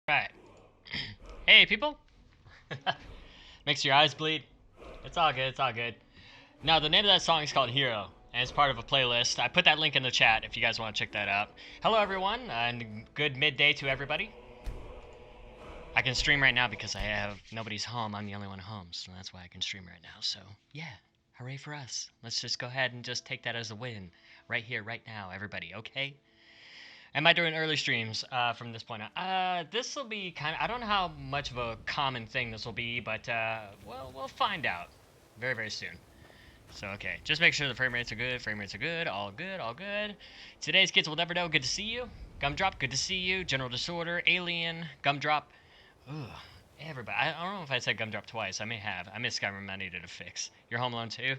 Right. Hey, people. Makes your eyes bleed. It's all good. It's all good. No, the name of that song is called Hero, and it's part of a playlist. I put that link in the chat if you guys want to check that out. Hello, everyone, and good midday to everybody. I can stream right now because I have nobody's home. I'm the only one home, so that's why I can stream right now. So, yeah, hooray for us. Let's just go ahead and just take that as a win. Right here, right now, everybody, okay? Am I doing early streams from this point on? This will be kind of, I don't know how much of a common thing this will be, but, well, we'll find out very, very soon. So, okay, just make sure the frame rates are good, all good, all good. Today's Kids Will Never Know, good to see you. Gumdrop, good to see you. General Disorder, Alien, Gumdrop. Ugh, everybody. I don't know if I said Gumdrop twice. I may have. I missed Skyrim, I needed a fix. You're home alone too?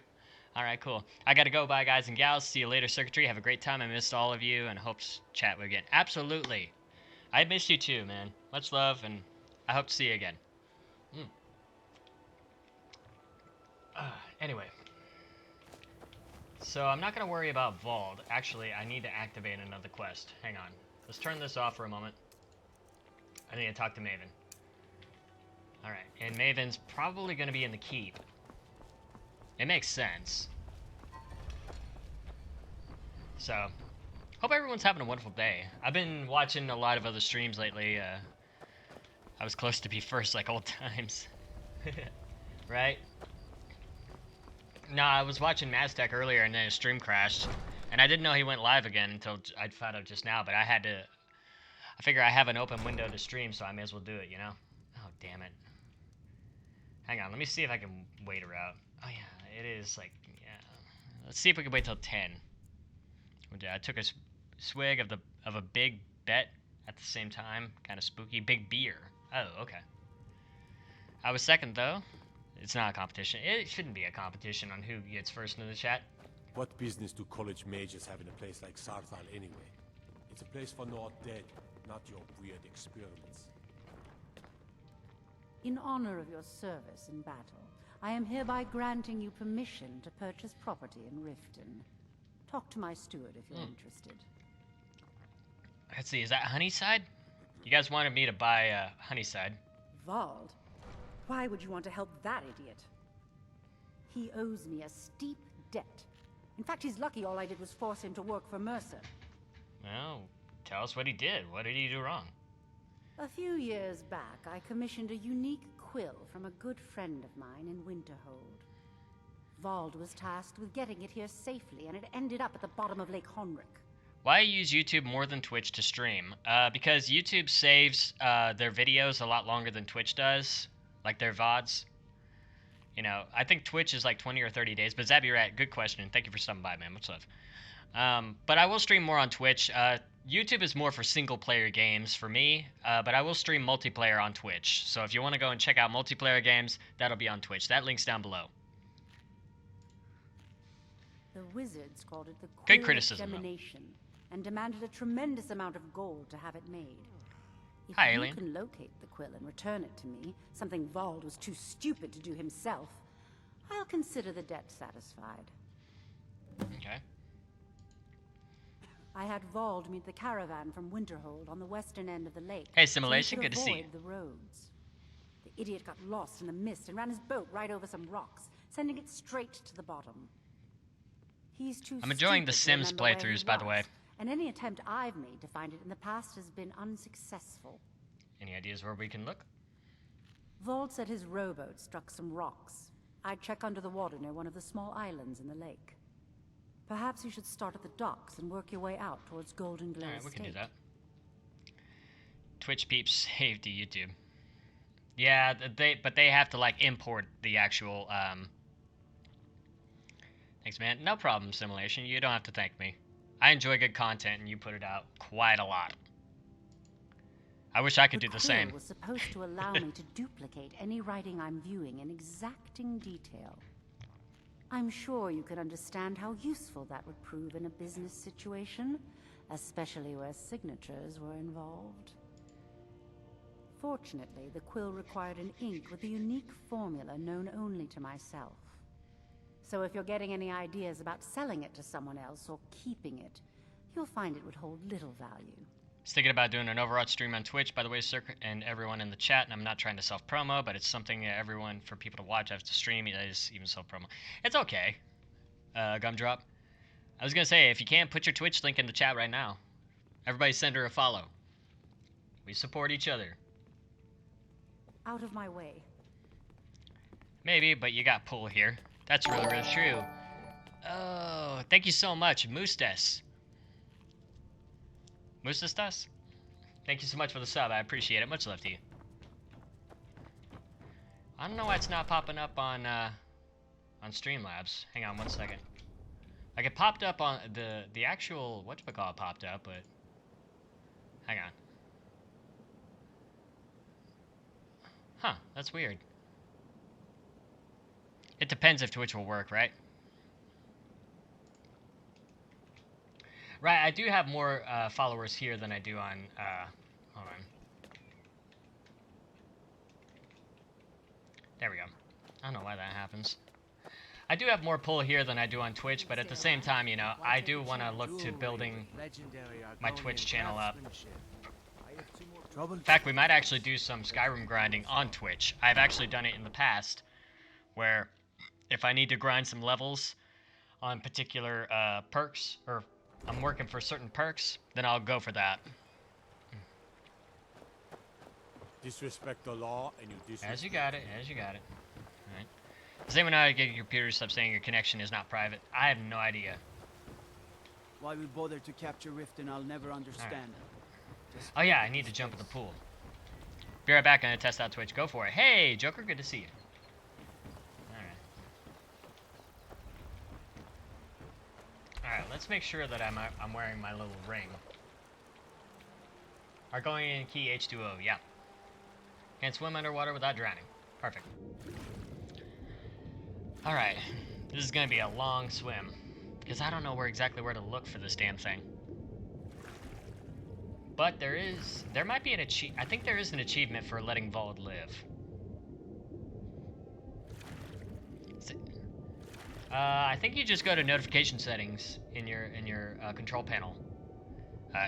Alright, cool. I gotta go. Bye, guys and gals. See you later, Circuitry. Have a great time. I missed all of you and hope to chat with you again. Absolutely. I missed you too, man. Much love, and I hope to see you again. Anyway. So, I'm not gonna worry about Vald. Actually, I need to activate another quest. Hang on. Let's turn this off for a moment. I need to talk to Maven. Alright, and Maven's probably gonna be in the keep. It makes sense. So, hope everyone's having a wonderful day. I've been watching a lot of other streams lately. I was close to be first like old times. Right? No, I was watching Maztec earlier and then his stream crashed. And I didn't know he went live again until I found out just now, but I had to... I figure I have an open window to stream, so I may as well do it, you know? Oh, damn it. Hang on, let me see if I can wait her out. Oh, yeah, it is like, yeah. Let's see if we can wait till 10. I took a swig of a big bet at the same time. Kind of spooky. Big beer. Oh, okay. I was second, though. It's not a competition. It shouldn't be a competition on who gets first in the chat. What business do college majors have in a place like Sarthal anyway? It's a place for not dead, not your weird experiments. In honor of your service in battle, I am hereby granting you permission to purchase property in Riften. Talk to my steward if you're interested. Let's see, is that Honeyside? You guys wanted me to buy Honeyside. Vald? Why would you want to help that idiot? He owes me a steep debt. In fact, he's lucky all I did was force him to work for Mercer. Well, tell us what he did. What did he do wrong? A few years back, I commissioned a unique quill from a good friend of mine in Winterhold. Vald was tasked with getting it here safely, and it ended up at the bottom of Lake Honrick. Why use YouTube more than Twitch to stream? Because YouTube saves their videos a lot longer than Twitch does, like their VODs. You know, I think Twitch is like 20 or 30 days, but Zabby Rat, good question. Thank you for stopping by, man. Much love. But I will stream more on Twitch. YouTube is more for single-player games for me, but I will stream multiplayer on Twitch. So if you want to go and check out multiplayer games, that'll be on Twitch. That link's down below. The wizards called it the Good Quill criticism, Examination, and demanded a tremendous amount of gold to have it made. If Hi, you Alien. can locate the quill and return it to me, something Vald was too stupid to do himself, I'll consider the debt satisfied. Okay. I had Vald meet the caravan from Winterhold on the western end of the lake. Hey, so he Simulation, could good to see you. avoid the roads. The idiot got lost in the mist and ran his boat right over some rocks, sending it straight to the bottom. He's too I'm enjoying the stupid to Sims remember where he playthroughs, by the way. was, and any attempt I've made to find it in the past has been unsuccessful. Any ideas where we can look? Vald said his rowboat struck some rocks. I'd check under the water near one of the small islands in the lake. Perhaps you should start at the docks and work your way out towards Golden Glow Alright, we can do Estate. that. Twitch peeps saved to YouTube. Yeah, but they have to, like, import the actual, Thanks, man. No problem, Simulation. You don't have to thank me. I enjoy good content, and you put it out quite a lot. I wish I could do the same. quill was supposed to allow me to duplicate any writing I'm viewing in exacting detail. I'm sure you can understand how useful that would prove in a business situation, especially where signatures were involved. Fortunately, the quill required an ink with a unique formula known only to myself. So if you're getting any ideas about selling it to someone else or keeping it, you'll find it would hold little value. was thinking about doing an Overwatch stream on Twitch, by the way, and everyone in the chat, and I'm not trying to self-promo, but it's something that for people to watch, I have to stream, even self-promo. It's okay, Gumdrop. I was gonna say, if you can't, put your Twitch link in the chat right now. Everybody send her a follow. We support each other. Out of my way. Maybe, but you got pull here. That's really, really true. Oh, thank you so much, Moostes. Moostes? Thank you so much for the sub. I appreciate it. Much love to you. I don't know why it's not popping up on Streamlabs. Hang on one second. Like it popped up on the actual whatchamacallit popped up, but hang on. Huh, that's weird. It depends if Twitch will work, right? Right, I do have more followers here than I do on, hold on. There we go. I don't know why that happens. I do have more pull here than I do on Twitch, but at the same time, you know, I do want to look to building my Twitch channel up. In fact, we might actually do some Skyrim grinding on Twitch. I've actually done it in the past, where if I need to grind some levels on particular perks, or I'm working for certain perks, then I'll go for that. Disrespect the law and you disrespect... As you got it. Alright. Does anyone know how to get your computer stop saying your connection is not private? I have no idea. Why we bother to capture Rift and I'll never understand. Oh yeah, I need to jump in the pool. Be right back, I'm gonna test out Twitch. Go for it. Hey, Joker, good to see you. Alright, let's make sure that I'm wearing my little ring. Are going in key H2O, yeah. Can't swim underwater without drowning. Perfect. Alright, this is gonna be a long swim. Because I don't know exactly where to look for this damn thing. But there might be I think there is an achievement for letting Vald live. I think you just go to notification settings in your control panel.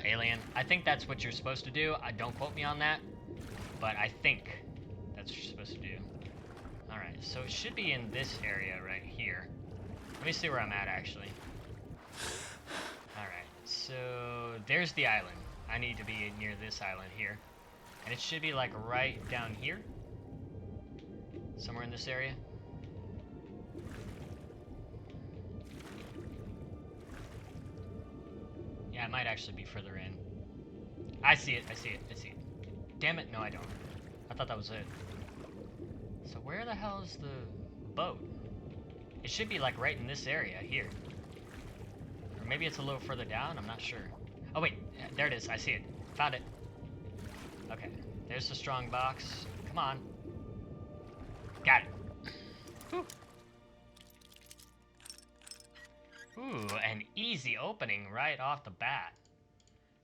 Alien. I think that's what you're supposed to do. Don't quote me on that, but I think that's what you're supposed to do. Alright, so it should be in this area right here. Let me see where I'm at, actually. Alright, so there's the island. I need to be near this island here. And it should be like right down here. Somewhere in this area. Yeah, it might actually be further in. I see it. Damn it, no I don't. I thought that was it. So where the hell is the boat? It should be like right in this area here. Or maybe it's a little further down, I'm not sure. Oh wait, there it is, I see it. Found it. Okay, there's the strong box. Come on. Got it. Whew. Ooh, an easy opening right off the bat.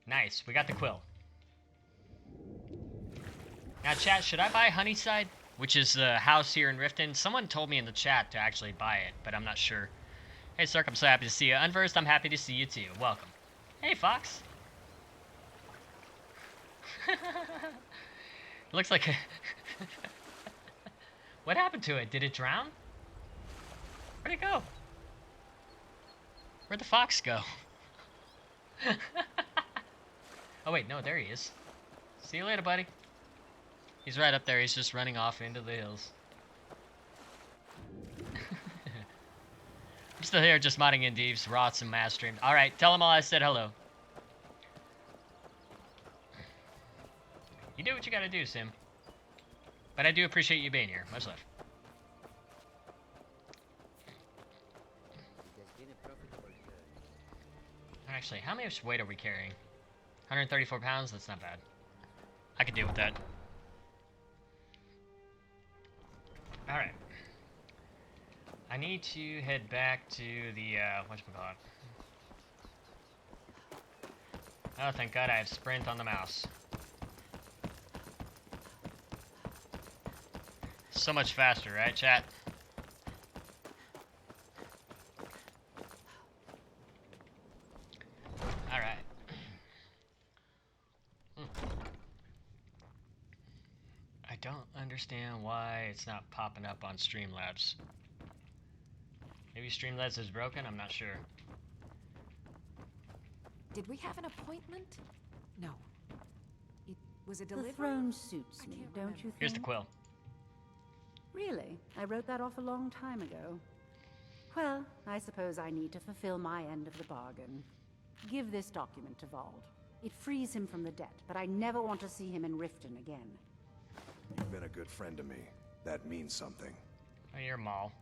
Nice, we got the quill. Now chat, should I buy Honeyside? Which is the house here in Riften? Someone told me in the chat to actually buy it, but I'm not sure. Hey Cirk, I'm so happy to see you. Unversed, I'm happy to see you too. Welcome. Hey Fox. Looks like What happened to it? Did it drown? Where'd it go? Where'd the fox go? Oh wait, no, there he is. See you later, buddy. He's right up there, he's just running off into the hills. I'm still here just modding in Deeves, Rots, and Mass Stream. Alright, tell them all I said hello. You do what you gotta do, Sim. But I do appreciate you being here. Much love. Actually, how much weight are we carrying? 134 pounds? That's not bad. I could deal with that. Alright. I need to head back to the, whatchamacallit. Oh, thank God I have sprint on the mouse. So much faster, right, chat? Alright. I don't understand why it's not popping up on Streamlabs. Maybe Streamlabs is broken? I'm not sure. Did we have an appointment? No. It was a The delivery? throne suits I me, can't don't remember. you think? Here's the quill. Really? I wrote that off a long time ago. Well, I suppose I need to fulfill my end of the bargain. Give this document to Vald. It frees him from the debt, but I never want to see him in Riften again. You've been a good friend to me. That means something. Oh, you're Maul.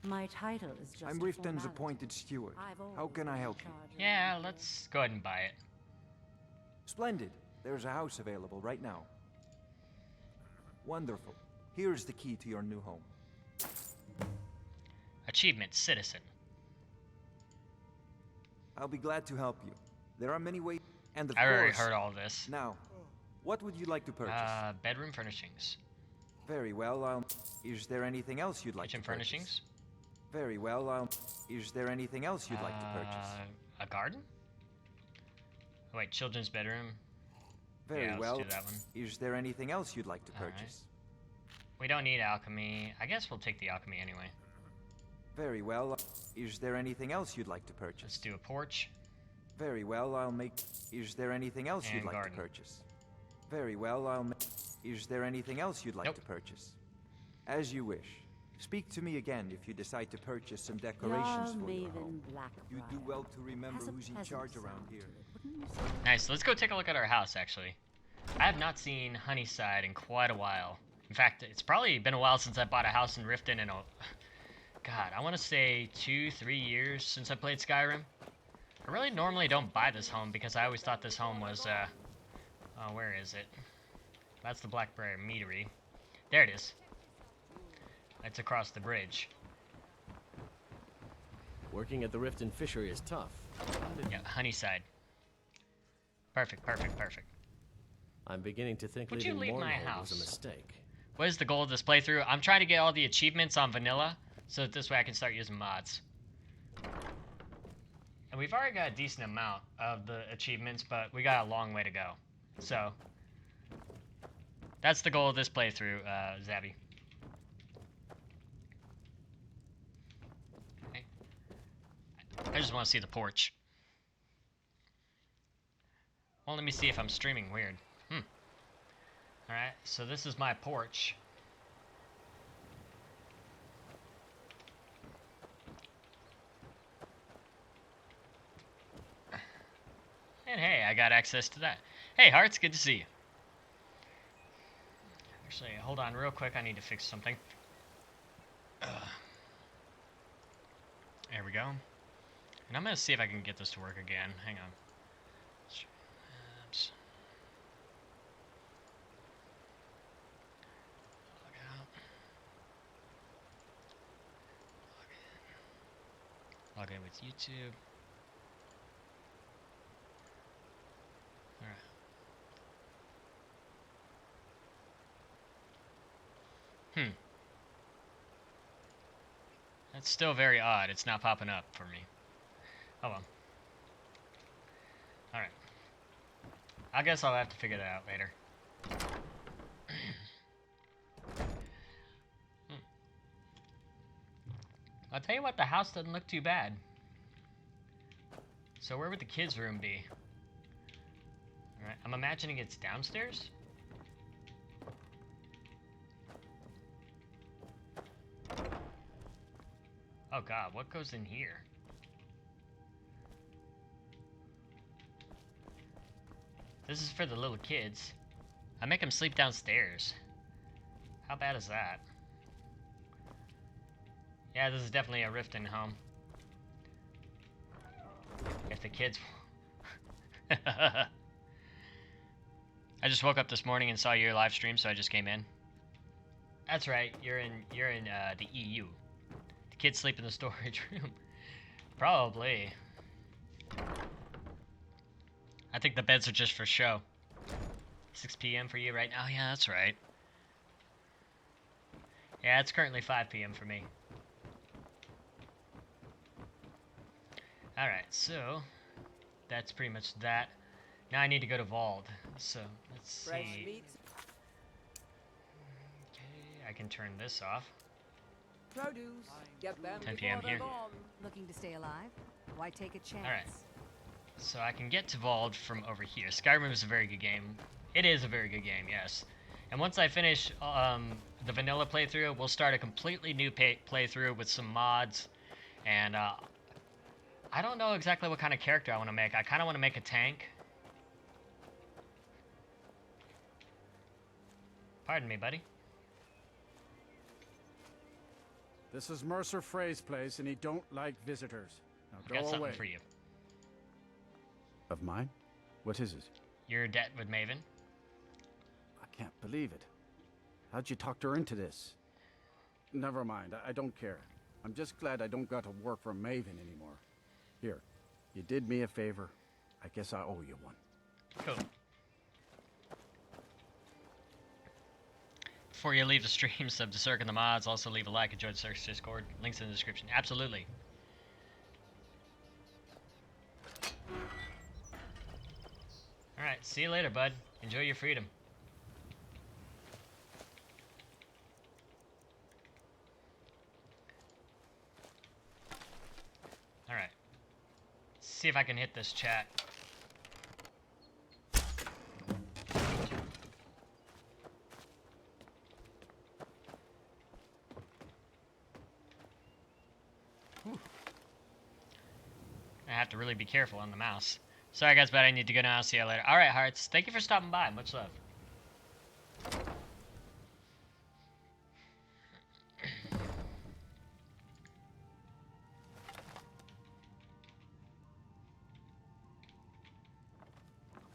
My title is just I'm a Riften's formality. appointed steward. I've How always can I been in help you? charge of Yeah, my let's go ahead and buy it. Splendid. There's a house available right now. Wonderful. Here's the key to your new home. Achievement, Citizen. I'll be glad to help you. There are many ways, and of I already course. heard all this. Now, what would you like to purchase? Bedroom furnishings. Very well. Is there anything else you'd like Kitchen to purchase? furnishings. Very well. Is there anything else you'd like to purchase? A garden? Oh, wait, children's bedroom. Very yeah, well. let's do that one. Is there anything else you'd like to All right. purchase? We don't need alchemy. I guess we'll take the alchemy anyway. Very well. Is there anything else you'd like to purchase? Let's do a porch. Very well, I'll make... Is there anything else And you'd like garden. to purchase? Very well, I'll make... Is there anything else you'd like Nope. to purchase? As you wish. Speak to me again if you decide to purchase some decorations for your home. You do well to remember who's in charge around here. Nice. Let's go take a look at our house, actually. I have not seen Honeyside in quite a while. In fact, it's probably been a while since I bought a house in Riften in a... God, I want to say 2-3 years since I played Skyrim. I really normally don't buy this home because I always thought this home was, oh, where is it? That's the Blackberry Meadery. There it is. It's across the bridge. Working at the Riften fishery is tough. Yeah, Honeyside. Perfect, perfect, perfect. I'm beginning to think Would you leaving leave my Mournhold was a house? mistake. What is the goal of this playthrough? I'm trying to get all the achievements on vanilla, so that this way I can start using mods. And we've already got a decent amount of the achievements, but we got a long way to go. So, that's the goal of this playthrough, Zabby. Okay. I just want to see the porch. Well, let me see if I'm streaming weird. Alright, so this is my porch. And hey, I got access to that. Hey, Hearts, good to see you. Actually, hold on real quick, I need to fix something. There we go. And I'm gonna see if I can get this to work again. Hang on. Oops. Log out. Log in with YouTube. Alright. That's still very odd. It's not popping up for me. Oh well. Alright. I guess I'll have to figure that out later. I'll tell you what, the house doesn't look too bad. So where would the kids' room be? Alright, I'm imagining it's downstairs? Oh god, what goes in here? This is for the little kids. I make them sleep downstairs. How bad is that? Yeah, this is definitely a Riften home. If the kids... I just woke up this morning and saw your live stream, so I just came in. That's right, you're in the EU. The kids sleep in the storage room. Probably. I think the beds are just for show. 6 p.m. for you right now? Yeah, that's right. Yeah, it's currently 5 p.m. for me. Alright, so that's pretty much that. Now I need to go to Vald. So let's Fresh see. meats? can turn this off. Produce. Get them 10 p.m. before here. they're gone. Looking to stay alive? Why take a chance? Alright. So I can get to Vault from over here. Skyrim is a very good game. It is a very good game, yes. And once I finish the vanilla playthrough, we'll start a completely new playthrough with some mods. And I don't know exactly what kind of character I want to make. I kind of want to make a tank. Pardon me, buddy. This is Mercer Frey's place, and he don't like visitors. Now I've got go something away. for you. Of mine? What is it? Your debt with Maven. I can't believe it. How'd you talk her into this? Never mind, I don't care. I'm just glad I don't got to work for Maven anymore. Here, you did me a favor. I guess I owe you one. Cool. Before you leave the stream, sub to Cirque and the mods. Also leave a like and join the Cirque's Discord. Links in the description. Absolutely. Alright, see you later, bud. Enjoy your freedom. Alright. See if I can hit this chat. I have to really be careful on the mouse. Sorry guys, but I need to go now. See you later. Alright, hearts. Thank you for stopping by. Much love.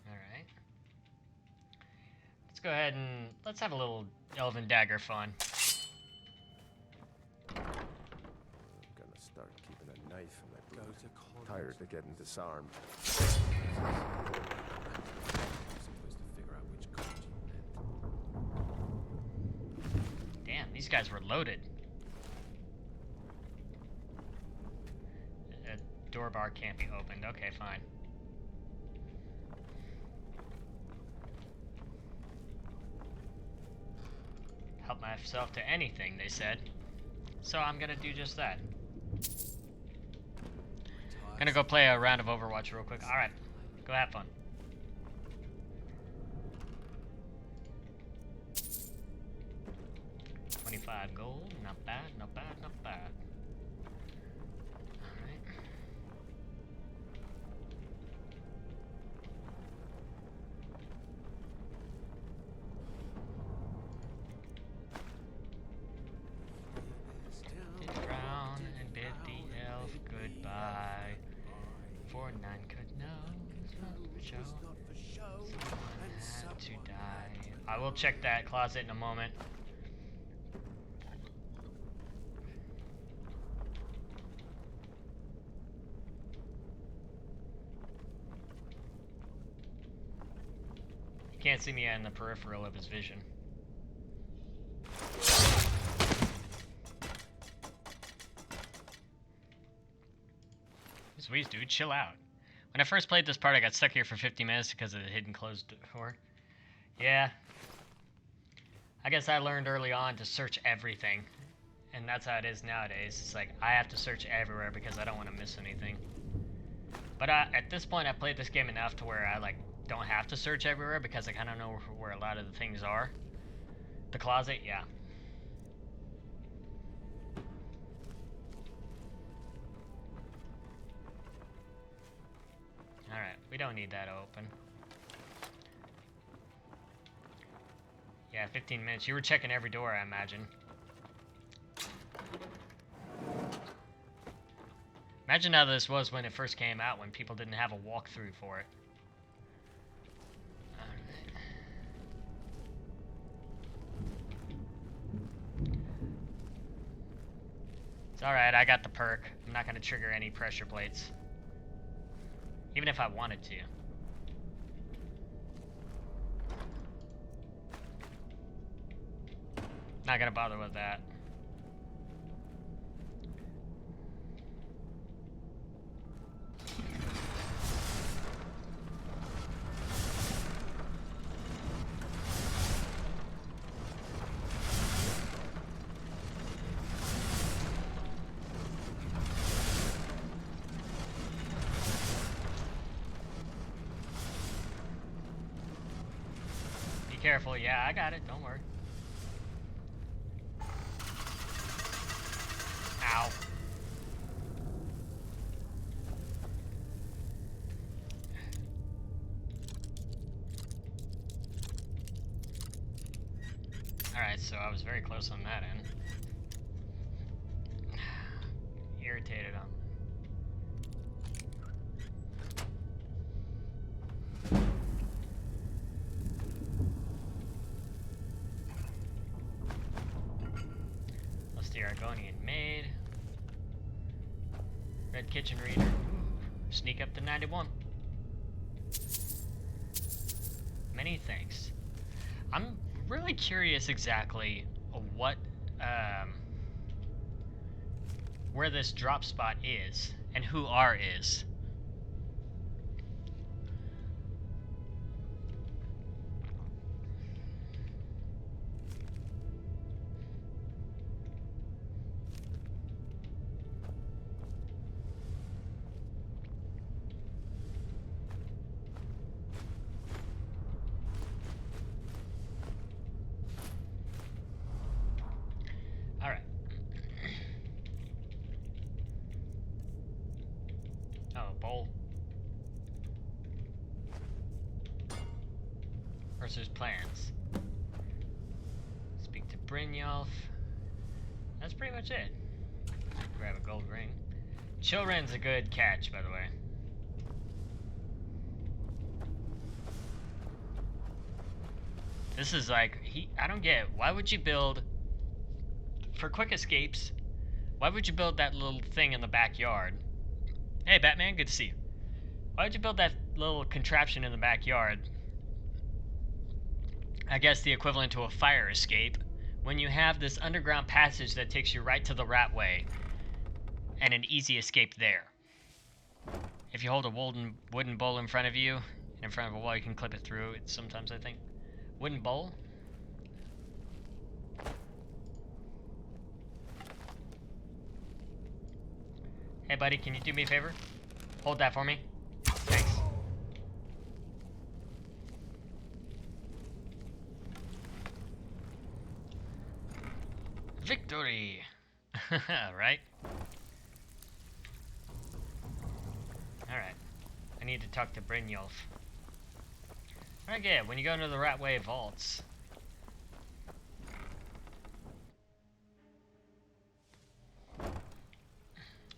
Alright. Let's go ahead and let's have a little Elven Dagger fun. Gonna start keeping a knife in my boot. Tired of getting disarmed. Supposed to figure out which college you meant. Damn, these guys were loaded. A door bar can't be opened. Okay, fine. Help myself to anything, they said. So I'm gonna do just that. Gonna go play a round of Overwatch real quick. Alright, go have fun. $25 gold, not bad, not bad, not bad. Alright. Did Brown and bid the elf goodbye. For none could know, not for show. Someone had to die. I will check that closet in a moment. You can't see me in the peripheral of his vision. Sweet, dude, chill out. When I first played this part, I got stuck here for 50 minutes because of the hidden closed door. Yeah. I guess I learned early on to search everything. And that's how it is nowadays. It's like, I have to search everywhere because I don't want to miss anything. But at this point, I played this game enough to where I, like, don't have to search everywhere because I kind of know where a lot of the things are. The closet, yeah. Alright, we don't need that open. Yeah, 15 minutes. You were checking every door, I imagine. Imagine how this was when it first came out, when people didn't have a walkthrough for it. Alright. It's alright, I got the perk. I'm not going to trigger any pressure plates. Even if I wanted to. Not gonna bother with that. careful. Yeah, I got it. Don't worry. Ow. Alright, so I was very close on that end. Irritated on. Lusty Argonian Maid. Red Kitchen Reader. Ooh, sneak up to 91. Many thanks. I'm really curious exactly what, where this drop spot is and who R is. Alright. Oh, bowl. Mercer's plans. Speak to Brynjolf. That's pretty much it. Grab a gold ring. Chilren's a good catch, by the way. This is like, I don't get it. Why would you build, for quick escapes, why would you build that little thing in the backyard? Hey, Batman, good to see you. Why would you build that little contraption in the backyard? I guess the equivalent to a fire escape, when you have this underground passage that takes you right to the Ratway, and an easy escape there. If you hold a wooden bowl in front of you, and in front of a wall, you can clip it through it sometimes, I think. Wooden bowl? Hey buddy, can you do me a favor? Hold that for me. Thanks. Victory! Right? Alright. I need to talk to Brynjolf. I get it. When you go into the Ratway vaults.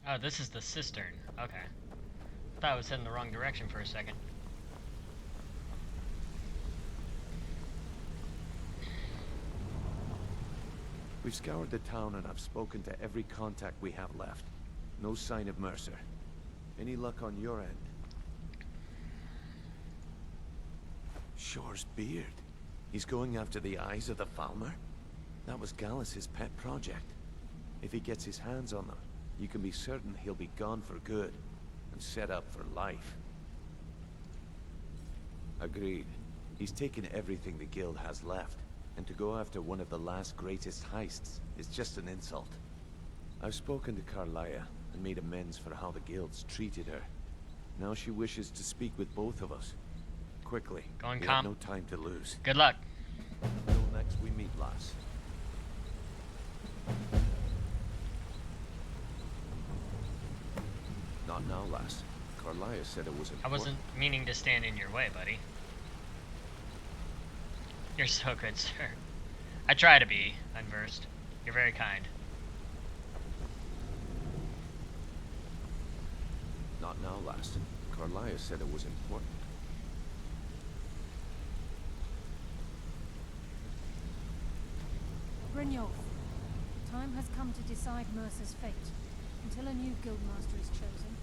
Oh, this is the cistern. Okay. Thought I was heading the wrong direction for a second. We've scoured the town and I've spoken to every contact we have left. No sign of Mercer. Any luck on your end? Shore's beard. He's going after the eyes of the Falmer? That was Gallus's pet project. If he gets his hands on them, you can be certain he'll be gone for good, and set up for life. Agreed. He's taken everything the guild has left, and to go after one of the last greatest heists is just an insult. I've spoken to Carlia, and made amends for how the guild's treated her. Now she wishes to speak with both of us. Quickly. Going we calm. have no time to lose. Good luck. Till next we meet, lass. Not now, lass. Carlia said it was important. I wasn't meaning to stand in your way, buddy. You're so good, sir. I try to be unversed. You're very kind. Not now, lass. Carlia said it was important. Brynjolf, time has come to decide Mercer's fate. Until a new guildmaster is chosen,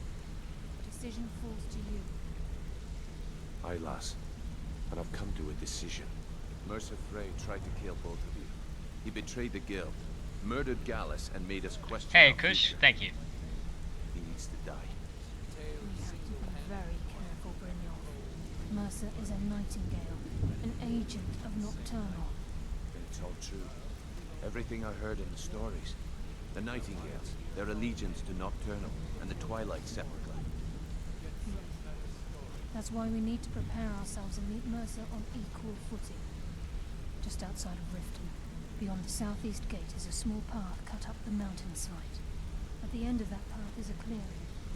the decision falls to you. Aye, lass. And I've come to a decision. Mercer Frey tried to kill both of you. He betrayed the guild, murdered Gallus, and made us question Hey, our Kush, future. thank you. He needs to die. We have to be very careful, Brynjolf. Mercer is a nightingale, an agent of Nocturnal. It's all true. Everything I heard in the stories. The Nightingales, their allegiance to Nocturnal, and the Twilight Sepulchre. That's why we need to prepare ourselves and meet Mercer on equal footing. Just outside of Riften, beyond the southeast gate, is a small path cut up the mountainside. At the end of that path is a clearing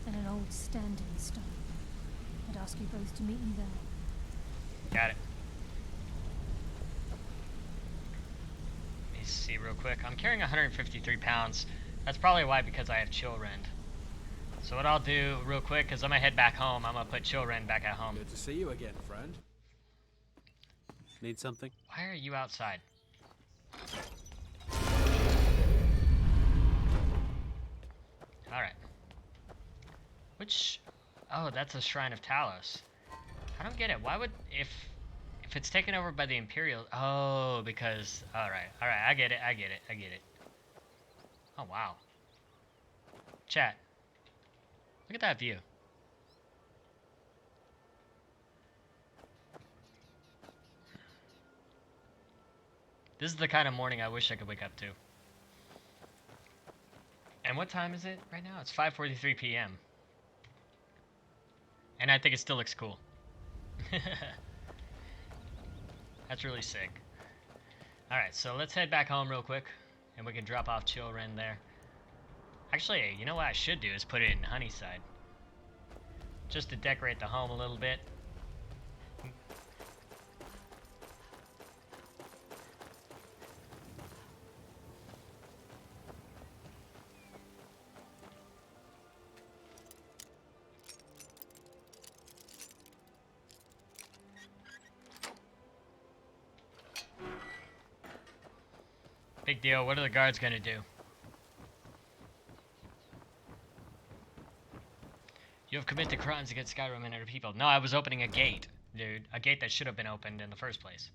and an old standing stone. I'd ask you both to meet me there. Got it. Let me see real quick. I'm carrying 153 pounds. That's probably why, because I have chill rend. So what I'll do real quick is I'm gonna head back home. I'm gonna put chill rend back at home. Good to see you again, friend. Need something? Why are you outside? Alright. Which... Oh, that's a Shrine of Talos. I don't get it. Why would... If it's taken over by the Imperial... Oh, because... Alright. Alright, I get it. I get it. I get it. Oh, wow. Chat. Look at that view. This is the kind of morning I wish I could wake up to. And what time is it right now? It's 5:43 p.m. And I think it still looks cool. That's really sick. Alright, so let's head back home real quick. And we can drop off chill rend there. Actually, you know what I should do is put it in Honeyside. Just to decorate the home a little bit. Big deal. What are the guards gonna do? You have committed crimes against Skyrim and other people. No, I was opening a gate, dude. A gate that should have been opened in the first place.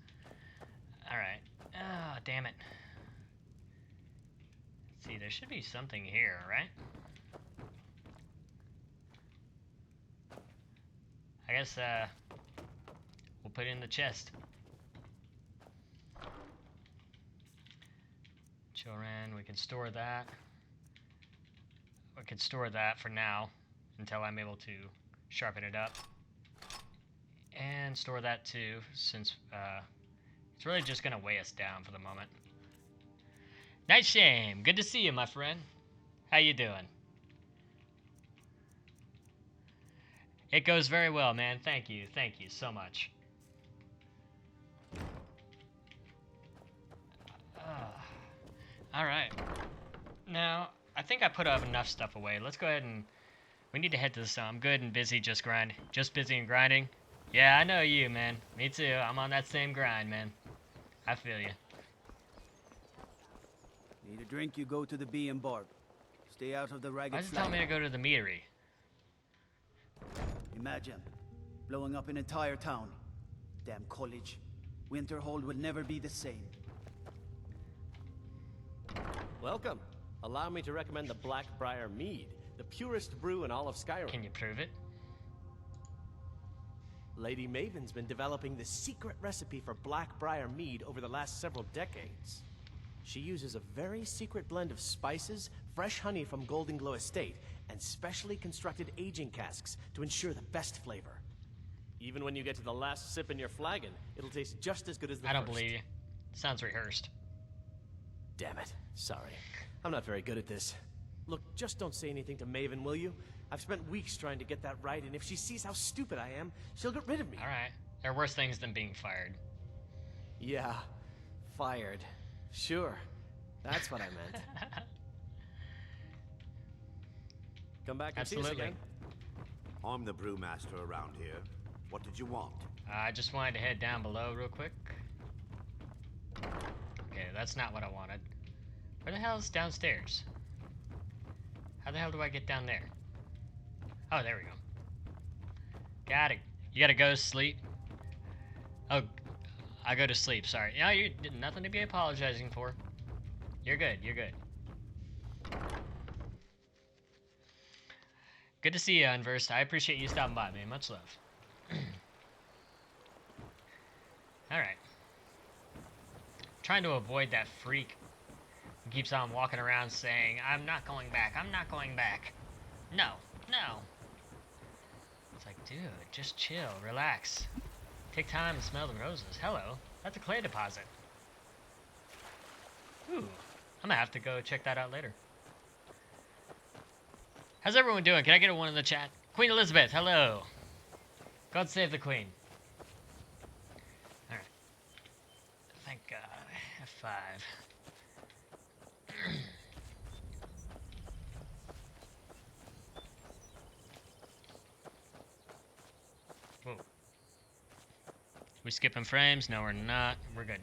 Alright. Ah, damn it. Let's see, there should be something here, right? I guess, we'll put it in the chest. Children, we can store that. We can store that for now until I'm able to sharpen it up. And store that too, since it's really just gonna weigh us down for the moment. Night Shame, good to see you, my friend. How you doing? It goes very well, man. Thank you so much. Alright. Now, I think I put up enough stuff away. Let's go ahead and... We need to head to the sun. I'm good and busy just grinding. Just busy and grinding? Yeah, I know you, man. Me too. I'm on that same grind, man. I feel you. Need a drink, you go to the Bee and Barb. Stay out of the ragged Why does it tell me to go to the meadery? Imagine. Blowing up an entire town. Damn college. Winterhold will never be the same. Welcome. Allow me to recommend the Blackbriar Mead, the purest brew in all of Skyrim. Can you prove it? Lady Maven's been developing the secret recipe for Blackbriar Mead over the last several decades. She uses a very secret blend of spices, fresh honey from Golden Glow Estate, and specially constructed aging casks to ensure the best flavor. Even when you get to the last sip in your flagon, it'll taste just as good as the first. I don't believe you. Sounds rehearsed. Damn it. Sorry. I'm not very good at this. Look, just don't say anything to Maven, will you? I've spent weeks trying to get that right, and if she sees how stupid I am, she'll get rid of me. Alright. There are worse things than being fired. Yeah. Fired. Sure. That's what I meant. Come back and see us again. I'm the brewmaster around here. What did you want? I just wanted to head down below real quick. Okay, that's not what I wanted. Where the hell is downstairs? How the hell do I get down there? Oh, there we go. Got it. You gotta go to sleep. Oh, I go to sleep, sorry. No, you did nothing to be apologizing for. You're good, you're good. Good to see you, Unversed. I appreciate you stopping by, man. Much love. Alright. Trying to avoid that freak who keeps on walking around saying, I'm not going back, I'm not going back. No, no. It's like, dude, just chill, relax. Take time and smell the roses. Hello, that's a clay deposit. Ooh, I'm gonna have to go check that out later. How's everyone doing? Can I get a one in the chat? Queen Elizabeth, hello. God save the Queen. Alright. Thank God. F5. Whoa. We skipping frames? No, we're not. We're good.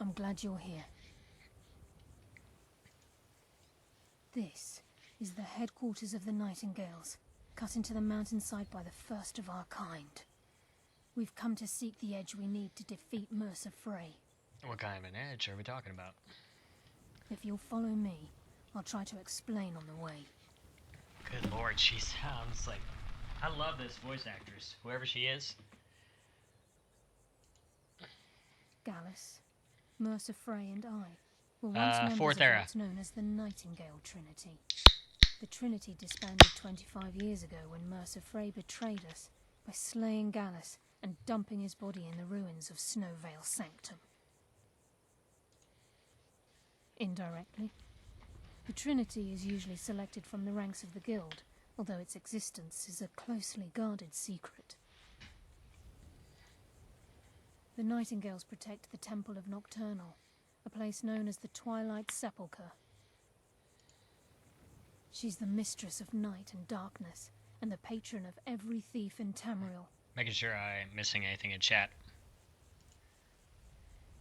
I'm glad you're here. This is the headquarters of the Nightingales, cut into the mountainside by the first of our kind. We've come to seek the edge we need to defeat Mercer Frey. What kind of an edge are we talking about? If you'll follow me, I'll try to explain on the way. Good lord, she sounds like... I love this voice actress, whoever she is. Gallus, Mercer Frey and I were once members Fourth of era. what's known as the Nightingale Trinity. The Trinity disbanded 25 years ago when Mercer Frey betrayed us by slaying Gallus and dumping his body in the ruins of Snowvale Sanctum. Indirectly, the Trinity is usually selected from the ranks of the Guild, although its existence is a closely guarded secret. The Nightingales protect the Temple of Nocturnal, a place known as the Twilight Sepulchre. She's the mistress of night and darkness, and the patron of every thief in Tamriel. Making sure I'm missing anything in chat.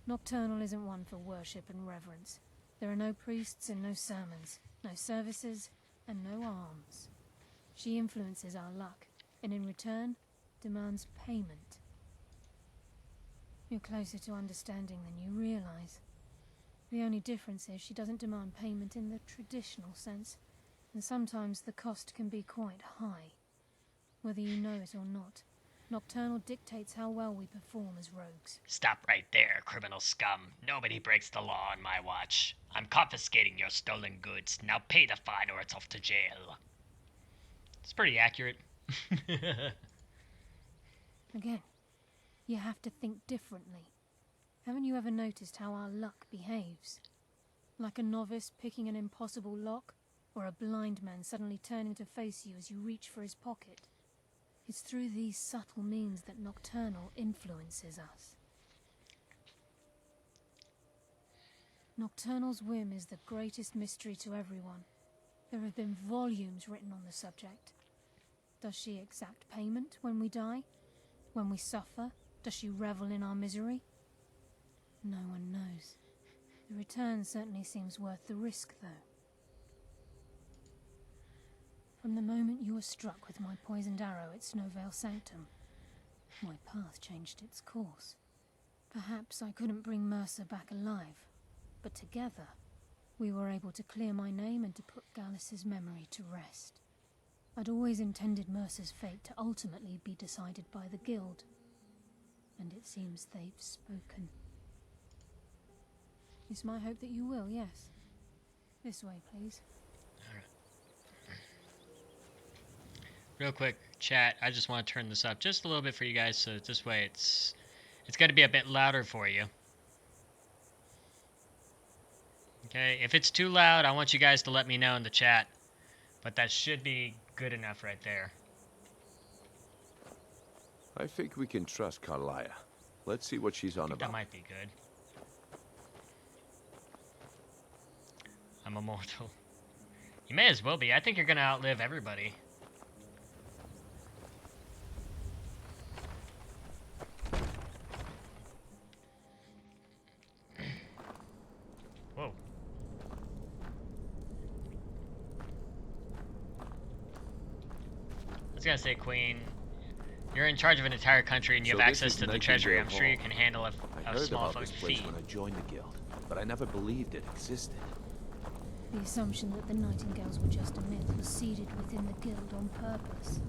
Nocturnal isn't one for worship and reverence. There are no priests and no sermons, no services and no alms. She influences our luck, and in return, demands payment. You're closer to understanding than you realize. The only difference is she doesn't demand payment in the traditional sense, and sometimes the cost can be quite high. Whether you know it or not, Nocturnal dictates how well we perform as rogues. Stop right there, criminal scum. Nobody breaks the law on my watch. I'm confiscating your stolen goods. Now pay the fine or it's off to jail. It's pretty accurate. Again, you have to think differently. Haven't you ever noticed how our luck behaves? Like a novice picking an impossible lock, or a blind man suddenly turning to face you as you reach for his pocket. It's through these subtle means that Nocturnal influences us. Nocturnal's whim is the greatest mystery to everyone. There have been volumes written on the subject. Does she exact payment when we die? When we suffer? Does she revel in our misery? No one knows. The return certainly seems worth the risk, though. From the moment you were struck with my poisoned arrow at Snowvale Sanctum, my path changed its course. Perhaps I couldn't bring Mercer back alive, but together, we were able to clear my name and to put Gallus's memory to rest. I'd always intended Mercer's fate to ultimately be decided by the Guild, and it seems they've spoken. It's my hope that you will, yes. This way, please. Real quick, chat, I just want to turn this up just a little bit for you guys, so this way it's going to be a bit louder for you. Okay, if it's too loud, I want you guys to let me know in the chat, but that should be good enough right there. I think we can trust Carlia. Let's see what she's on about. That might be good. I'm immortal. You may as well be. I think you're going to outlive everybody. Whoa. I was gonna say, Queen, you're in charge of an entire country and you have access to the treasury. I'm sure you can handle a small fucking fee. When I joined the guild, but I never believed it existed. The assumption that the Nightingales were just a myth was seeded within the Guild on purpose.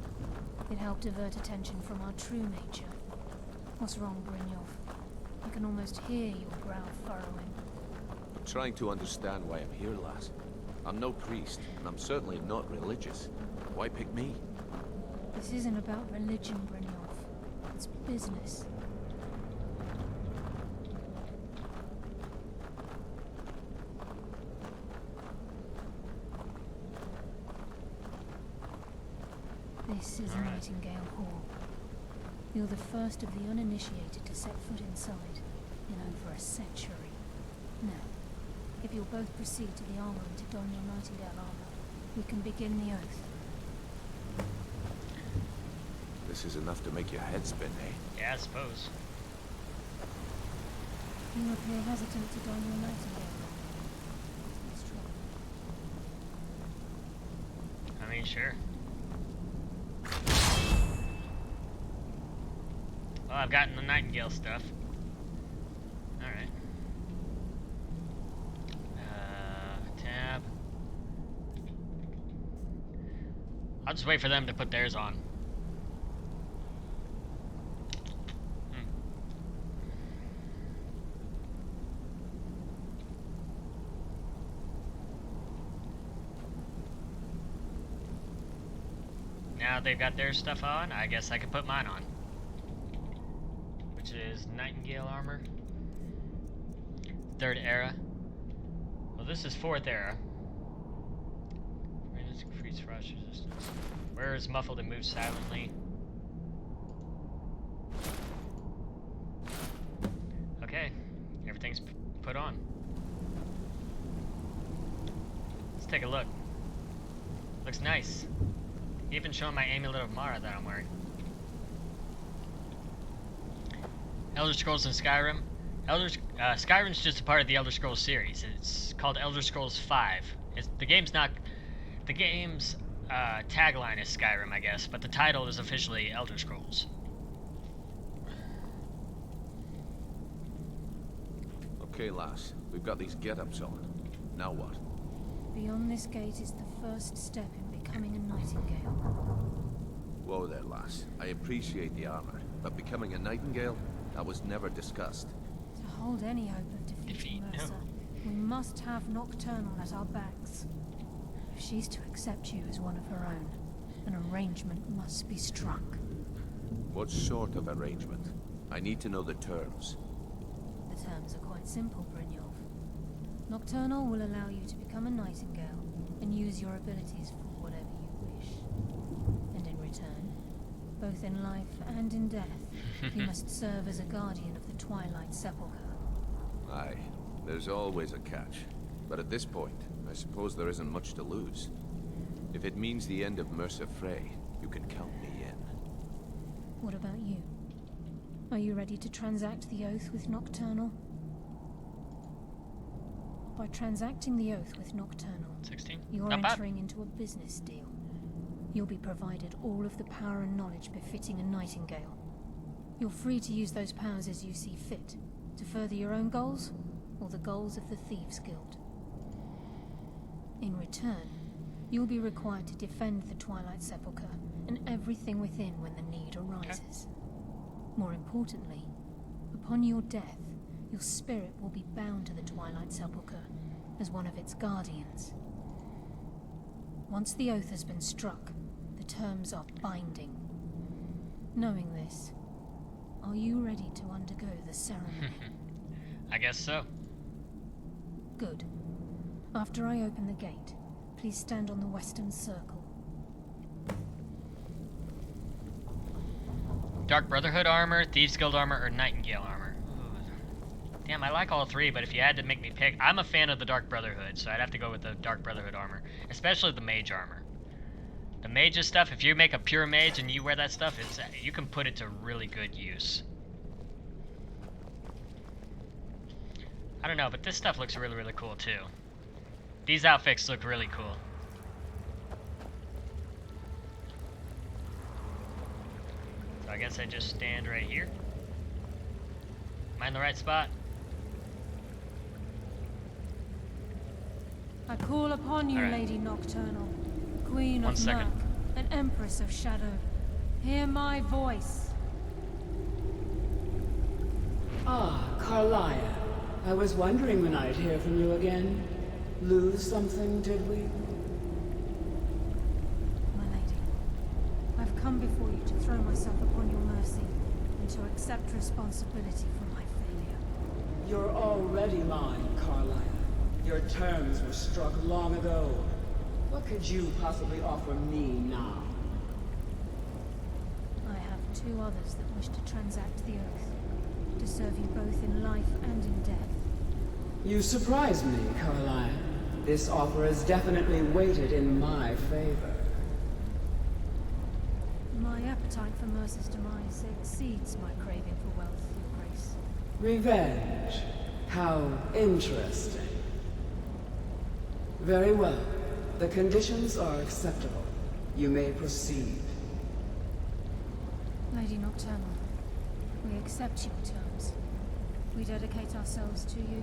It helped divert attention from our true nature. What's wrong, Brynjolf? I can almost hear your brow furrowing. I'm trying to understand why I'm here, lass. I'm no priest, and I'm certainly not religious. Why pick me? This isn't about religion, Brynjolf. It's business. This is Nightingale Hall. You're the first of the uninitiated to set foot inside in over a century. Now, if you'll both proceed to the armory to don your Nightingale armor, we can begin the oath. This is enough to make your head spin, eh? Yeah, I suppose. You appear hesitant to don your Nightingale armor. What's trouble? I mean, sure. Well, I've gotten the Nightingale stuff. Alright. Tab. I'll just wait for them to put theirs on. Now they've got their stuff on, I guess I can put mine on. Which is Nightingale armor. 3rd era. Well, this is 4th era. Increased frost resistance. Where is muffled and moves silently. Okay, everything's put on. Let's take a look. Looks nice. Even showing my amulet of Mara that I'm wearing. Elder Scrolls in Skyrim. Skyrim's just a part of the Elder Scrolls series. It's called Elder Scrolls 5. The game's tagline is Skyrim, I guess, but the title is officially Elder Scrolls. Okay, lass. We've got these get-ups on. Now what? Beyond this gate is the first step in becoming a Nightingale. Whoa there, lass. I appreciate the armor, but becoming a Nightingale? That was never discussed. To hold any hope of defeating Mercer, we must have Nocturnal at our backs. If she's to accept you as one of her own, an arrangement must be struck. What sort of arrangement? I need to know the terms. The terms are quite simple, Brynjolf. Nocturnal will allow you to become a Nightingale and use your abilities for whatever you wish. And in return, both in life and in death, you must serve as a guardian of the Twilight Sepulchre. Aye, there's always a catch. But at this point, I suppose there isn't much to lose. If it means the end of Mercer Frey, you can count me in. What about you? Are you ready to transact the oath with Nocturnal? By transacting the oath with Nocturnal, 16. you're entering into a business deal. You'll be provided all of the power and knowledge befitting a Nightingale. You're free to use those powers as you see fit, to further your own goals, or the goals of the Thieves' Guild. In return, you'll be required to defend the Twilight Sepulchre and everything within when the need arises. More importantly, upon your death, your spirit will be bound to the Twilight Sepulchre as one of its guardians. Once the oath has been struck, the terms are binding. Knowing this, are you ready to undergo the ceremony? I guess so. Good. After I open the gate, please stand on the western circle. Dark Brotherhood armor, Thieves Guild armor, or Nightingale armor? Ooh. Damn, I like all three, but if you had to make me pick, I'm a fan of the Dark Brotherhood, so I'd have to go with the Dark Brotherhood armor, especially the mage armor. The mage's stuff, if you make a pure mage and you wear that stuff, you can put it to really good use. I don't know, but this stuff looks really, really cool too. These outfits look really cool. So I guess I just stand right here. Am I in the right spot? I call upon you, Lady Nocturnal, Queen of Murk, and Empress of Shadow. Hear my voice. Ah, Carlia. I was wondering when I'd hear from you again. Lose something, did we? My lady, I've come before you to throw myself upon your mercy and to accept responsibility for my failure. You're already mine, Carlisle. Your terms were struck long ago. What could you possibly offer me now? I have two others that wish to transact the oath, to serve you both in life and in death. You surprise me, Carlisle. This offer is definitely weighted in my favor. My appetite for Mercer's demise exceeds my craving for wealth, Your Grace. Revenge. How interesting. Very well. The conditions are acceptable. You may proceed. Lady Nocturnal, we accept your terms. We dedicate ourselves to you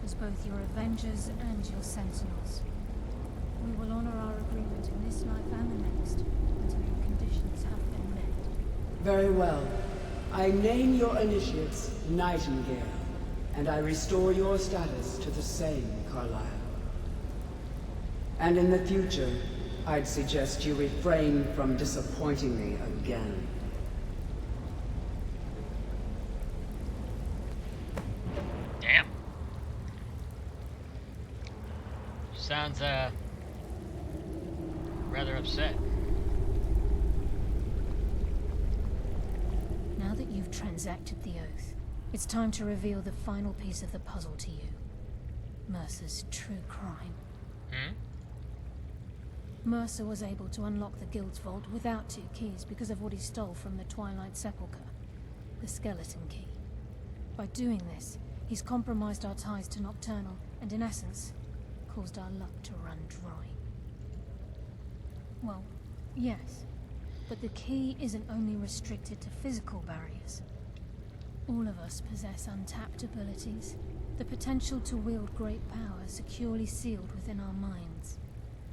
as both your avengers and your sentinels. We will honor our agreement in this life and the next until your conditions have been met. Very well. I name your initiates Nightingale, and I restore your status to the same, Carlisle. And in the future, I'd suggest you refrain from disappointing me again. Damn. Sounds, rather upset. Now that you've transacted the oath, it's time to reveal the final piece of the puzzle to you. Mercer's true crime. Mercer was able to unlock the Guild's vault without 2 keys because of what he stole from the Twilight Sepulchre, the skeleton key. By doing this, he's compromised our ties to Nocturnal and, in essence, caused our luck to run dry. Well, yes, but the key isn't only restricted to physical barriers. All of us possess untapped abilities, the potential to wield great power securely sealed within our minds.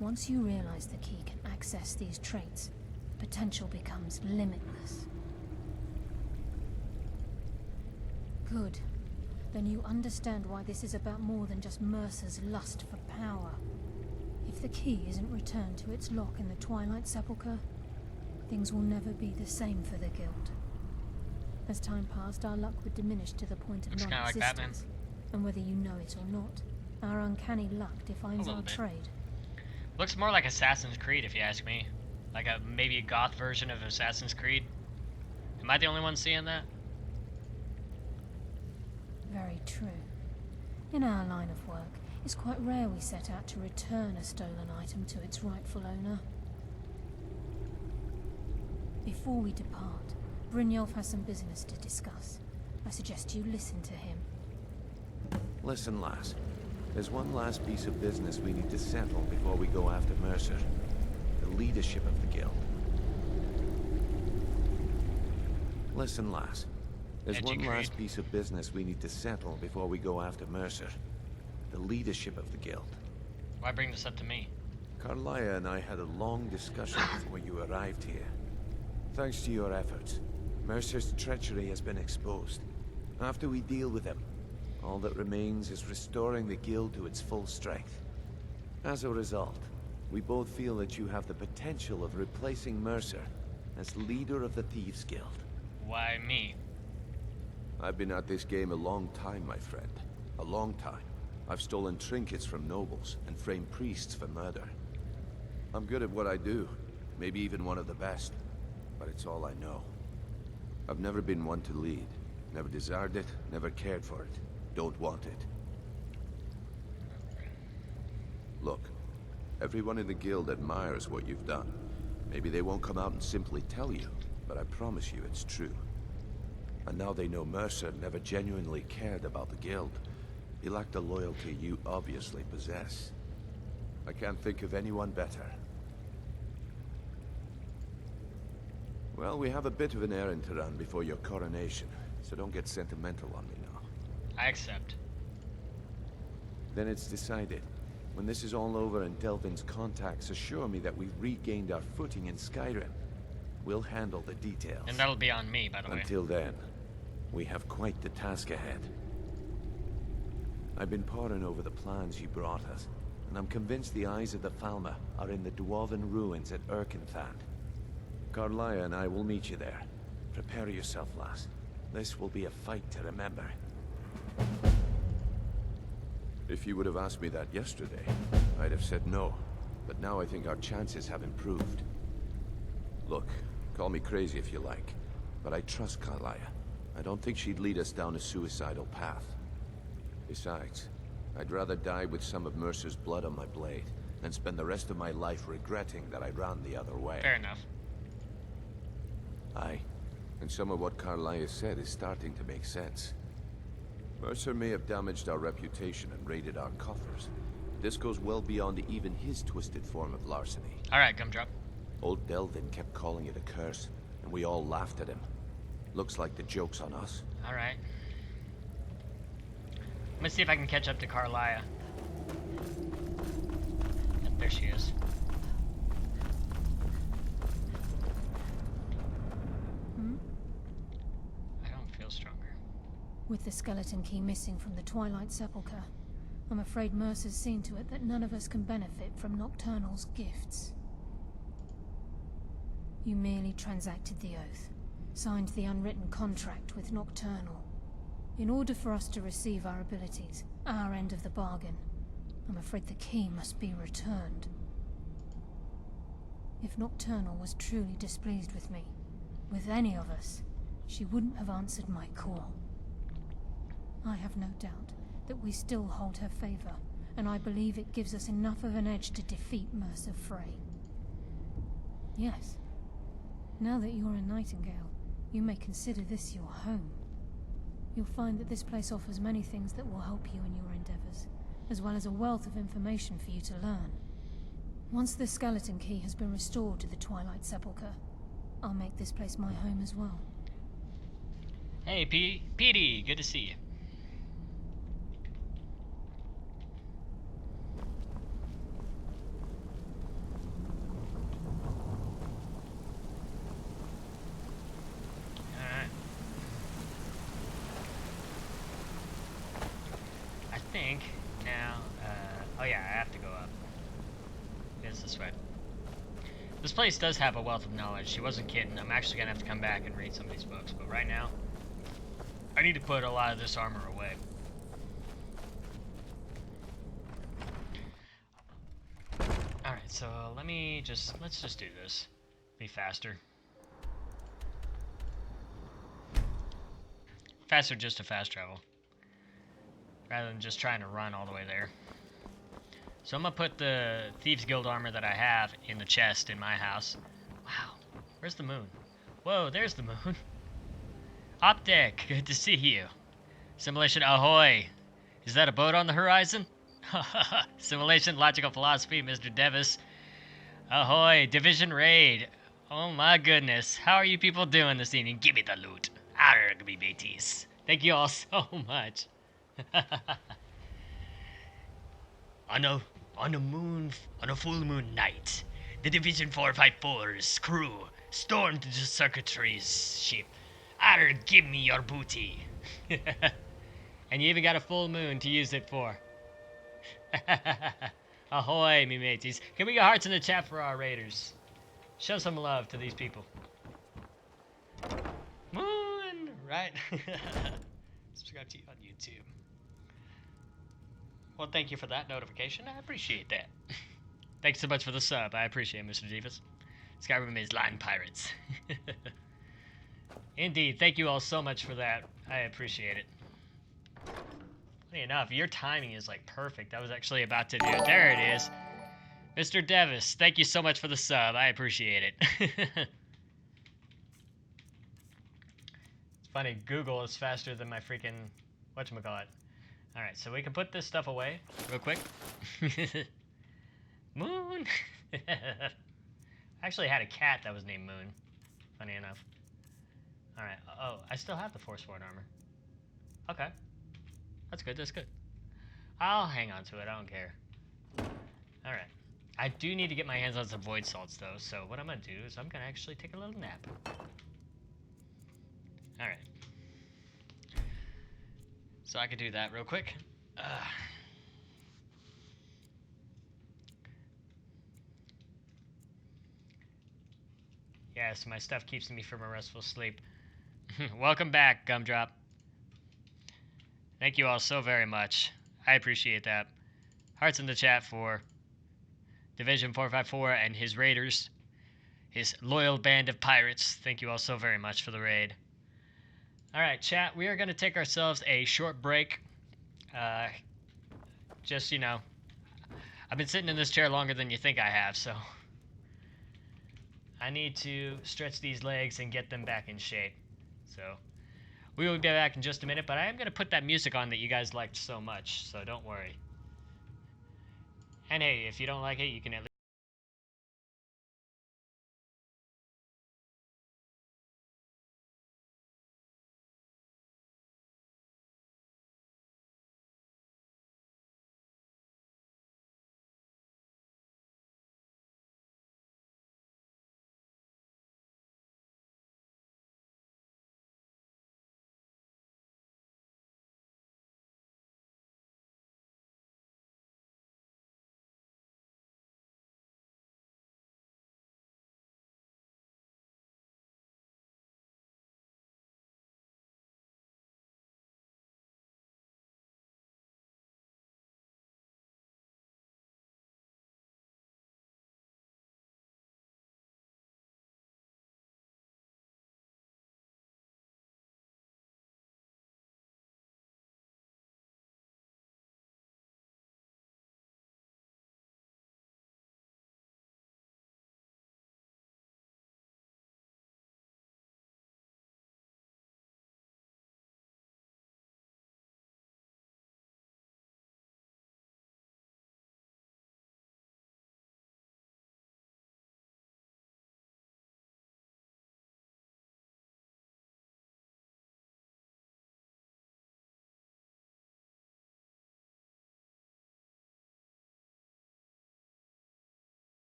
Once you realize the key can access these traits, potential becomes limitless. Good. Then you understand why this is about more than just Mercer's lust for power. If the key isn't returned to its lock in the Twilight Sepulchre, things will never be the same for the Guild. As time passed, our luck would diminish to the point of non-existence. And whether you know it or not, our uncanny luck defines our trade. Looks more like Assassin's Creed, if you ask me. Like maybe a goth version of Assassin's Creed. Am I the only one seeing that? Very true. In our line of work, it's quite rare we set out to return a stolen item to its rightful owner. Before we depart, Brynjolf has some business to discuss. I suggest you listen to him. Listen, lass. There's one last piece of business we need to settle before we go after Mercer. The leadership of the Guild. Listen, lass. There's one last piece of business we need to settle before we go after Mercer. The leadership of the Guild. Why bring this up to me? Carlisle and I had a long discussion before you arrived here. Thanks to your efforts, Mercer's treachery has been exposed. After we deal with him, all that remains is restoring the Guild to its full strength. As a result, we both feel that you have the potential of replacing Mercer as leader of the Thieves' Guild. Why me? I've been at this game a long time, my friend. A long time. I've stolen trinkets from nobles and framed priests for murder. I'm good at what I do, maybe even one of the best, but it's all I know. I've never been one to lead. Never desired it, never cared for it. Don't want it. Look, everyone in the Guild admires what you've done. Maybe they won't come out and simply tell you, but I promise you it's true. And now they know Mercer never genuinely cared about the Guild. He lacked the loyalty you obviously possess. I can't think of anyone better. Well, we have a bit of an errand to run before your coronation, so don't get sentimental on me now. I accept. Then it's decided. When this is all over and Delvin's contacts assure me that we've regained our footing in Skyrim, we'll handle the details. And that'll be on me, by the way. Until then, we have quite the task ahead. I've been poring over the plans you brought us, and I'm convinced the eyes of the Falmer are in the Dwarven ruins at Erkenthand. Carlisle and I will meet you there. Prepare yourself, lass. This will be a fight to remember. If you would have asked me that yesterday, I'd have said no. But now I think our chances have improved. Look, call me crazy if you like, but I trust Carlia. I don't think she'd lead us down a suicidal path. Besides, I'd rather die with some of Mercer's blood on my blade than spend the rest of my life regretting that I ran the other way. Fair enough. Aye, and some of what Carlia said is starting to make sense. Mercer may have damaged our reputation and raided our coffers. This goes well beyond even his twisted form of larceny. Alright, Gumdrop. Old Delvin kept calling it a curse, and we all laughed at him. Looks like the joke's on us. Alright. I'm gonna see if I can catch up to Carlia. Yep, there she is. I don't feel stronger. With the skeleton key missing from the Twilight Sepulchre, I'm afraid Mercer's seen to it that none of us can benefit from Nocturnal's gifts. You merely transacted the oath, signed the unwritten contract with Nocturnal. In order for us to receive our abilities, our end of the bargain, I'm afraid the key must be returned. If Nocturnal was truly displeased with me, with any of us, she wouldn't have answered my call. I have no doubt that we still hold her favor, and I believe it gives us enough of an edge to defeat Mercer Frey. Yes. Now that you're a Nightingale, you may consider this your home. You'll find that this place offers many things that will help you in your endeavors, as well as a wealth of information for you to learn. Once the skeleton key has been restored to the Twilight Sepulchre, I'll make this place my home as well. Hey, Petey, good to see you. This place does have a wealth of knowledge. She wasn't kidding. I'm actually gonna have to come back and read some of these books, but right now, I need to put a lot of this armor away. Alright, so let's just do this. Be faster. Faster just to fast travel. Rather than just trying to run all the way there. So I'm gonna put the Thieves Guild armor that I have in the chest in my house. Wow, where's the moon? Whoa, there's the moon. Optic, good to see you. Simulation ahoy. Is that a boat on the horizon? Simulation logical philosophy, Mr. Devis. Ahoy, division raid. Oh my goodness, how are you people doing this evening? Give me the loot. Arrgh, me mateys. Thank you all so much. On a full moon night, the Division 454's crew stormed the Syrkatree's ship. Arrgh, give me your booty. And you even got a full moon to use it for. Ahoy, me mateys. Can we get hearts in the chat for our raiders? Show some love to these people. Moon, right? Subscribe to you on YouTube. Well, thank you for that notification. I appreciate that. Thanks so much for the sub. I appreciate it, Mr. Divas. Skyrim is Land Pirates. Indeed. Thank you all so much for that. I appreciate it. Funny enough, your timing is like perfect. I was actually about to do it. There it is. Mr. Devis, thank you so much for the sub. I appreciate it. It's funny. Google is faster than my freaking whatchamacallit. Alright, so we can put this stuff away real quick. Moon! I actually had a cat that was named Moon. Funny enough. Alright, oh, I still have the Forsworn armor. Okay. That's good, that's good. I'll hang on to it, I don't care. Alright. I do need to get my hands on some void salts though, so what I'm gonna do is I'm gonna actually take a little nap. Alright. So I could do that real quick. Yes, my stuff keeps me from a restful sleep. Welcome back, Gumdrop. Thank you all so very much. I appreciate that. Hearts in the chat for Division 454 and his raiders. His loyal band of pirates. Thank you all so very much for the raid. Alright, chat, we are going to take ourselves a short break. Just, you know, I've been sitting in this chair longer than you think I have, so I need to stretch these legs and get them back in shape. So we will be back in just a minute, but I am going to put that music on that you guys liked so much, so don't worry. And hey, if you don't like it, you can at least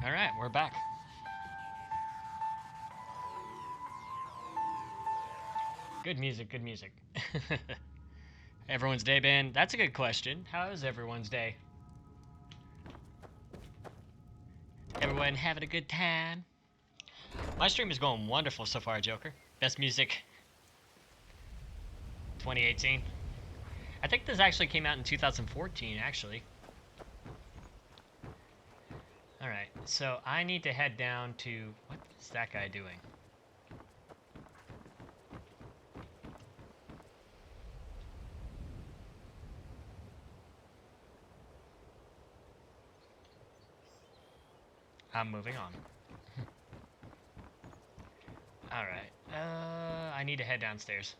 Alright, we're back. Good music, good music. Everyone's day been? That's a good question. How is everyone's day? Everyone having a good time? My stream is going wonderful so far, Joker. Best music 2018. I think this actually came out in 2014, actually. Alright, so I need to head down to... What is that guy doing? I'm moving on. Alright, I need to head downstairs.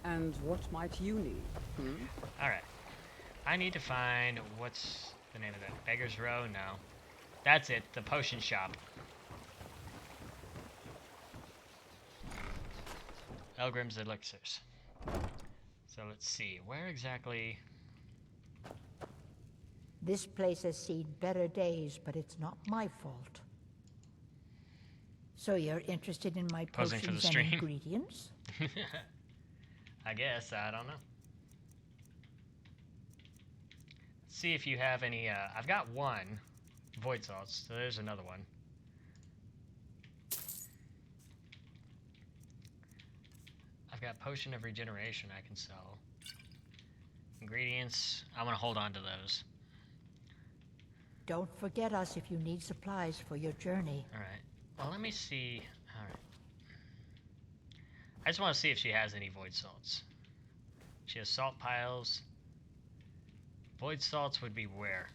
And what might you need? Alright. I need to find... What's the name of that? Beggar's Row? No. That's it. The potion shop. Elgrim's Elixirs. So let's see. Where exactly... This place has seen better days, but it's not my fault. So you're interested in my Posing for the potions and stream. ingredients? I guess. I don't know. Let's see if you have any... I've got one. Void salts. So there's another one. I've got potion of regeneration I can sell. Ingredients. I want to hold on to those. Don't forget us if you need supplies for your journey. Alright. Well, let me see. Alright. I just want to see if she has any void salts. She has salt piles. Void salts would be where?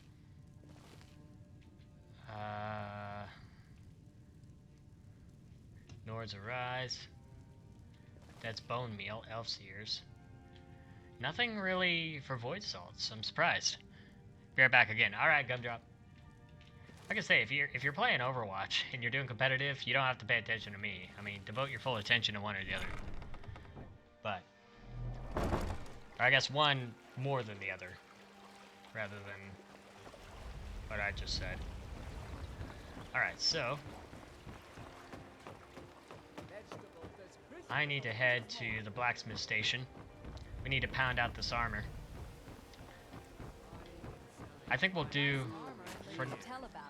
Nord's Arise. That's bone meal. Elf's ears. Nothing really for void salts. I'm surprised. Be right back again. Alright, Gumdrop. Like I say, if you're playing Overwatch and you're doing competitive, you don't have to pay attention to me. I mean, devote your full attention to one or the other. But, or I guess one more than the other, rather than what I just said. Alright, so I need to head to the blacksmith station. We need to pound out this armor. I think we'll do...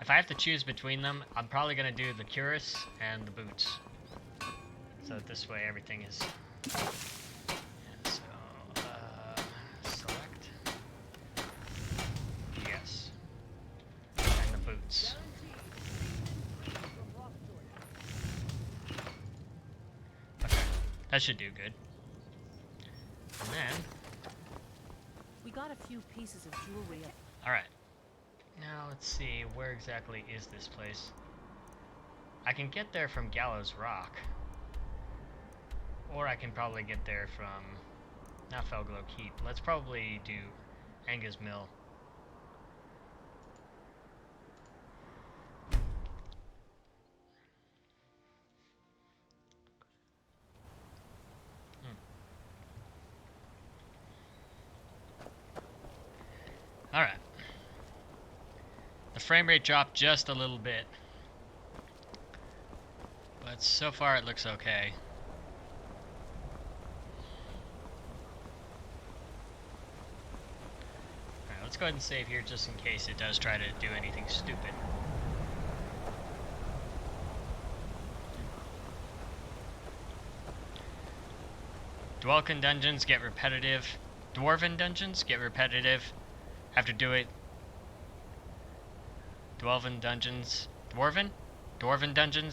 If I have to choose between them, I'm probably going to do the cuirass and the boots. So this way everything is... And so, select. Yes. And the boots. Okay, that should do good. And then... We got a few pieces of jewelry. Alright. Now, let's see, where exactly is this place? I can get there from Gallows Rock. Or I can probably get there from... Not Felglow Keep. Let's probably do Anga's Mill. Alright. The frame rate dropped just a little bit. But so far it looks okay. Alright, let's go ahead and save here just in case it does try to do anything stupid. Dwarven dungeons get repetitive. Dwarven dungeons get repetitive after doing... Dwarven dungeons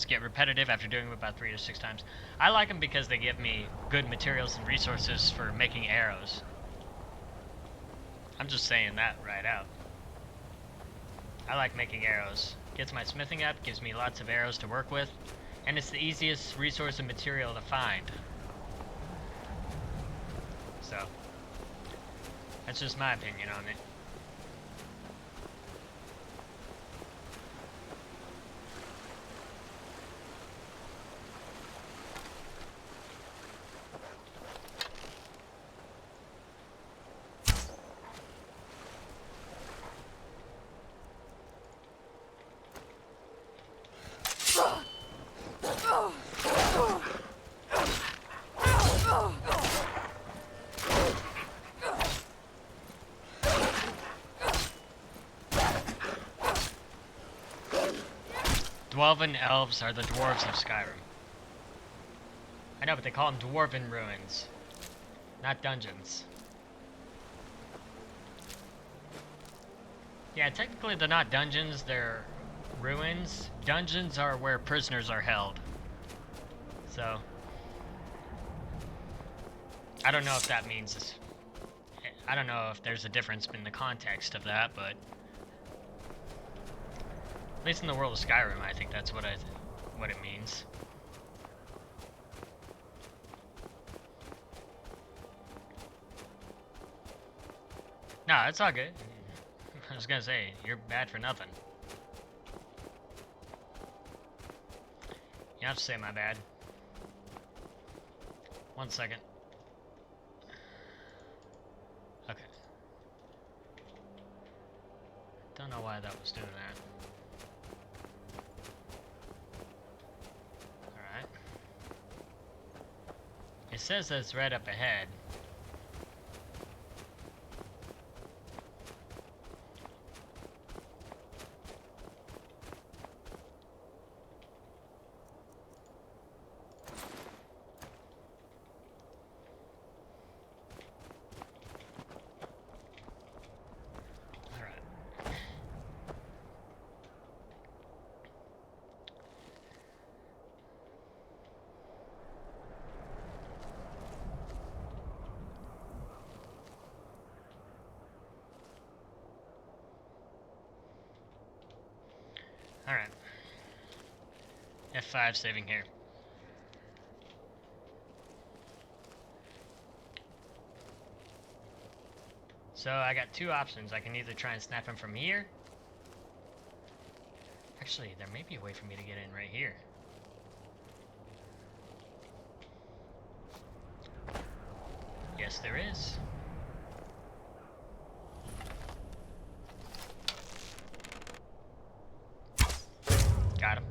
get repetitive after doing them about 3 to 6 times. I like them because they give me good materials and resources for making arrows. I'm just saying that right out. I like making arrows. Gets my smithing up, gives me lots of arrows to work with, and it's the easiest resource and material to find. So, that's just my opinion on it. Dwarven elves are the dwarves of Skyrim. I know, but they call them dwarven ruins, not dungeons. Yeah, technically they're not dungeons, they're ruins. Dungeons are where prisoners are held. So, I don't know if that means... I don't know if there's a difference in the context of that, but... At least in the world of Skyrim, I think that's what it means. No, it's all good. I was gonna say, you're bad for nothing. You have to say my bad. 1 second. Okay. Don't know why that was doing that. Alright. It says that it's right up ahead. Alright. F5 saving here. So I got two options. I can either try and snap him from here. Actually, there may be a way for me to get in right here. Yes, there is. Got him.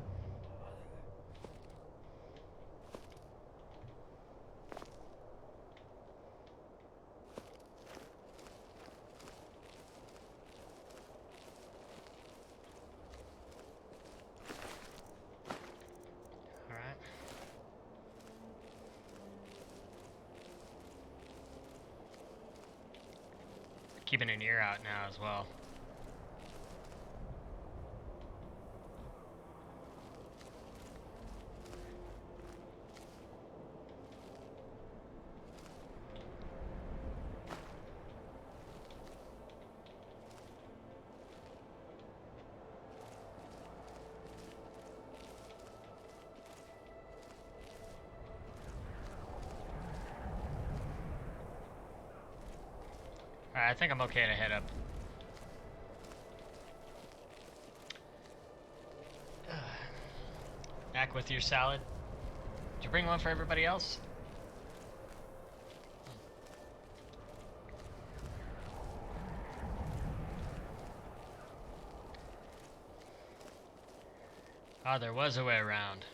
All right. Keeping an ear out now as well. Alright, I think I'm okay to head up. Back with your salad. Did you bring one for everybody else? Oh, there was a way around.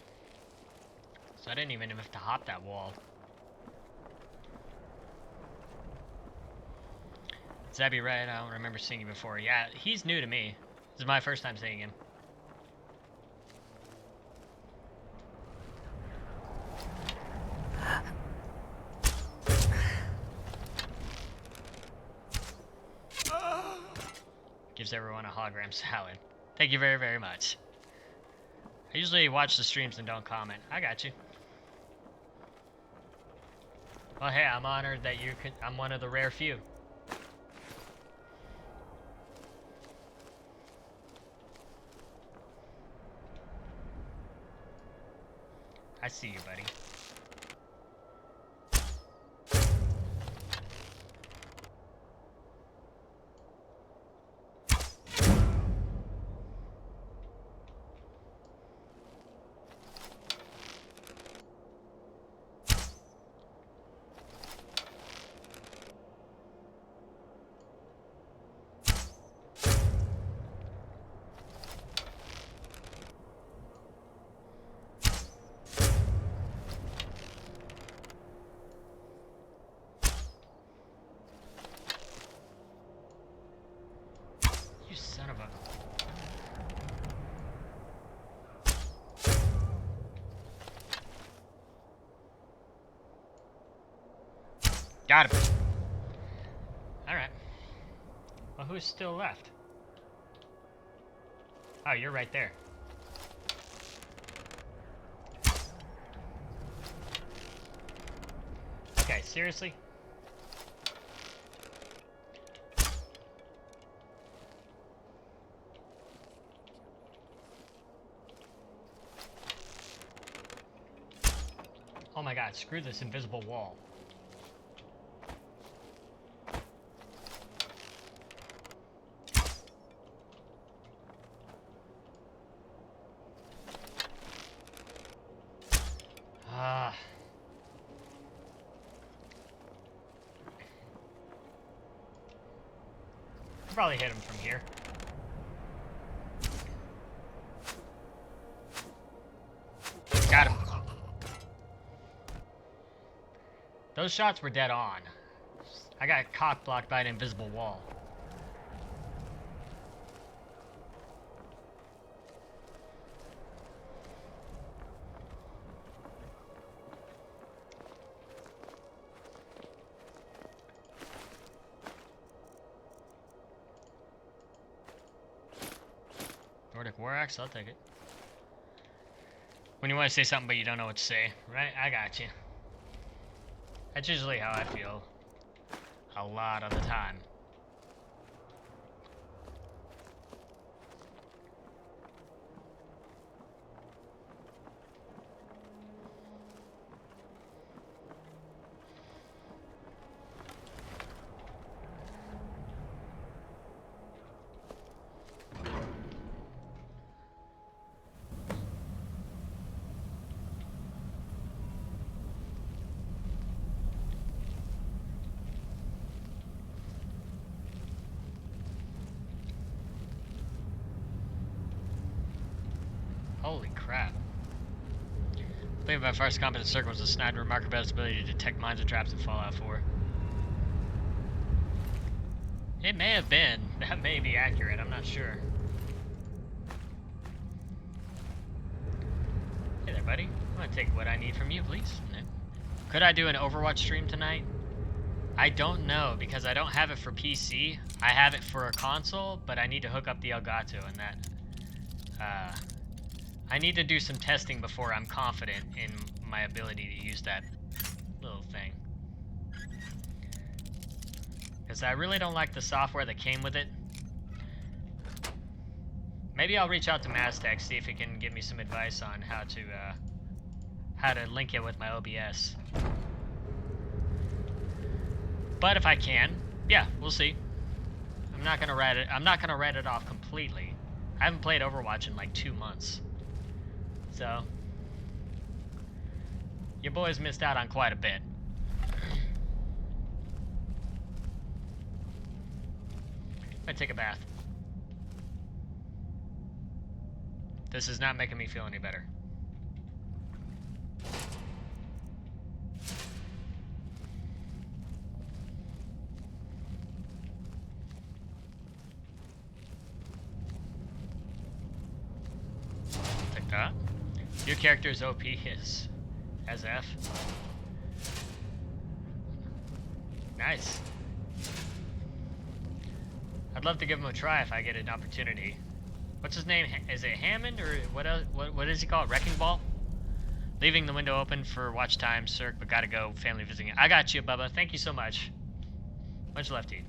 So I didn't even have to hop that wall. Zabby right, I don't remember seeing him before. Yeah, he's new to me. This is my first time seeing him. Gives everyone a hologram salad. Thank you very, very much. I usually watch the streams and don't comment. I got you. Well, hey, I'm honored that I'm one of the rare few. I see you, buddy. Got him. Alright. Well, who's still left? Oh, you're right there. Okay, seriously? Oh my god, screw this invisible wall. Probably hit him from here. Got him. Those shots were dead on. I got cock blocked by an invisible wall. Nordic War Axe, I'll take it. When you want to say something but you don't know what to say, right? I got you. That's usually how I feel. A lot of the time. Holy crap. I think my first competent circle was a snide remark about its ability to detect mines and traps in Fallout 4. It may have been. That may be accurate, I'm not sure. Hey there, buddy. I'm gonna take what I need from you, please. Could I do an Overwatch stream tonight? I don't know, because I don't have it for PC. I have it for a console, but I need to hook up the Elgato, and that... I need to do some testing before I'm confident in my ability to use that little thing. Because I really don't like the software that came with it. Maybe I'll reach out to Maztec, see if he can give me some advice on how to link it with my OBS. But if I can, yeah, we'll see. I'm not gonna write it off completely. I haven't played Overwatch in like 2 months. So, your boys missed out on quite a bit. I take a bath. This is not making me feel any better. Take that. Your character's OP is as F. Nice. I'd love to give him a try if I get an opportunity. What's his name? Is it Hammond or what else? What is he called? Wrecking Ball? Leaving the window open for watch time, Cirque, but gotta go. Family visiting. I got you, Bubba. Thank you so much. Much left to you.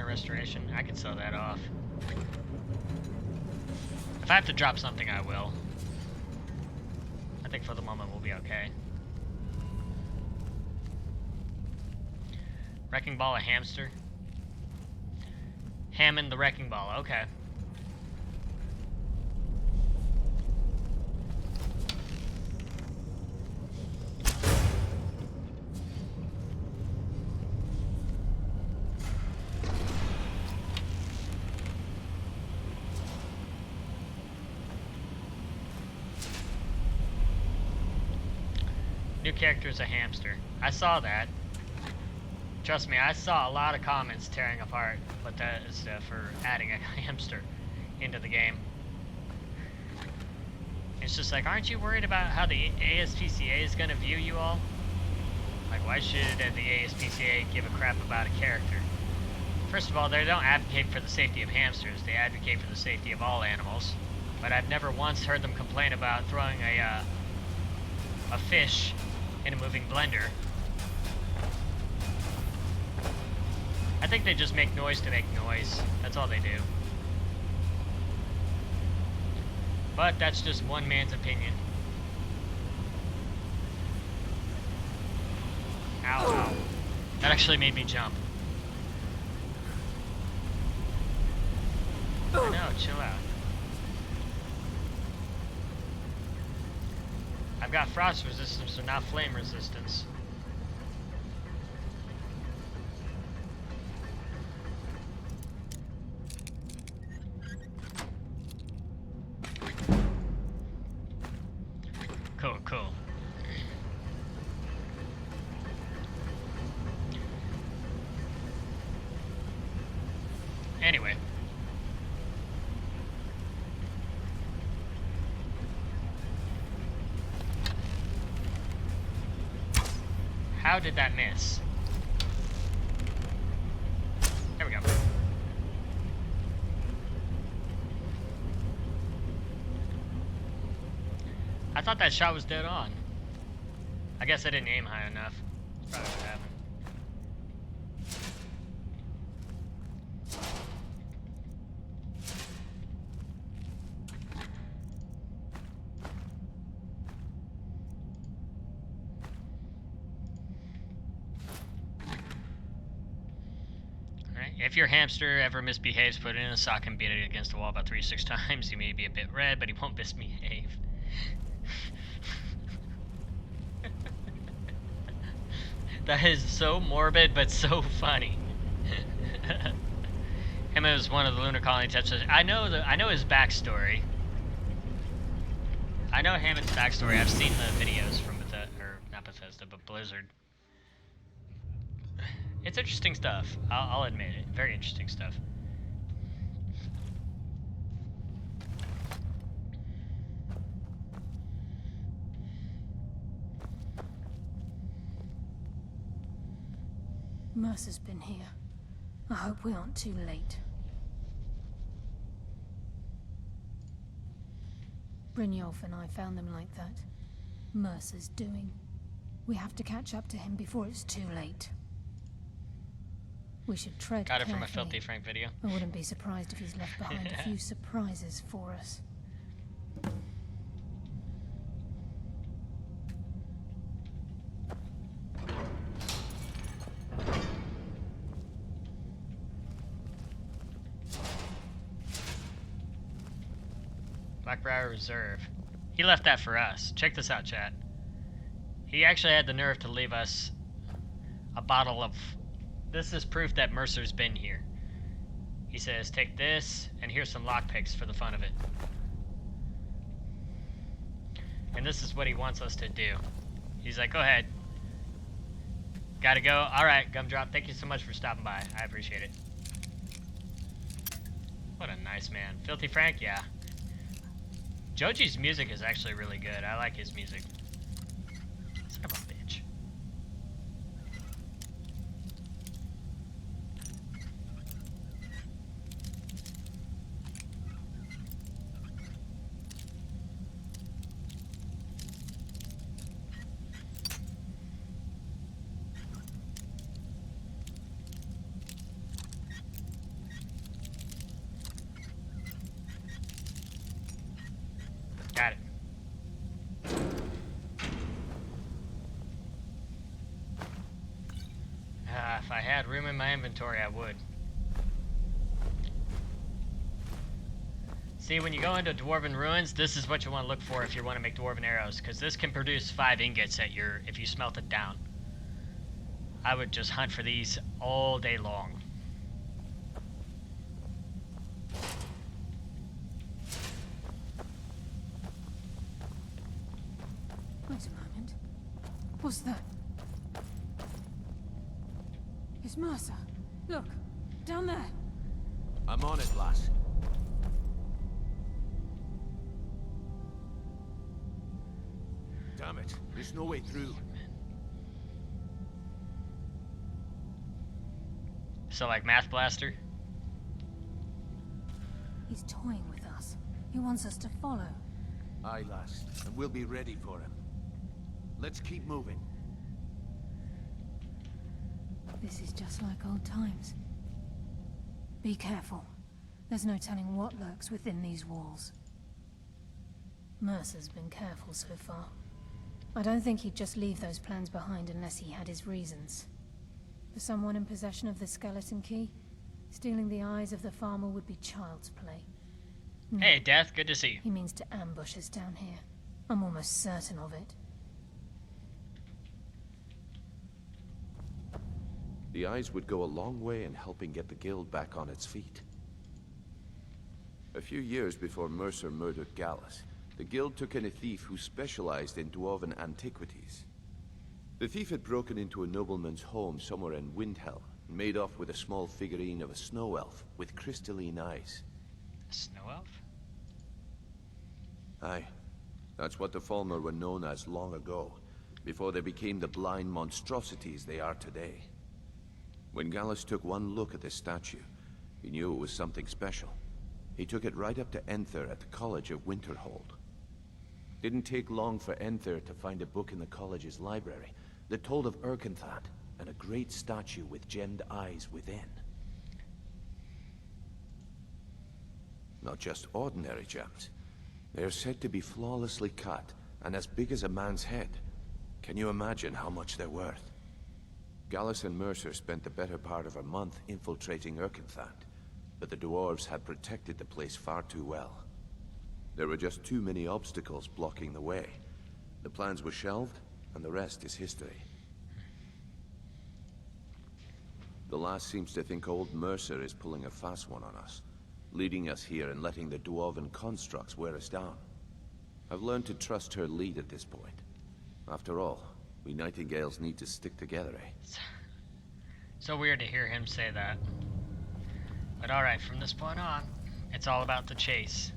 Restoration. I can sell that off. If I have to drop something, I will. I think for the moment we'll be okay. Wrecking Ball, a hamster. Hammond the Wrecking Ball, okay. New character is a hamster. I saw that. Trust me, I saw a lot of comments tearing apart Bethesda for adding a hamster into the game. It's just like, aren't you worried about how the ASPCA is going to view you all? Like, why should the ASPCA give a crap about a character? First of all, they don't advocate for the safety of hamsters. They advocate for the safety of all animals. But I've never once heard them complain about throwing a fish in a moving blender. I think they just make noise to make noise. That's all they do. But that's just one man's opinion. Ow, ow. That actually made me jump. I know, chill out. I've got frost resistance, so not flame resistance. Cool, cool. Anyway. How did that miss? There we go. I thought that shot was dead on. I guess I didn't aim high enough. That's probably what happened. If your hamster ever misbehaves, put it in a sock and beat it against the wall about 3 to 6 times. He may be a bit red, but he won't misbehave. That is so morbid, but so funny. Him as one of the lunar colony touches. I know his backstory. I know Hammond's backstory. I've seen the videos from Bethesda, or not Bethesda, but Blizzard. It's interesting stuff. I'll admit it. Very interesting stuff. Mercer's been here. I hope we aren't too late. Brynjolf and I found them like that. Mercer's doing. We have to catch up to him before it's too late. We should tread Got it carefully. from a Filthy Frank video. I wouldn't be surprised if he's left behind a few surprises for us. Blackbriar Reserve. He left that for us. Check this out, chat. He actually had the nerve to leave us a bottle of... This is proof that Mercer's been here. He says, take this, and here's some lockpicks for the fun of it. And this is what he wants us to do. He's like, go ahead. Gotta go. Alright, Gumdrop, thank you so much for stopping by. I appreciate it. What a nice man. Filthy Frank, yeah. Joji's music is actually really good. I like his music. Son of a bitch. Got it. If I had room in my inventory, I would. See, when you go into Dwarven Ruins, this is what you want to look for if you want to make Dwarven arrows, because this can produce 5 ingots if you smelt it down. I would just hunt for these all day long. Wait a moment. What's that? It's Mercer. Look, down there. I'm on it, lass. Damn it, there's no way through. So like Math Blaster? He's toying with us. He wants us to follow. Aye, lass, and we'll be ready for him. Let's keep moving. This is just like old times. Be careful. There's no telling what lurks within these walls. Mercer's been careful so far. I don't think he'd just leave those plans behind unless he had his reasons. For someone in possession of the skeleton key, stealing the eyes of the farmer would be child's play. No. Hey, Death, good to see you. He means to ambush us down here. I'm almost certain of it. The eyes would go a long way in helping get the guild back on its feet. A few years before Mercer murdered Gallus, the guild took in a thief who specialized in dwarven antiquities. The thief had broken into a nobleman's home somewhere in Windhelm and made off with a small figurine of a snow elf with crystalline eyes. A snow elf? Aye. That's what the Falmer were known as long ago, before they became the blind monstrosities they are today. When Gallus took one look at this statue, he knew it was something special. He took it right up to Enther at the College of Winterhold. Didn't take long for Enther to find a book in the college's library that told of Urkenthad and a great statue with gemmed eyes within. Not just ordinary gems. They are said to be flawlessly cut and as big as a man's head. Can you imagine how much they're worth? Gallus and Mercer spent the better part of a month infiltrating Urkenthad, but the dwarves had protected the place far too well. There were just too many obstacles blocking the way. The plans were shelved, and the rest is history. The last seems to think old Mercer is pulling a fast one on us, leading us here and letting the dwarven constructs wear us down. I've learned to trust her lead at this point. After all, we Nightingales need to stick together, eh? So weird to hear him say that. But alright, from this point on, it's all about the chase.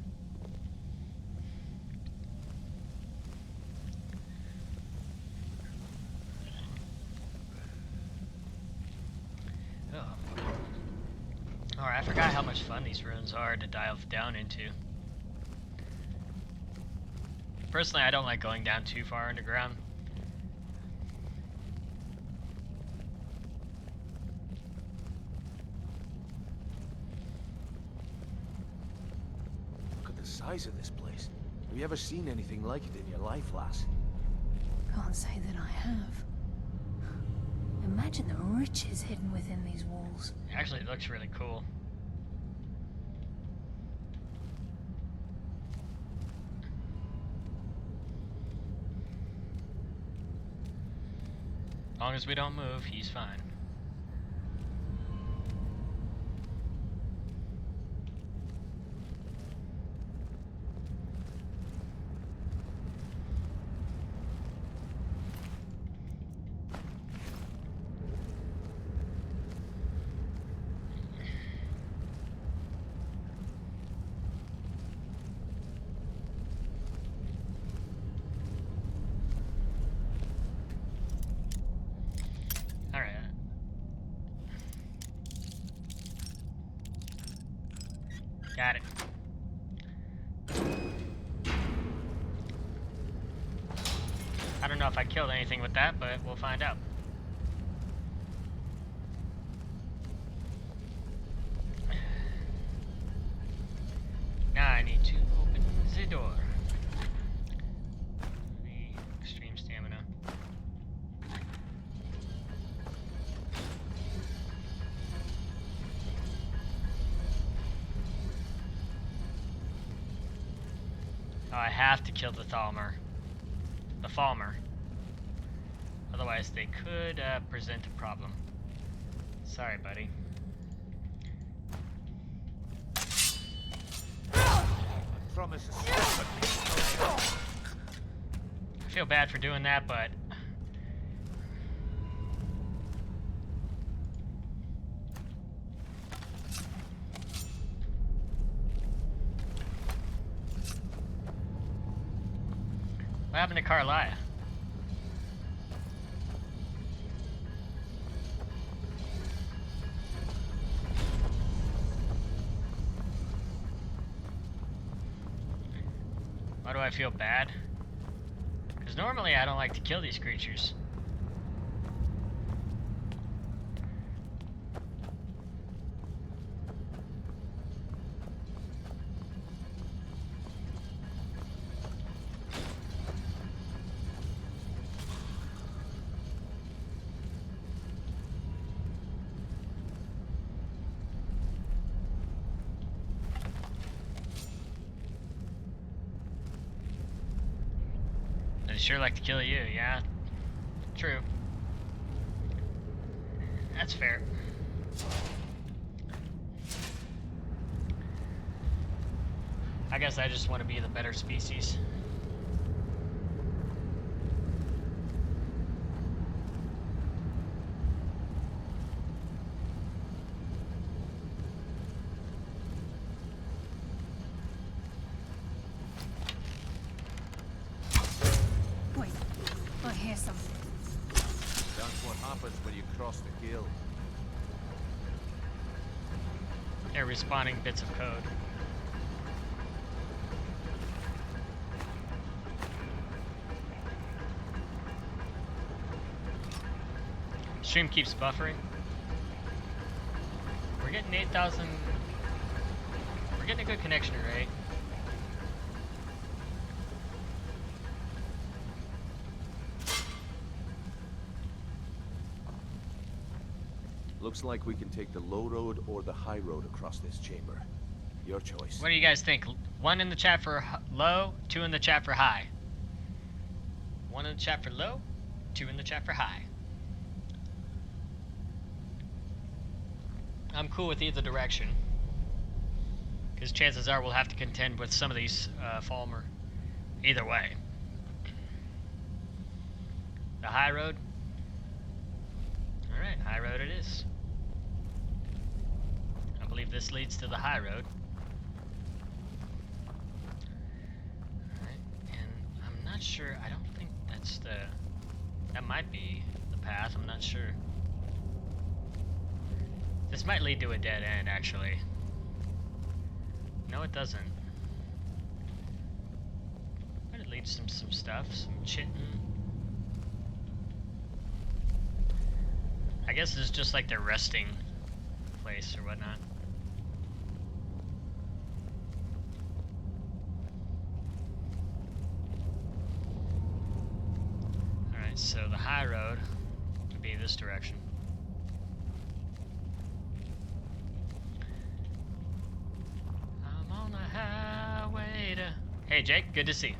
Oh. Alright, I forgot how much fun these ruins are to dive down into. Personally, I don't like going down too far underground. Size of this place. Have you ever seen anything like it in your life, lass? Can't say that I have. Imagine the riches hidden within these walls. Actually, it looks really cool. As long as we don't move, he's fine. Got it. I don't know if I killed anything with that, but we'll find out. Now I need to open the door. The extreme stamina. Oh, I have to kill the Falmer. Otherwise, they could present a problem. Sorry, buddy. Promise. I feel bad for doing that, but What happened to Carlia? Why do I feel bad? Because normally I don't like to kill these creatures. I'd sure like to kill you, yeah. True. That's fair. I guess I just want to be the better species. The guild. They're respawning bits of code. Stream keeps buffering. We're getting 8,000. We're getting a good connection rate. Looks like we can take the low road or the high road across this chamber. Your choice. What do you guys think? 1 in the chat for low, 2 in the chat for high. 1 in the chat for low, 2 in the chat for high. I'm cool with either direction. Because chances are we'll have to contend with some of these Falmer. Either way. The high road? Alright, high road it is. I believe this leads to the high road. Alright, and I'm not sure, I don't think that's the... That might be the path, I'm not sure. This might lead to a dead end, actually. No, it doesn't. But it leads to some stuff, some chittin'. I guess it's just like their resting place or whatnot. Alright, so the high road would be this direction. I'm on the highway to... Hey Jake, good to see you.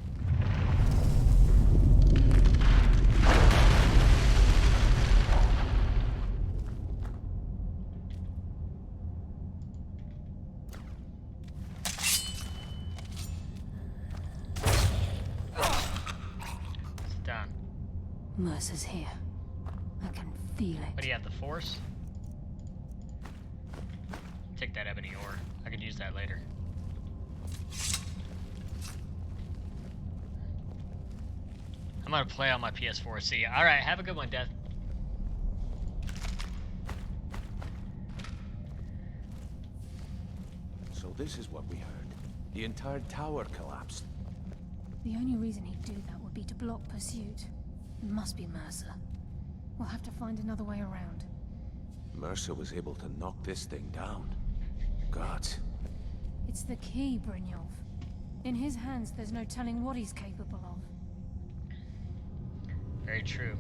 Mercer's here. I can feel it. What do you have, the Force? Take that ebony ore. I could use that later. I'm gonna play on my PS4. See ya. Alright, have a good one, Death. So this is what we heard. The entire tower collapsed. The only reason he'd do that would be to block pursuit. It must be Mercer. We'll have to find another way around. Mercer was able to knock this thing down. Gods. It's the key, Brynjolf. In his hands, there's no telling what he's capable of. Very true.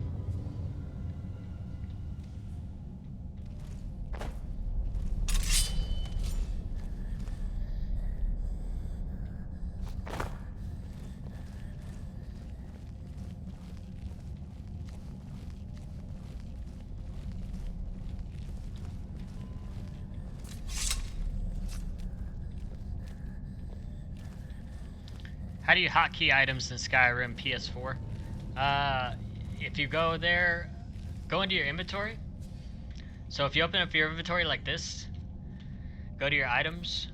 How do you hotkey items in Skyrim PS4? If you go there, go into your inventory. So if you open up your inventory like this, go to your items.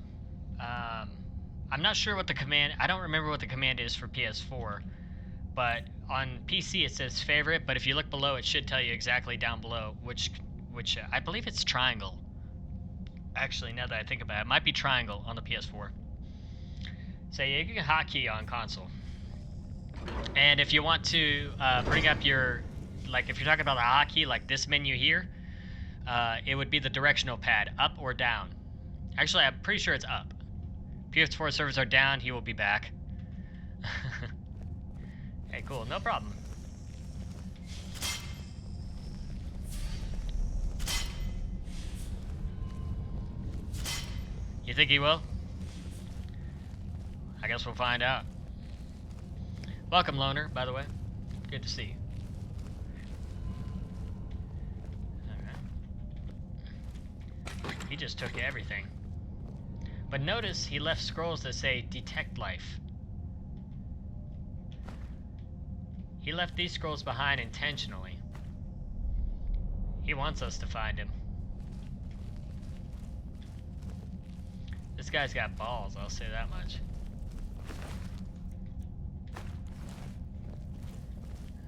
I'm not sure what the command, I don't remember what the command is for PS4, but on PC it says favorite, but if you look below it should tell you exactly down below which I believe it's triangle. Actually, now that I think about it, it might be triangle on the PS4. So yeah, you can hotkey on console. And if you want to bring up your, like if you're talking about a hotkey, like this menu here, it would be the directional pad, up or down. Actually, I'm pretty sure it's up. PS4 servers are down, he will be back. Hey, cool, no problem. You think he will? I guess we'll find out. Welcome, Loner, by the way. Good to see you. Alright. He just took everything. But notice he left scrolls that say detect life. He left these scrolls behind intentionally. He wants us to find him. This guy's got balls, I'll say that much.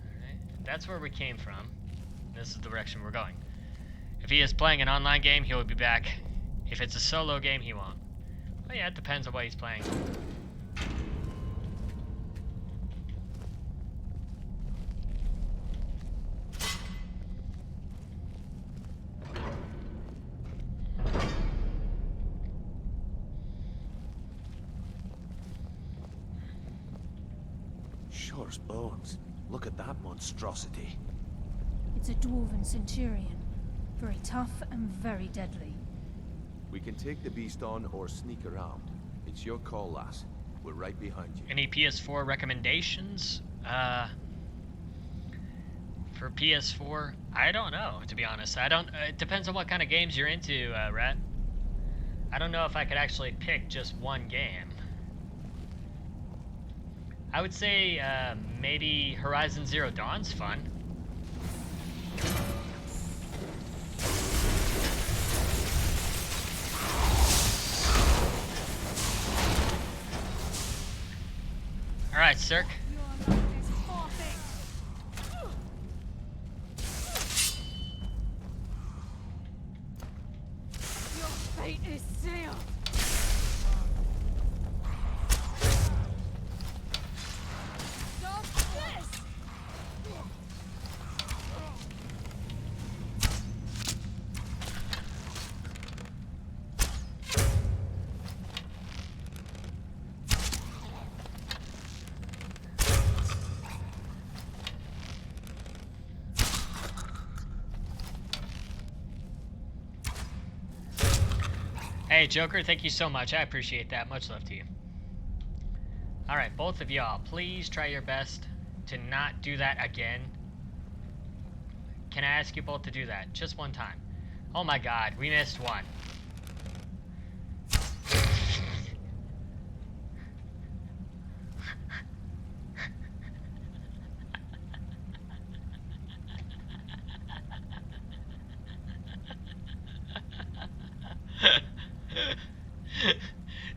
Alright, that's where we came from. This is the direction we're going. If he is playing an online game, he will be back. If it's a solo game, he won't. Well, yeah, it depends on what he's playing. Shore's bones. Look at that monstrosity. It's a dwarven centurion. Very tough and very deadly. We can take the beast on or sneak around. It's your call, lass. We're right behind you. Any PS4 recommendations? For PS4, I don't know, to be honest. It depends on what kind of games you're into, Rat. I don't know if I could actually pick just one game. I would say maybe Horizon Zero Dawn's fun. All right, Cirk. Your fate is sealed. Hey, Joker, thank you so much. I appreciate that. Much love to you. Alright, both of y'all, please try your best to not do that again. Can I ask you both to do that? Just one time. Oh my god, we missed one.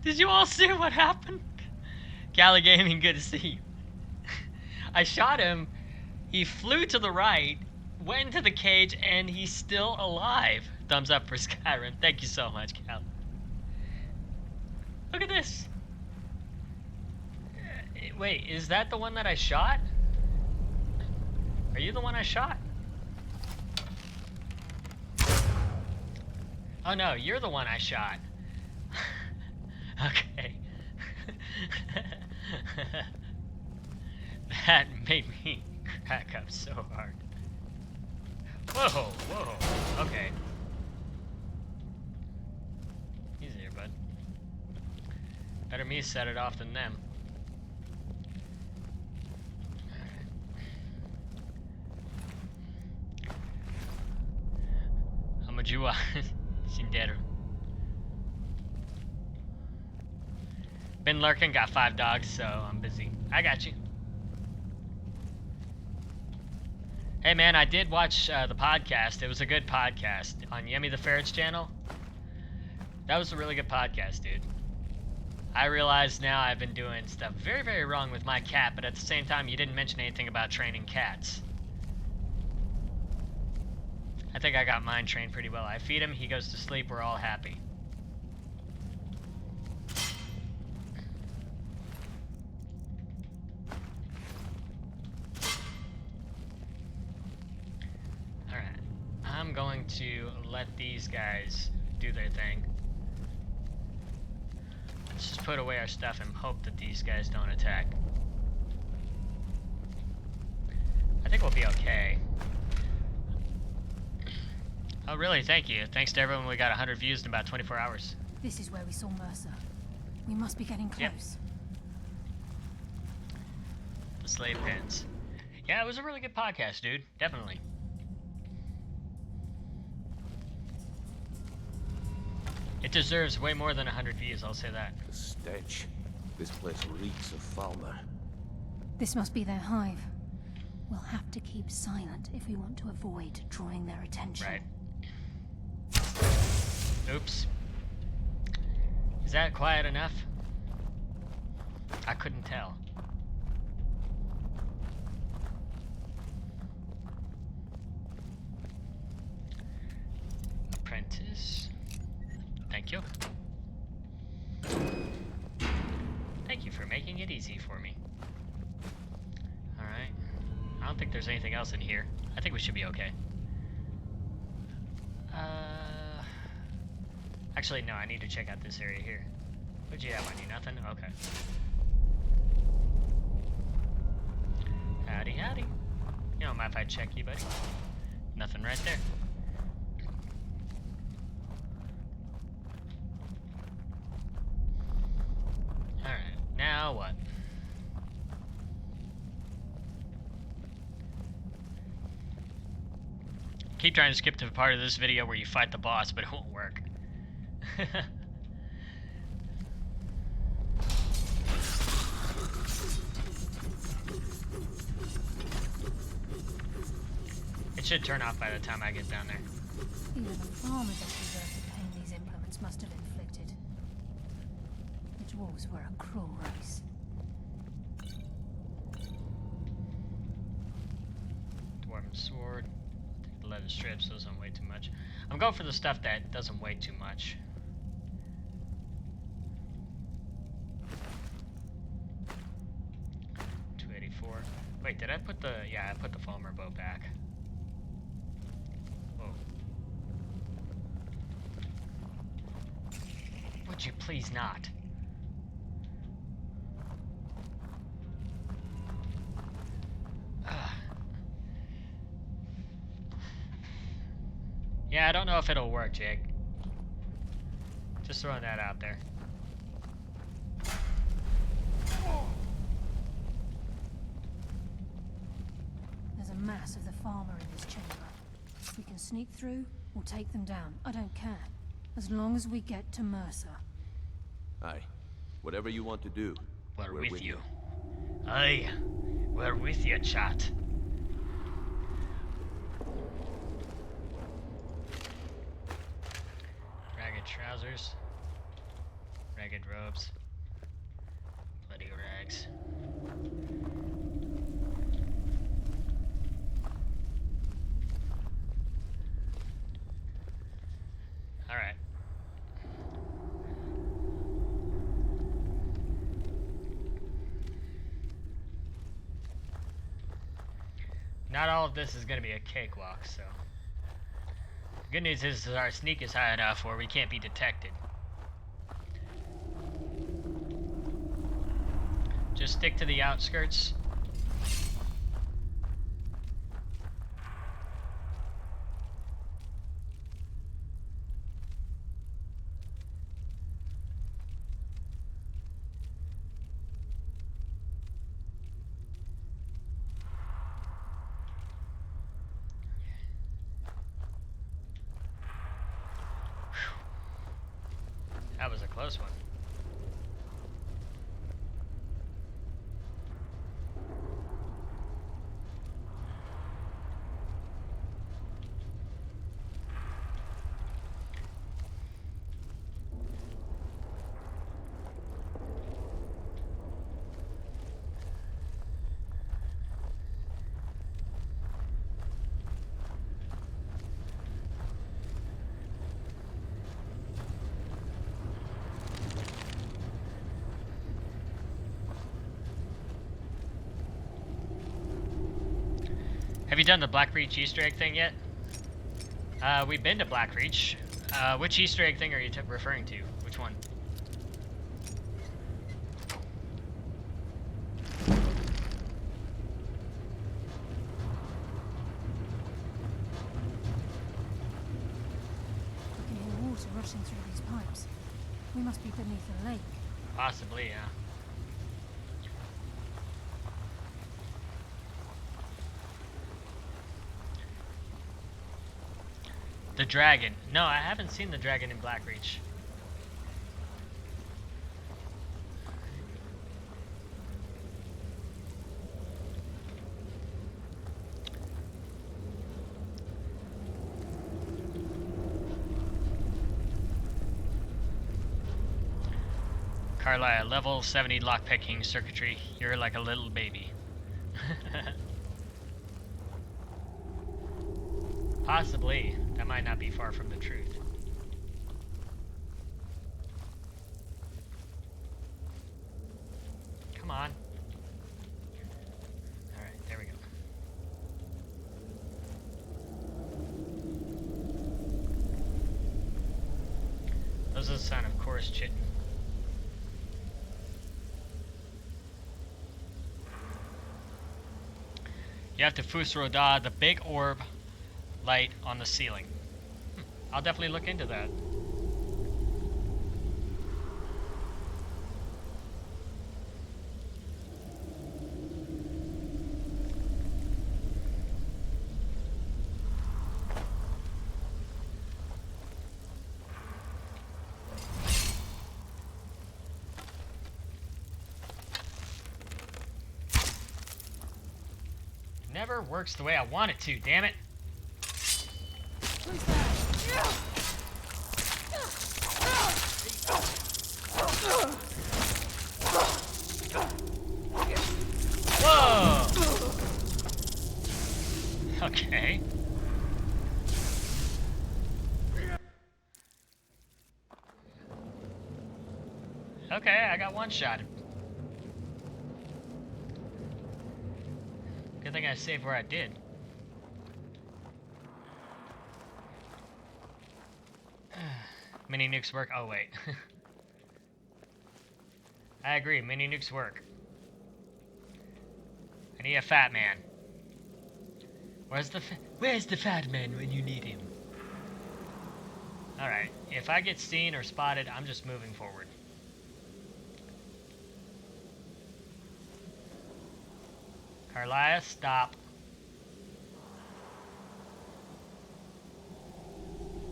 Did you all see what happened? Cali Gaming, good to see you. I shot him, he flew to the right, went into the cage, and he's still alive. Thumbs up for Skyrim. Thank you so much, Cal. Look at this. Wait, is that the one that I shot? Are you the one I shot? Oh no, you're the one I shot. Okay. That made me crack up so hard. Whoa, whoa, okay. Easy here, bud. Better me set it off than them. How much you want? Sindero. Been lurking, got 5 dogs, so I'm busy. I got you. Hey man, I did watch the podcast. It was a good podcast on Yemi the Ferret's channel. That was a really good podcast, dude. I realize now I've been doing stuff very, very wrong with my cat, but at the same time, you didn't mention anything about training cats. I think I got mine trained pretty well. I feed him, he goes to sleep, we're all happy. Alright, I'm going to let these guys do their thing. Let's just put away our stuff and hope that these guys don't attack. I think we'll be okay. Oh, really? Thank you. Thanks to everyone, we got 100 views in about 24 hours. This is where we saw Mercer. We must be getting close. Yep. The slave pens. Yeah, it was a really good podcast, dude. Definitely. It deserves way more than 100 views, I'll say that. The stench. This place reeks of Falmer. This must be their hive. We'll have to keep silent if we want to avoid drawing their attention. Right. Oops. Is that quiet enough? I couldn't tell. Apprentice. Thank you. Thank you for making it easy for me. Alright. I don't think there's anything else in here. I think we should be okay. Actually, no, I need to check out this area here. What'd you have on you? Nothing? Okay. Howdy, howdy. You don't mind if I check you, buddy? Nothing right there. Alright, now what? Keep trying to skip to the part of this video where you fight the boss, but it won't work. It should turn off by the time I get down there. Even the farmers that deserve the pain these implements must have inflicted. The dwarves were a cruel race. Dwarven sword. Take the leather strips, those don't weigh too much. I'm going for the stuff that doesn't weigh too much. Wait, did I put the... Yeah, I put the Falmer bow back. Whoa. Would you please not? Yeah, I don't know if it'll work, Jake. Just throwing that out there. Mass of the farmer in this chamber. We can sneak through or take them down. I don't care. As long as we get to Mercer. Aye. Whatever you want to do. We're with you. Aye. We're with you, chat. Ragged trousers. Ragged robes. Bloody rags. Alright. Not all of this is going to be a cakewalk, so... The good news is our sneak is high enough where we can't be detected. Just stick to the outskirts. That was a close one. Have you done the Blackreach Easter egg thing yet? We've been to Blackreach. Which Easter egg thing are you referring to? Which one? I can hear water rushing through these pipes. We must be beneath a lake. Possibly, yeah. The dragon. No, I haven't seen the dragon in Blackreach. Carlisle, level 70 lockpicking circuitry. You're like a little baby. Possibly. That might not be far from the truth. Come on. Alright, there we go. Those are the sound of chorus chitting. You have to Fusroda, the big orb light on the ceiling. I'll definitely look into that. Never works the way I want it to, damn it. Whoa! Okay. Okay, I got one shot. Good thing I saved where I did. Mini nukes work. Oh wait. I agree, mini nukes work. I need a fat man. Where's the fat man when you need him? Alright, if I get seen or spotted, I'm just moving forward. Carlia, stop.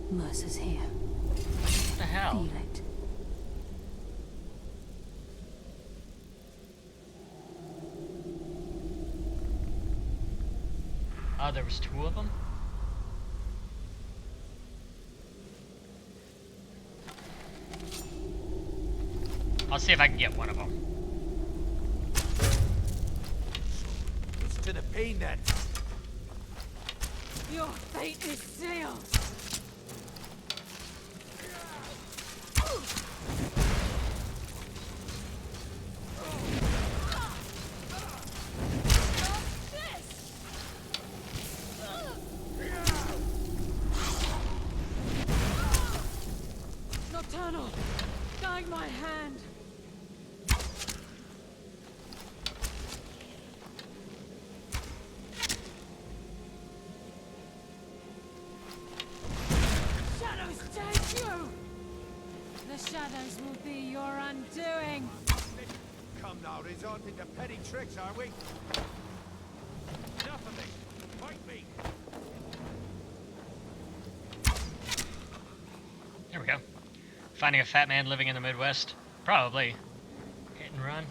Mercer's here. What the hell? Feel it. Oh, there was two of them? I'll see if I can get one of them. It's to the pain then. Your fate is sealed. Nocturnal, guide my hand. Shadows take you. The shadows will be your undoing. Come now, resorting to petty tricks, are we? Enough of it. Fight me. There we go. Finding a fat man living in the Midwest? Probably. Hit and run.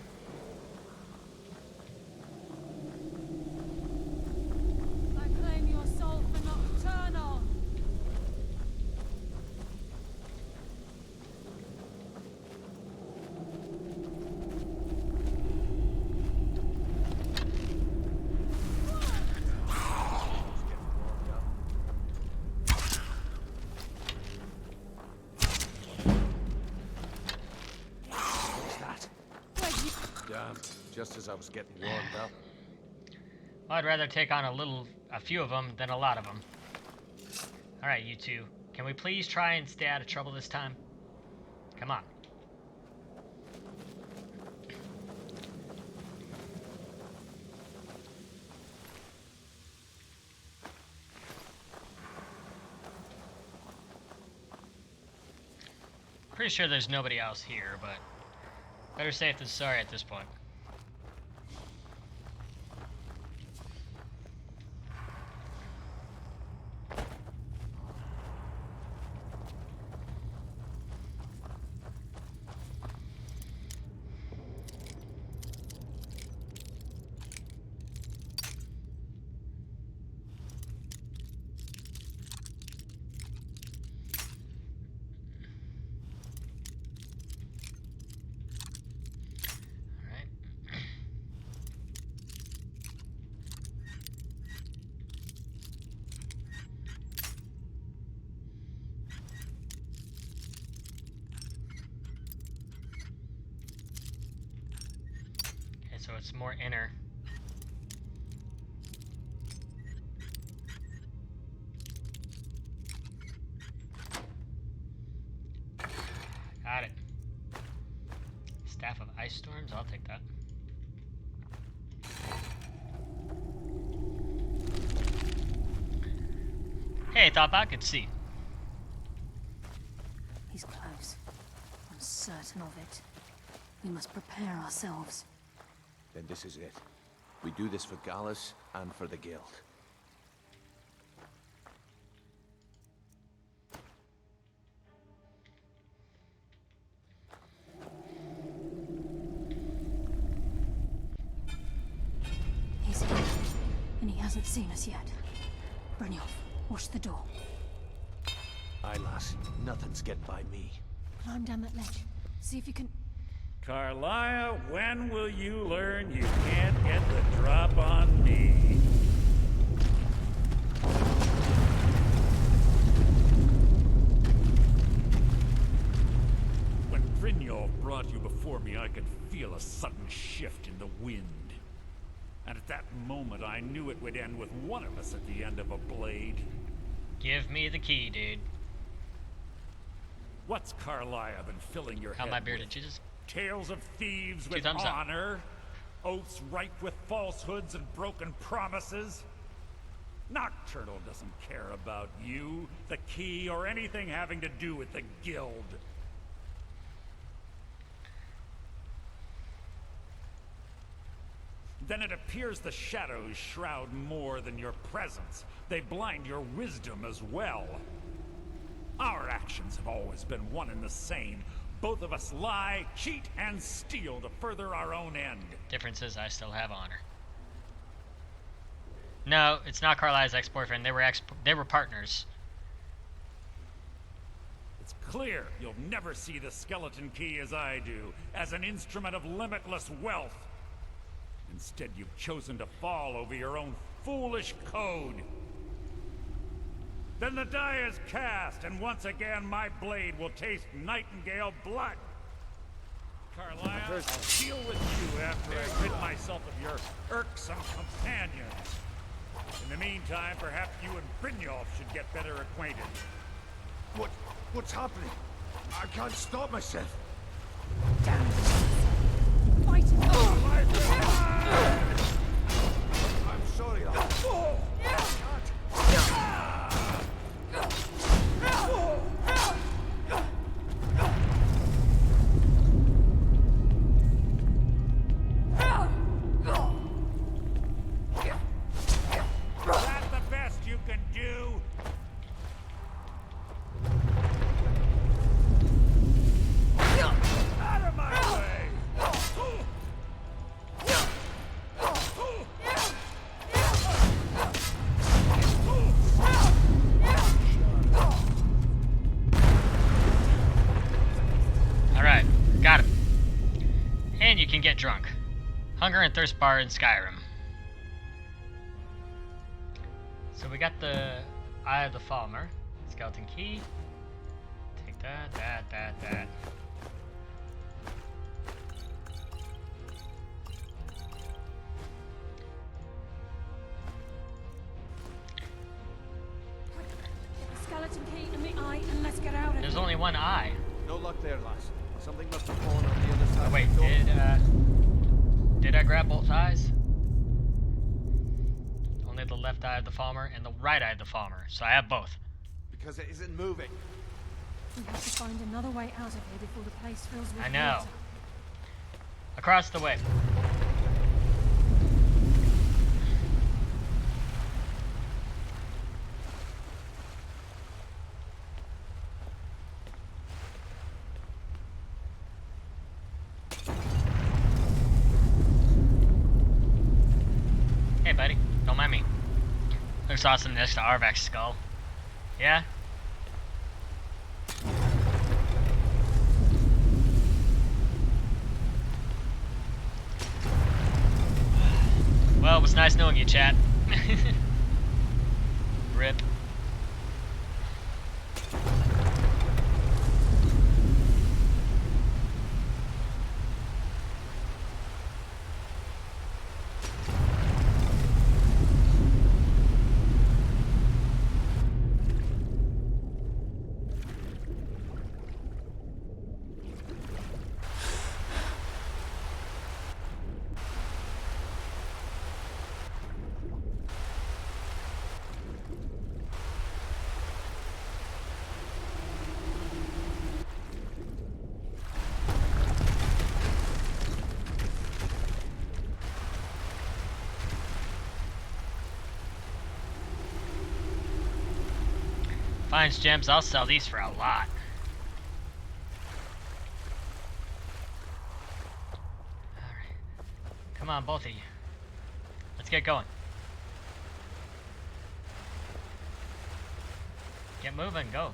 I claim your soul for Nocturnal. Damn, just as I was getting warmed up. Well, I'd rather take on a few of them than a lot of them. Alright, you two. Can we please try and stay out of trouble this time? Come on. Pretty sure there's nobody else here, but better safe than sorry at this point. So it's more inner. Got it. Staff of Ice Storms, I'll take that. Hey, Thoughtbot, good to see you. He's close. I'm certain of it. We must prepare ourselves. Then this is it. We do this for Gallus and for the Guild. He's here, and he hasn't seen us yet. Brynjolf, watch the door. Aye, lass. Nothing's get by me. Climb down that ledge. See if you can... Carlia, when will you learn you can't get the drop on me? When Brynjolf brought you before me, I could feel a sudden shift in the wind. And at that moment, I knew it would end with one of us at the end of a blade. Give me the key, dude. What's Carlia been filling your How head my bearded with? Jesus? Tales of thieves with thumbs up. honor, oaths ripe with falsehoods and broken promises. Nocturnal doesn't care about you, the key, or anything having to do with the guild. Then it appears the shadows shroud more than your presence. They blind your wisdom as well. Our actions have always been one and the same. Both of us lie, cheat, and steal to further our own end. Difference is I still have honor. No, it's not Carlia's ex-boyfriend. They were partners. It's clear you'll never see the skeleton key as I do, as an instrument of limitless wealth. Instead, you've chosen to fall over your own foolish code. Then the die is cast, and once again my blade will taste nightingale blood. Carlia, I'll deal with you after I rid myself of your irksome companions. In the meantime, perhaps you and Brynjolf should get better acquainted. What's happening? I can't stop myself. Damn. Fight! I'm sorry, lad. That's the best you can do. Out of my way! Alright, got him. And you can get drunk. Hunger and Thirst Bar in Skyrim. So we got the Eye of the Falmer. Skeleton key. Take that. There's only one eye. No luck there, lass. Something must have fallen on the other side. Oh, wait, did I grab both eyes? Only the left eye of the farmer and the right eye of the farmer, so I have both. Because it isn't moving. We have to find another way out of here before the place fills with I know. water. Across the way. Hey, buddy. Don't mind me. Looks awesome next to Arvak's skull. Yeah? Well, it was nice knowing you, chat. Rip. Finds gems, I'll sell these for a lot. Alright. Come on, both of you. Let's get going. Get moving, go.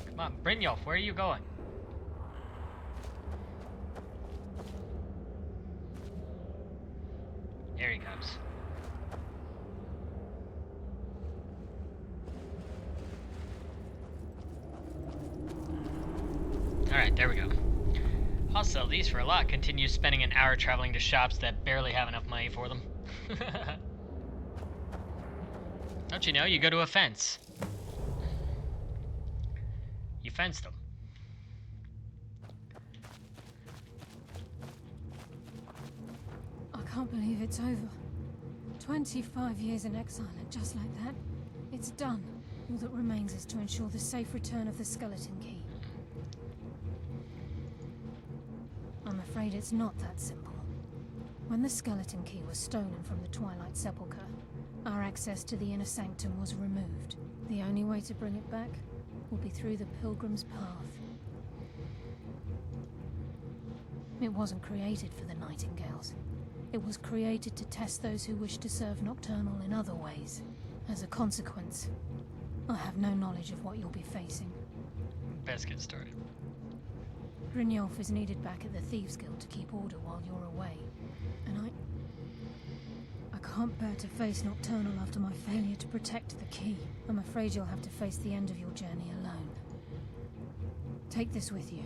Come on, Brynjolf, where are you going? There he comes. Alright, there we go. I'll sell these for a lot. Continue spending an hour traveling to shops that barely have enough money for them. Don't you know, you go to a fence. You fenced them. I can't believe it's over. 25 years in exile, and just like that, it's done. All that remains is to ensure the safe return of the skeleton key. I'm afraid it's not that simple. When the skeleton key was stolen from the Twilight Sepulchre, our access to the inner sanctum was removed. The only way to bring it back will be through the Pilgrim's Path. It wasn't created for the Nightingales. It was created to test those who wish to serve Nocturnal in other ways. As a consequence, I have no knowledge of what you'll be facing. Best get started. Brynjolf is needed back at the Thieves Guild to keep order while you're away. And I can't bear to face Nocturnal after my failure to protect the key. I'm afraid you'll have to face the end of your journey alone. Take this with you.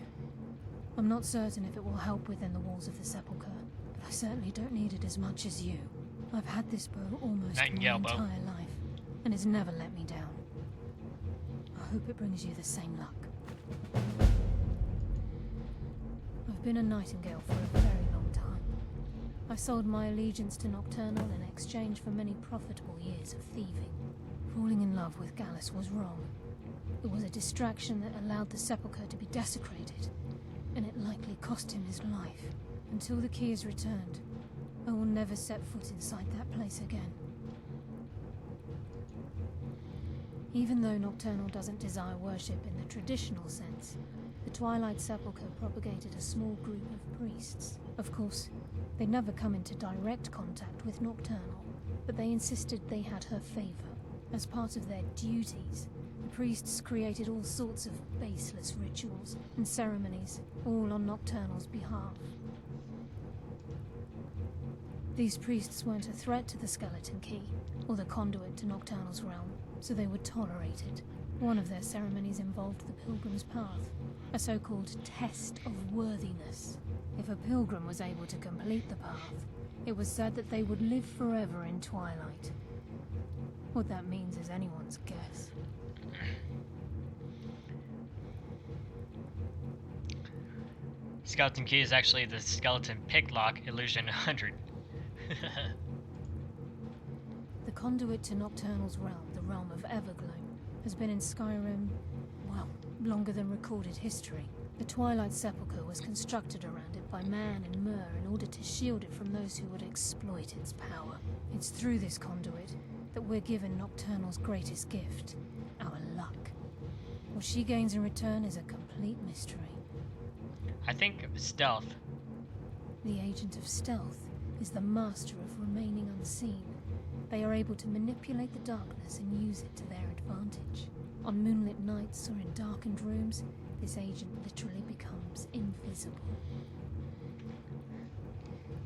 I'm not certain if it will help within the walls of the Sepulchre, but I certainly don't need it as much as you. I've had this bow almost my entire life, and it's never let me down. I hope it brings you the same luck. I've been a Nightingale for a very long time. I sold my allegiance to Nocturnal in exchange for many profitable years of thieving. Falling in love with Gallus was wrong. It was a distraction that allowed the Sepulchre to be desecrated, and it likely cost him his life. Until the key is returned, I will never set foot inside that place again. Even though Nocturnal doesn't desire worship in the traditional sense, the Twilight Sepulchre propagated a small group of priests. Of course, they'd never come into direct contact with Nocturnal, but they insisted they had her favor. As part of their duties, the priests created all sorts of baseless rituals and ceremonies, all on Nocturnal's behalf. These priests weren't a threat to the Skeleton Key, or the conduit to Nocturnal's realm, so they were tolerated. One of their ceremonies involved the Pilgrim's Path, a so-called test of worthiness. If a pilgrim was able to complete the path, it was said that they would live forever in Twilight. What that means is anyone's guess. Skeleton key is actually the skeleton picklock illusion 100. The conduit to Nocturnal's realm, the realm of Everglow, has been in Skyrim, well, longer than recorded history. The Twilight Sepulchre was constructed around it by man and Myr in order to shield it from those who would exploit its power. It's through this conduit that we're given Nocturnal's greatest gift, our luck. What she gains in return is a complete mystery. I think stealth. The agent of stealth is the master of remaining unseen. They are able to manipulate the darkness and use it to their advantage. On moonlit nights or in darkened rooms, this agent literally becomes invisible.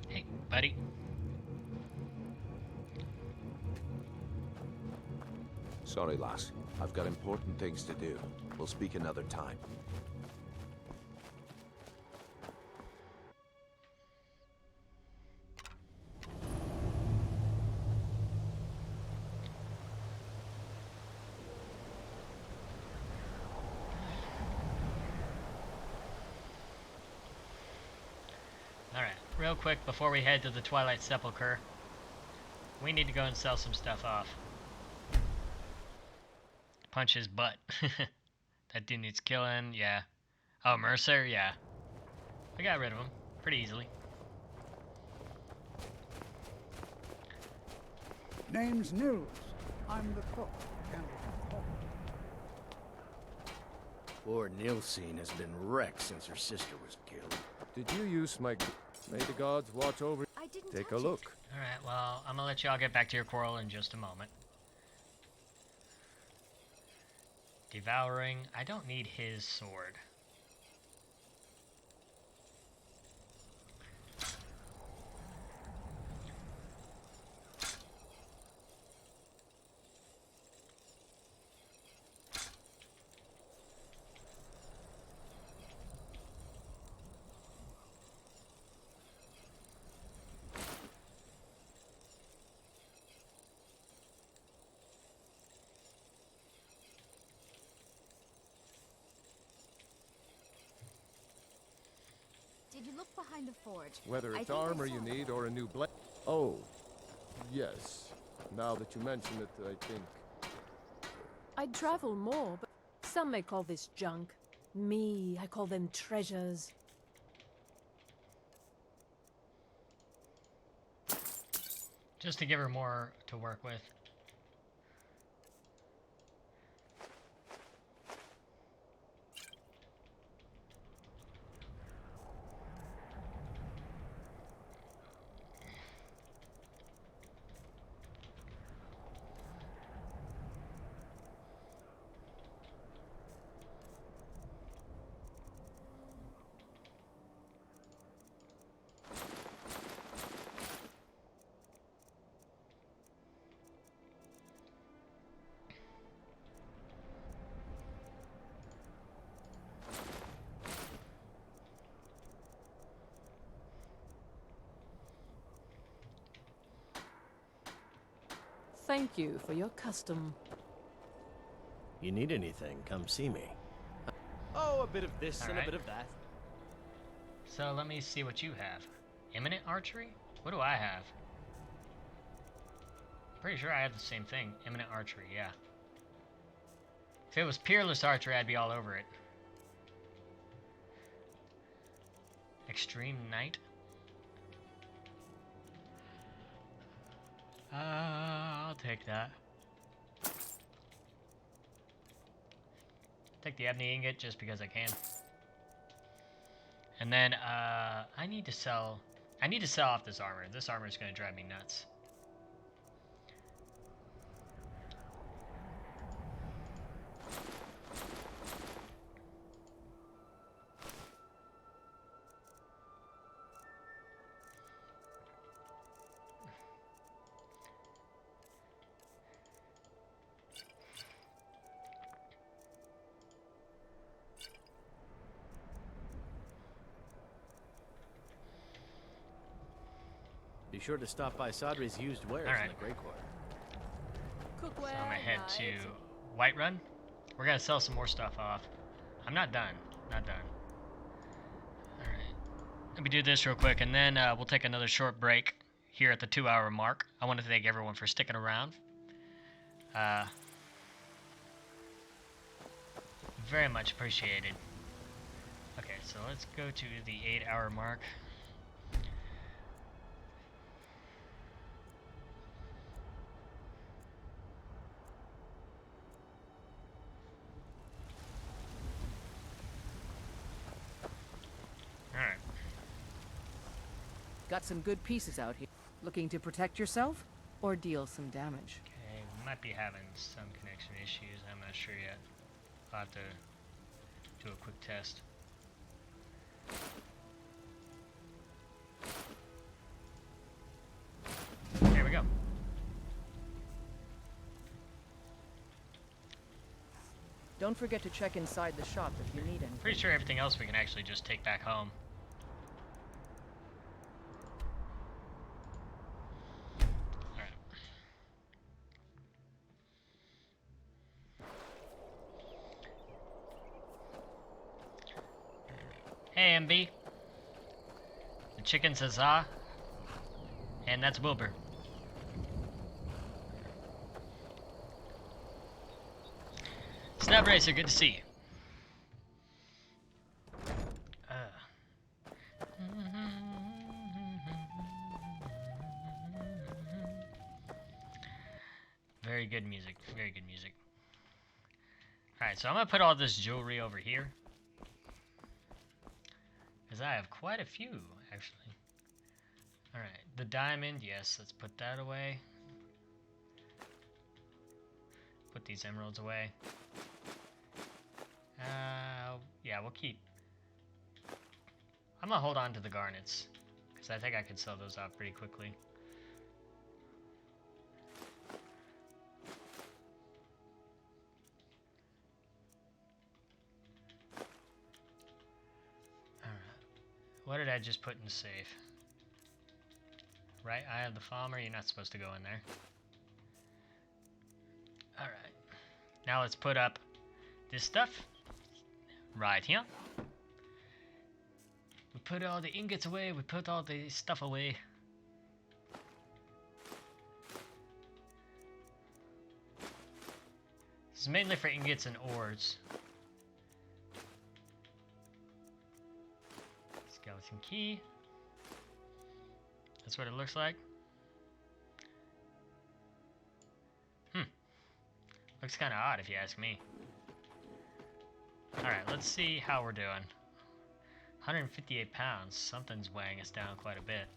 Hey, buddy. Sorry, lass. I've got important things to do. We'll speak another time. Alright, real quick before we head to the Twilight Sepulchre, we need to go and sell some stuff off. Punch his butt. That dude needs killing, yeah. Oh, Mercer, yeah. We got rid of him pretty easily. Name's Nils. I'm the cook. Poor Nilsine has been wrecked since her sister was killed. Did you use my... May the gods watch over... I didn't Take a look. Alright, well, I'm gonna let y'all get back to your quarrel in just a moment. Devouring. I don't need his sword. Did you look behind the forge? Whether it's armor you need or a new blade. Oh, yes. Now that you mention it, I think. I'd travel more, but some may call this junk. Me, I call them treasures. Just to give her more to work with. Thank you for your custom. You need anything, come see me. Oh, a bit of this and a bit of that. So let me see what you have. Imminent archery? What do I have? Pretty sure I have the same thing. Imminent archery, yeah. If it was peerless archery, I'd be all over it. Extreme Knight? I'll take that. Take the ebony ingot just because I can. And then I need to sell off this armor. This armor is going to drive me nuts. Be sure to stop by Sadri's used wares in the Grey Quarter. Cook So I'm gonna head to Whiterun. We're gonna sell some more stuff off. I'm not done. Not done. Alright. Let me do this real quick, and then we'll take another short break here at the 2-hour mark. I want to thank everyone for sticking around. Very much appreciated. Okay, so let's go to the 8-hour mark. Alright. Got some good pieces out here. Looking to protect yourself or deal some damage? Okay, we might be having some connection issues. I'm not sure yet. I'll have to do a quick test. There we go. Don't forget to check inside the shop if you need anything. Pretty sure everything else we can actually just take back home. Alright. Hey, MB. The chicken says ah. And that's Wilbur. Snub Racer, good to see you. Very good music, very good music. Alright, so I'm gonna put all this jewelry over here. Because I have quite a few, actually. Alright, the diamond, yes, let's put that away. Put these emeralds away. Yeah, we'll keep. I'm gonna hold on to the garnets, because I think I can sell those off pretty quickly. Alright. What did I just put in the safe? Right eye of the farmer, you're not supposed to go in there. Alright. Now let's put up this stuff. Right here. We put all the ingots away, we put all the stuff away. This is mainly for ingots and ores. Skeleton key. That's what it looks like. Looks kind of odd if you ask me. Alright, let's see how we're doing. 158 pounds. Something's weighing us down quite a bit.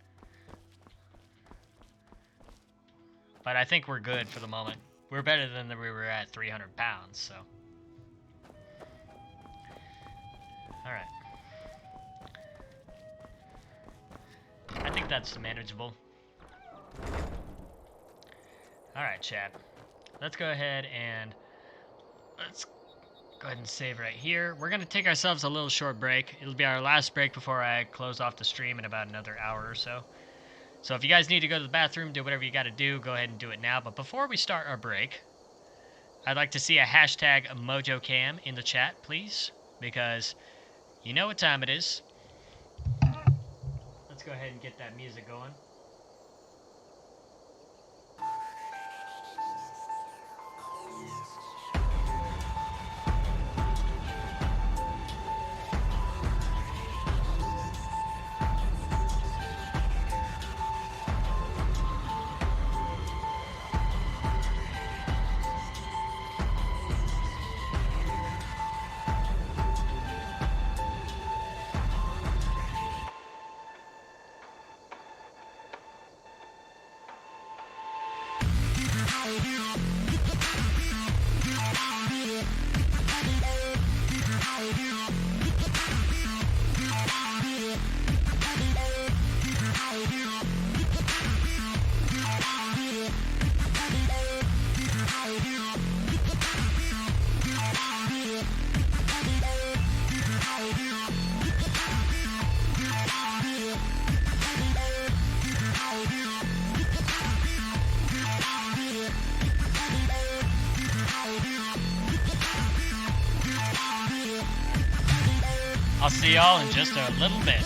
But I think we're good for the moment. We're better than we were at 300 pounds, so. Alright. I think that's manageable. Alright, chat. Let's go ahead and let's go ahead and save right here. We're going to take ourselves a little short break. It'll be our last break before I close off the stream in about another hour or so. So if you guys need to go to the bathroom, do whatever you got to do, go ahead and do it now. But before we start our break, I'd like to see a hashtag MojoCam in the chat, please. Because you know what time it is. Let's go ahead and get that music going. I'll see y'all in just a little bit.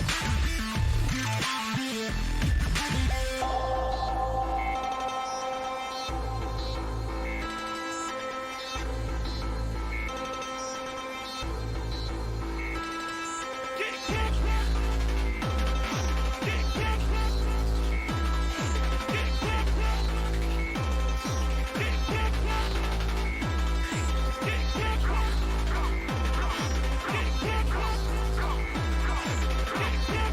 Yeah.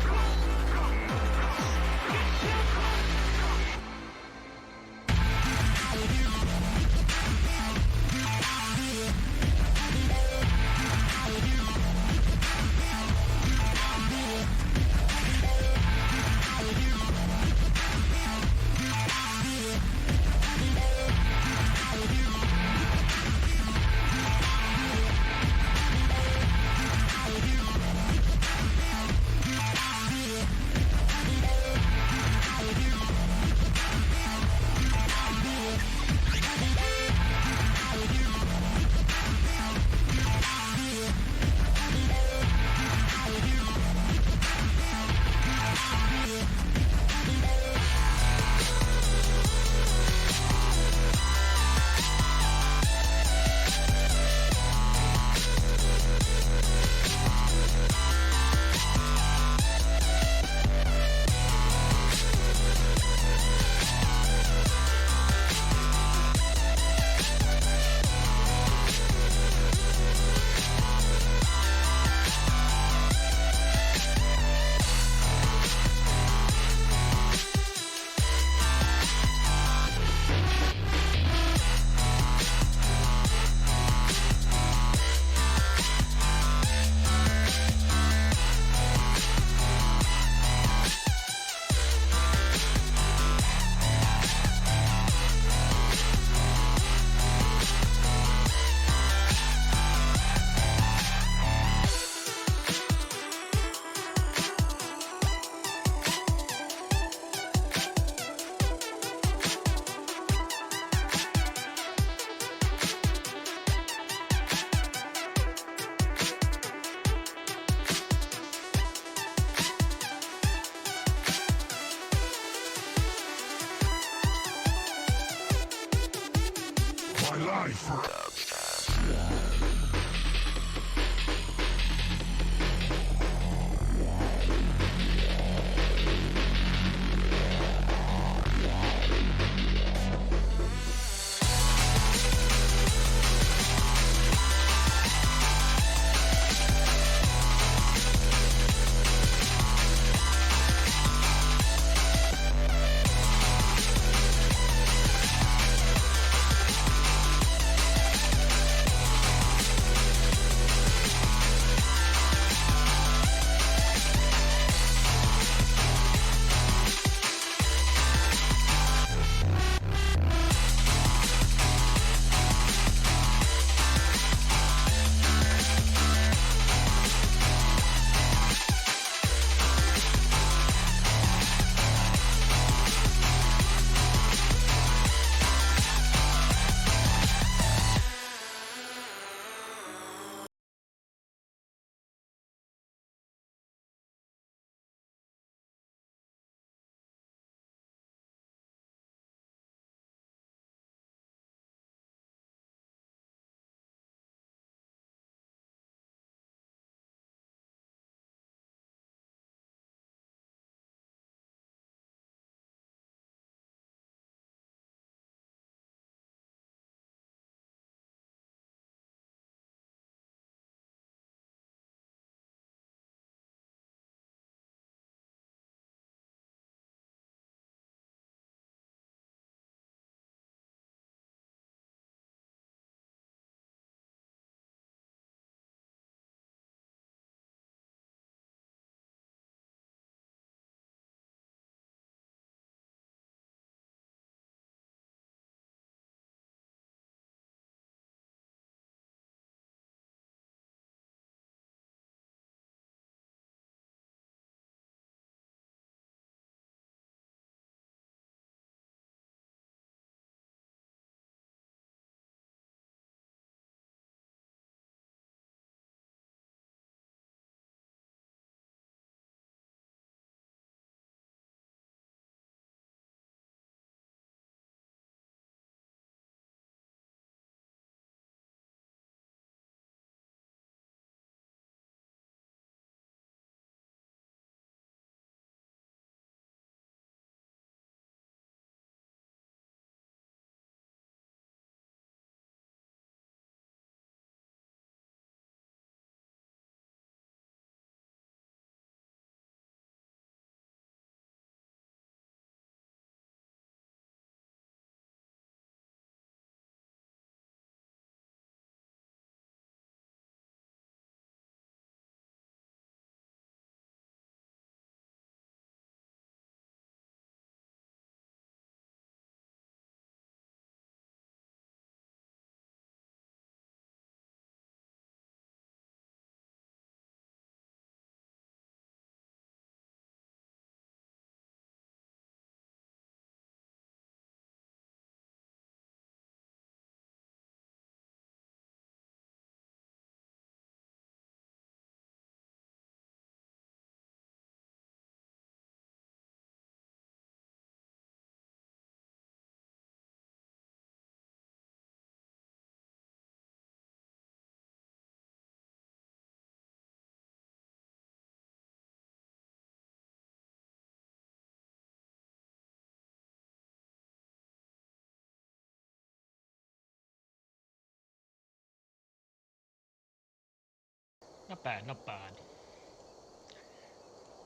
Not bad, not bad.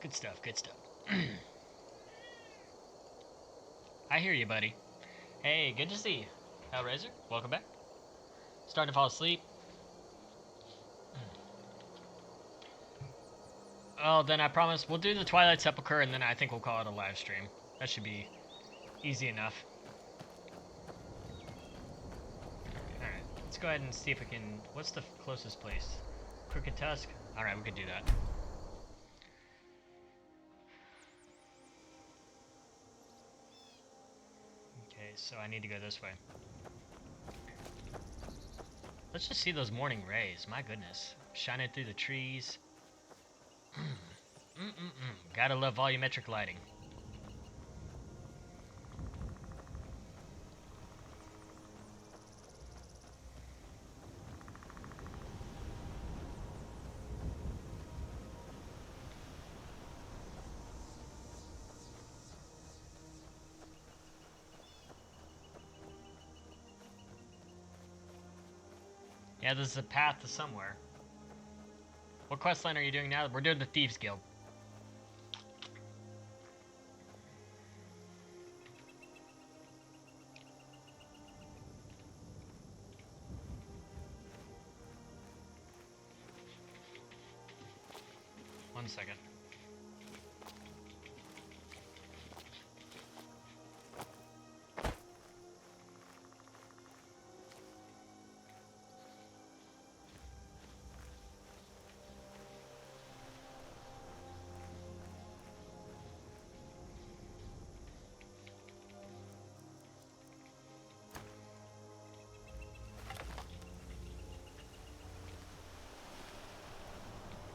Good stuff, good stuff. I hear you, buddy. Hey, good to see you. Hellraiser, welcome back. Starting to fall asleep. Oh, then I promise we'll do the Twilight Sepulchre, and then I think we'll call it a live stream. That should be easy enough. Alright, let's go ahead and see if we can... What's the closest place? Crooked Tusk? Alright, we could do that. Okay, so I need to go this way. Let's just see those morning rays. My goodness. Shining through the trees. Gotta love volumetric lighting. Yeah, there's a path to somewhere. What questline are you doing now? We're doing the Thieves Guild. One second.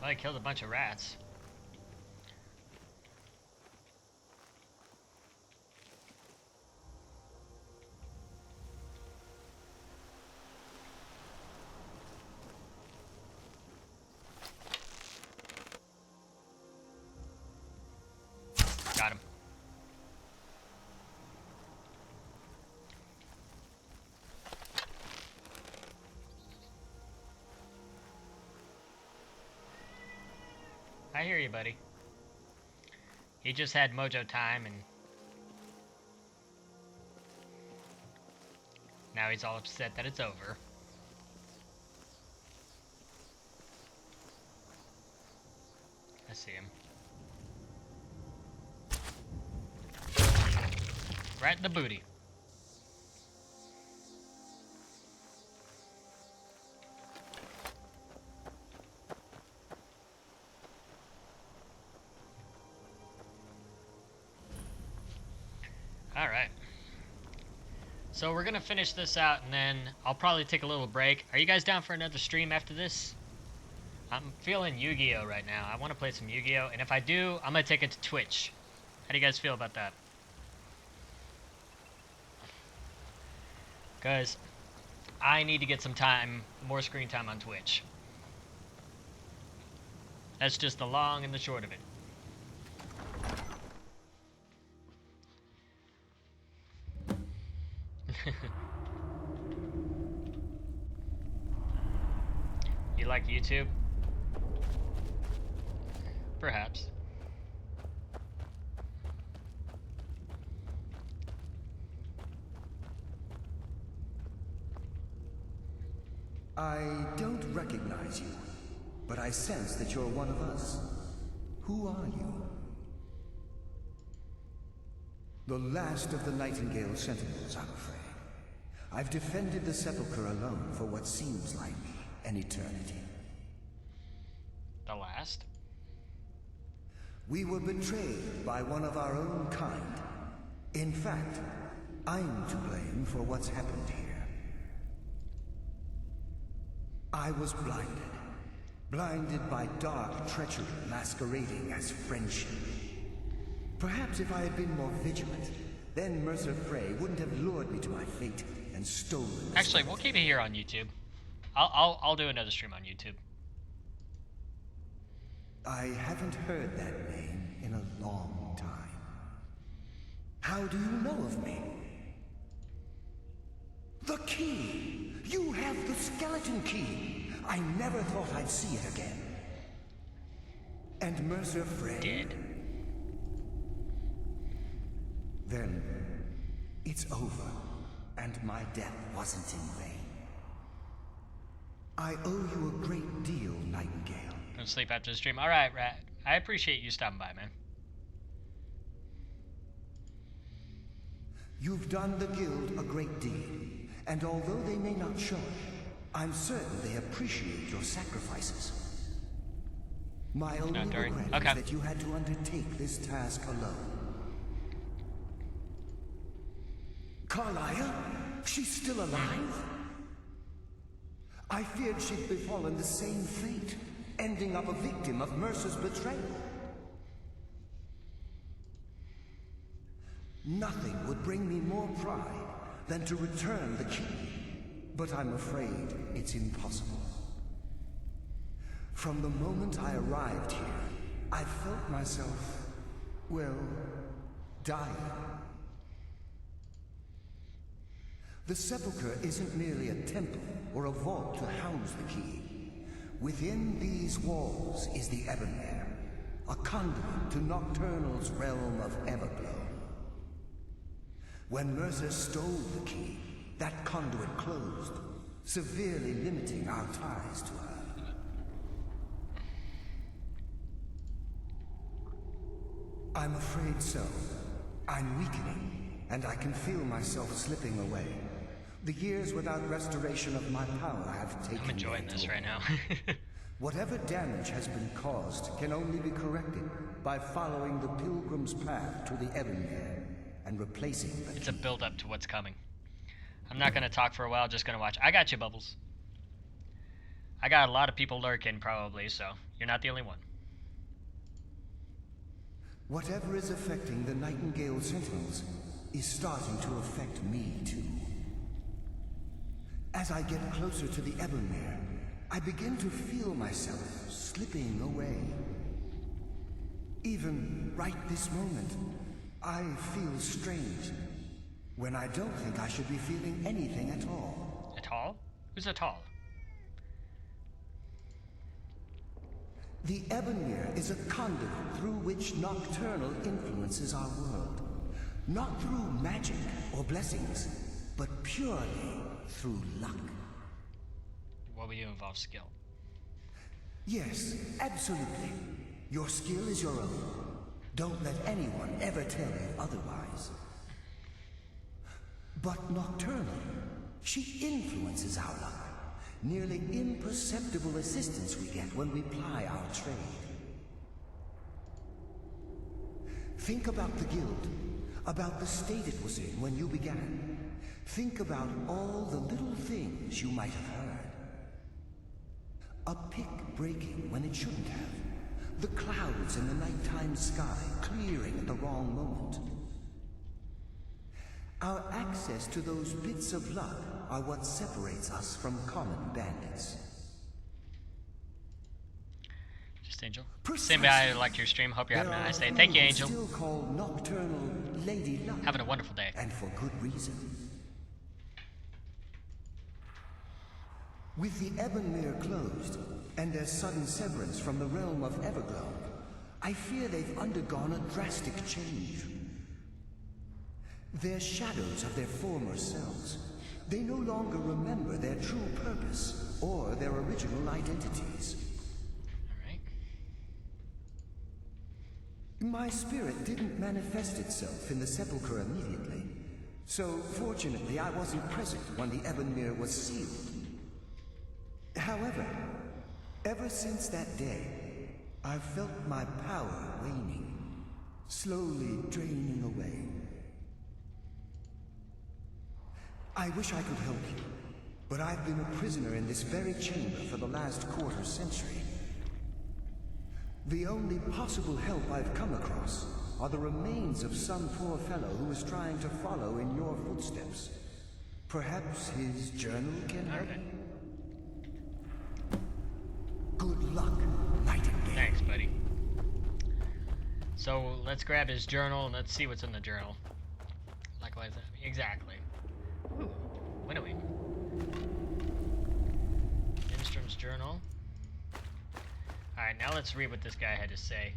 Well, I killed a bunch of rats. Got him. I hear you, buddy. He just had mojo time and now he's all upset that it's over. I see him. Right in the booty. Alright. So we're gonna finish this out and then I'll probably take a little break. Are you guys down for another stream after this? I'm feeling Yu-Gi-Oh right now. I want to play some Yu-Gi-Oh, and if I do, I'm gonna take it to Twitch. How do you guys feel about that? Because I need to get some time, more screen time on Twitch. That's just the long and the short of it. You like YouTube? Perhaps. I don't recognize you, but I sense that you're one of us. Who are you? The last of the Nightingale Sentinels, I'm afraid. I've defended the Sepulchre alone for what seems like an eternity. The last? We were betrayed by one of our own kind. In fact, I'm to blame for what's happened here. I was blinded. Blinded by dark treachery masquerading as friendship. Perhaps if I had been more vigilant, then Mercer Frey wouldn't have lured me to my fate and stolen. Actually, we'll keep it here on YouTube. I'll do another stream on YouTube. I haven't heard that name in a long time. How do you know of me? The key! You have the skeleton key! I never thought I'd see it again. And Mercer Frey? Dead. Then, it's over, and my death wasn't in vain. I owe you a great deal, Nightingale. Gonna sleep after the stream. Alright, Rat. I appreciate you stopping by, man. You've done the Guild a great deed, and although they may not show it, I'm certain they appreciate your sacrifices. My only regret is that you had to undertake this task alone. Carlia? She's still alive? I feared she'd befallen the same fate, ending up a victim of Mercer's betrayal. Nothing would bring me more pride than to return the key, but I'm afraid it's impossible. From the moment I arrived here, I felt myself, well, dying. The Sepulchre isn't merely a temple or a vault to house the key. Within these walls is the Ebonmere, a conduit to Nocturnal's realm of Everglow. When Mercer stole the key, that conduit closed, severely limiting our ties to her. I'm afraid so. I'm weakening, and I can feel myself slipping away. The years without restoration of my power have taken. I'm enjoying this right now. Whatever damage has been caused can only be corrected by following the Pilgrim's path to the Ebonmere and replacing the It's a build-up to what's coming. I'm not gonna talk for a while, just gonna watch. I got you, Bubbles. I got a lot of people lurking, probably, so you're not the only one. Whatever is affecting the Nightingale Sentinels is starting to affect me, too. As I get closer to the Ebonmere, I begin to feel myself slipping away. Even right this moment, I feel strange, when I don't think I should be feeling anything at all. At all? Who's at all? The Ebonmere is a conduit through which Nocturnal influences our world. Not through magic or blessings, but purely through luck. What we do involves skill. Yes, absolutely. Your skill is your own. Don't let anyone ever tell you otherwise. But Nocturnal, she influences our luck. Nearly imperceptible assistance we get when we ply our trade. Think about the Guild, about the state it was in when you began. Think about all the little things you might have heard. A pick breaking when it shouldn't have. The clouds in the nighttime sky clearing at the wrong moment. Our access to those bits of luck are what separates us from common bandits. Just Angel. Same guy, like your stream. Hope you're having a nice day. Thank you, Angel. Still called Nocturnal Lady Luck. Having a wonderful day. And for good reason. With the Ebonmere closed, and their sudden severance from the realm of Everglow, I fear they've undergone a drastic change. They're shadows of their former selves. They no longer remember their true purpose or their original identities. Alright. My spirit didn't manifest itself in the Sepulchre immediately, so fortunately I wasn't present when the Ebonmere was sealed. However, ever since that day, I've felt my power waning, slowly draining away. I wish I could help you, but I've been a prisoner in this very chamber for the last quarter century. The only possible help I've come across are the remains of some poor fellow who is trying to follow in your footsteps. Perhaps his journal can help? Good luck, Nightingale. Thanks, buddy. So let's grab his journal and let's see what's in the journal. Likewise, exactly. Ooh, winnowing. Lindstrom's journal. Alright, now let's read what this guy had to say.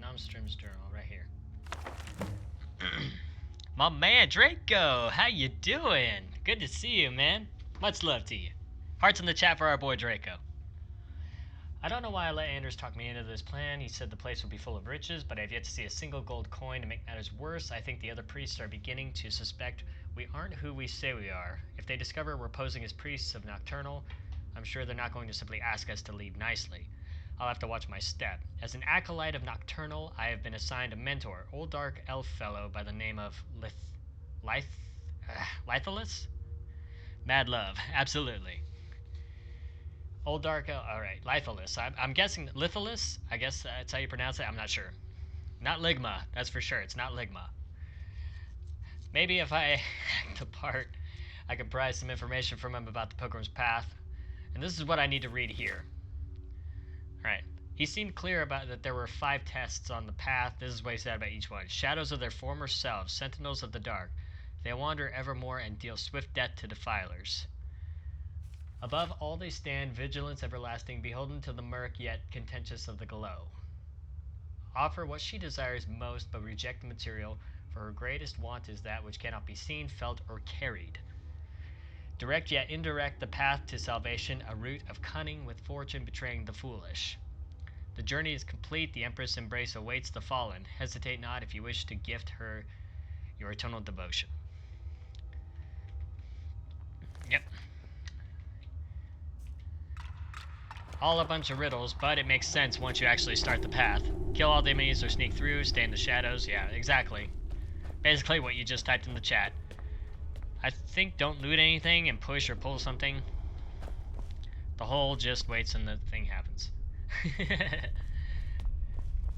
Nomstrom's journal, right here. My man, Draco! How you doing? Good to see you, man. Much love to you. Hearts in the chat for our boy Draco. I don't know why I let Anders talk me into this plan. He said the place would be full of riches, but I've yet to see a single gold coin. To make matters worse, I think the other priests are beginning to suspect we aren't who we say we are. If they discover we're posing as priests of Nocturnal, I'm sure they're not going to simply ask us to leave nicely. I'll have to watch my step. As an acolyte of Nocturnal, I have been assigned a mentor, old dark elf fellow by the name of Lithalus? Mad love, absolutely. Old dark elf, alright, Lithalus. I'm guessing Lithalus? I guess that's how you pronounce it, I'm not sure. Not Ligma, that's for sure, it's not Ligma. Maybe if I act the part, I can pry some information from him about the Pilgrim's Path. And this is what I need to read here. Alright. He seemed clear about that there were 5 tests on the path. This is what he said about each one. Shadows of their former selves, sentinels of the dark. They wander evermore and deal swift death to defilers. Above all they stand, vigilance everlasting, beholden to the murk, yet contentious of the glow. Offer what she desires most, but reject the material, for her greatest want is that which cannot be seen, felt, or carried. Direct yet indirect the path to salvation, a route of cunning with fortune betraying the foolish. The journey is complete, the Empress' embrace awaits the fallen. Hesitate not if you wish to gift her your eternal devotion. Yep. All a bunch of riddles, but it makes sense once you actually start the path. Kill all the enemies or sneak through, stay in the shadows. Yeah, exactly. Basically what you just typed in the chat. I think don't loot anything and push or pull something. The hole just waits and the thing happens.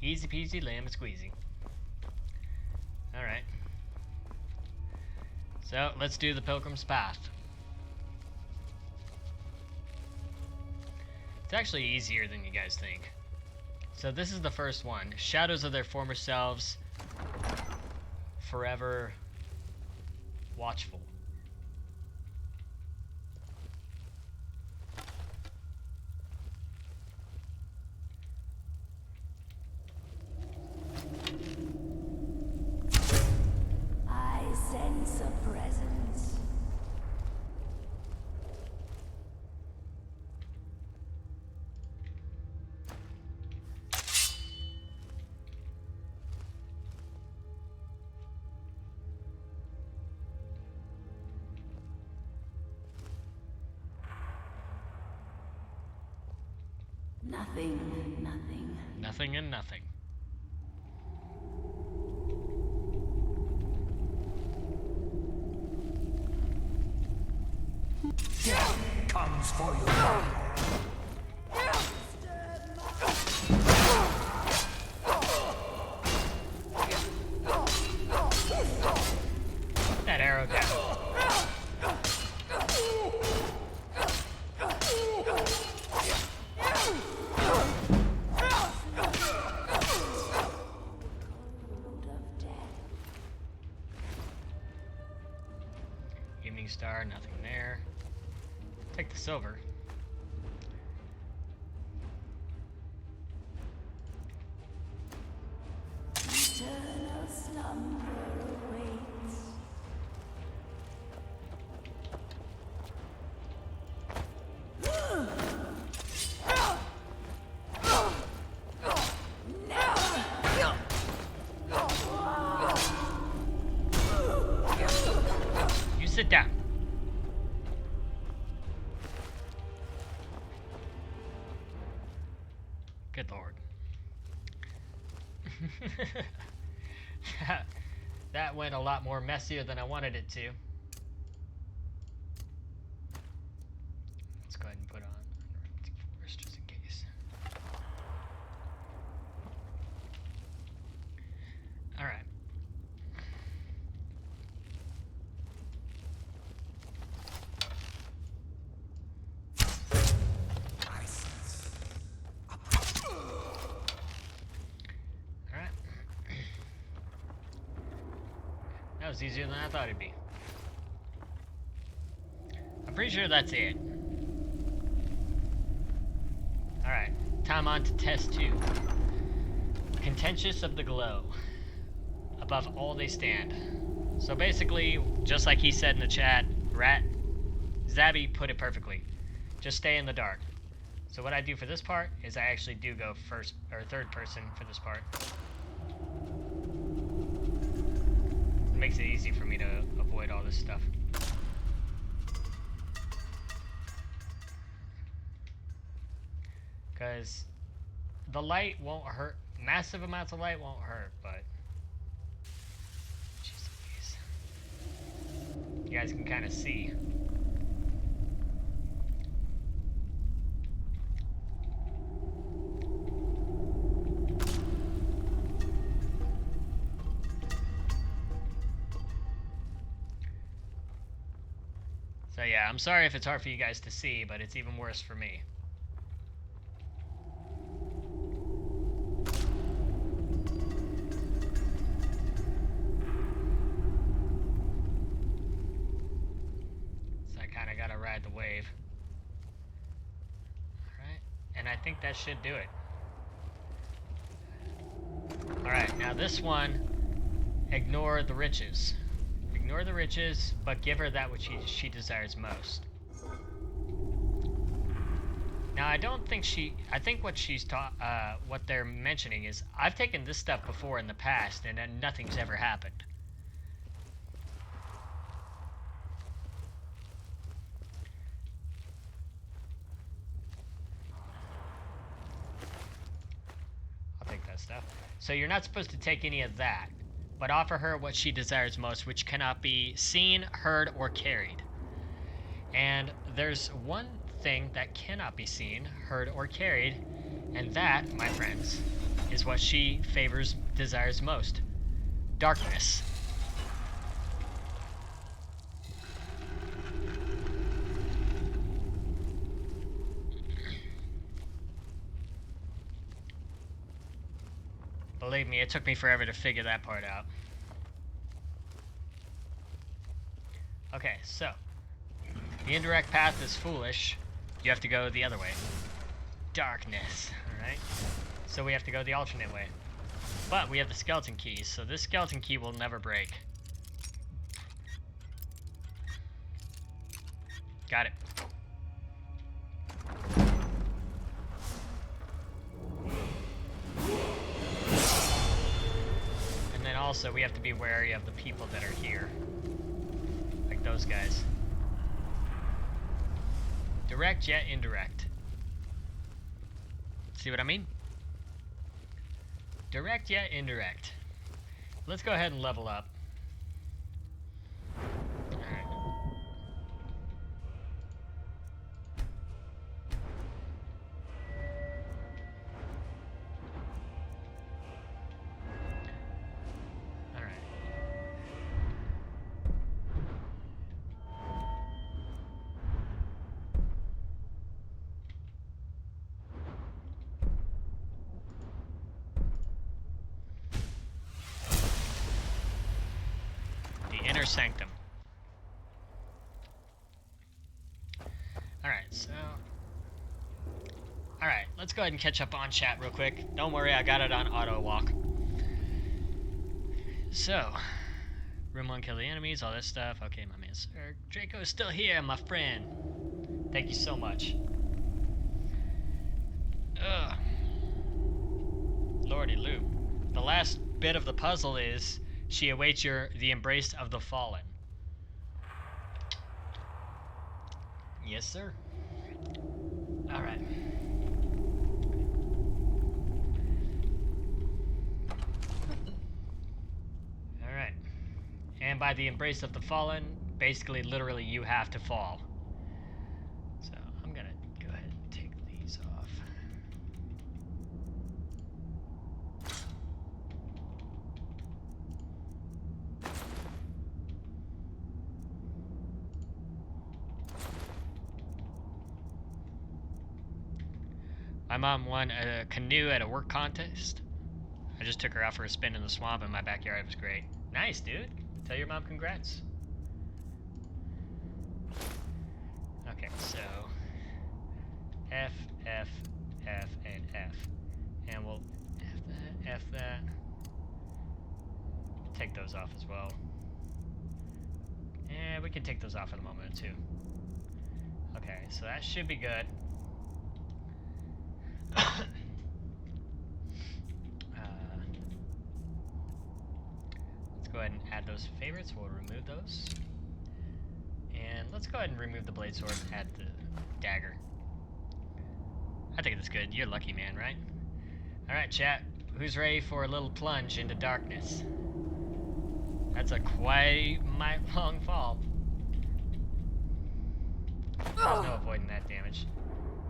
Easy peasy lemon squeezy. Alright. So, let's do the Pilgrim's Path. It's actually easier than you guys think. So this is the first one. Shadows of their former selves, forever watchful. I sense a presence. Nothing. Nothing and nothing. Death comes for you. Put that arrow down. Evening star, nothing there. Take the silver. Eternal slumber awaits. You sit down. Good lord. That went a lot more messier than I wanted it to. Let's go ahead and put on first just in case. Alright. Alright. That was easier than I thought it'd be. I'm pretty sure that's it. Time on to test 2. Contentious of the glow. Above all they stand. So basically, just like he said in the chat, Zabby put it perfectly. Just stay in the dark. So what I do for this part is I actually do go first or third person for this part. It makes it easy for me to avoid all this stuff. Because the light won't hurt. Massive amounts of light won't hurt, but jeez Louise. You guys can kind of see. So yeah, I'm sorry if it's hard for you guys to see, but it's even worse for me. So I kind of gotta ride the wave. Alright, and I think that should do it. Alright, now this one, ignore the riches. Ignore the riches, but give her that which she desires most. Now, I don't think I think what she's what they're mentioning is, I've taken this stuff before in the past, and then nothing's ever happened. I'll take that stuff. So you're not supposed to take any of that, but offer her what she desires most, which cannot be seen, heard, or carried. And there's one thing that cannot be seen, heard, or carried, and that, my friends, is what she desires most. Darkness. Believe me, it took me forever to figure that part out. Okay, so the indirect path is foolish. You have to go the other way. Darkness, alright? So we have to go the alternate way. But we have the skeleton keys, so this skeleton key will never break. Got it. And then also we have to be wary of the people that are here. Like those guys. Direct yet indirect. See what I mean? Direct yet indirect. Let's go ahead and level up. Alright. Alright. Inner sanctum. Alright, so... Alright, let's go ahead and catch up on chat real quick. Don't worry, I got it on auto walk. So, room 1, kill the enemies, all this stuff. Okay, my man, sir. Draco's still here, my friend. Thank you so much. Ugh. Lordy Lou. The last bit of the puzzle is... she awaits the embrace of the fallen. Yes, sir. Alright. Alright. And by the embrace of the fallen, basically, literally, you have to fall. So, I'm gonna go ahead and take these off. My mom won a canoe at a work contest. I just took her out for a spin in the swamp in my backyard. It was great. Nice, dude. Tell your mom congrats. Okay, so F, F, F, and F. And we'll F that. Take those off as well. And we can take those off in a moment too. Okay, so that should be good. Let's go ahead and add those favorites. We'll remove those. And let's go ahead and remove the blade sword and add the dagger. I think that's good. You're lucky, man, right? Alright, chat. Who's ready for a little plunge into darkness? That's a quite long fall. There's no avoiding that damage.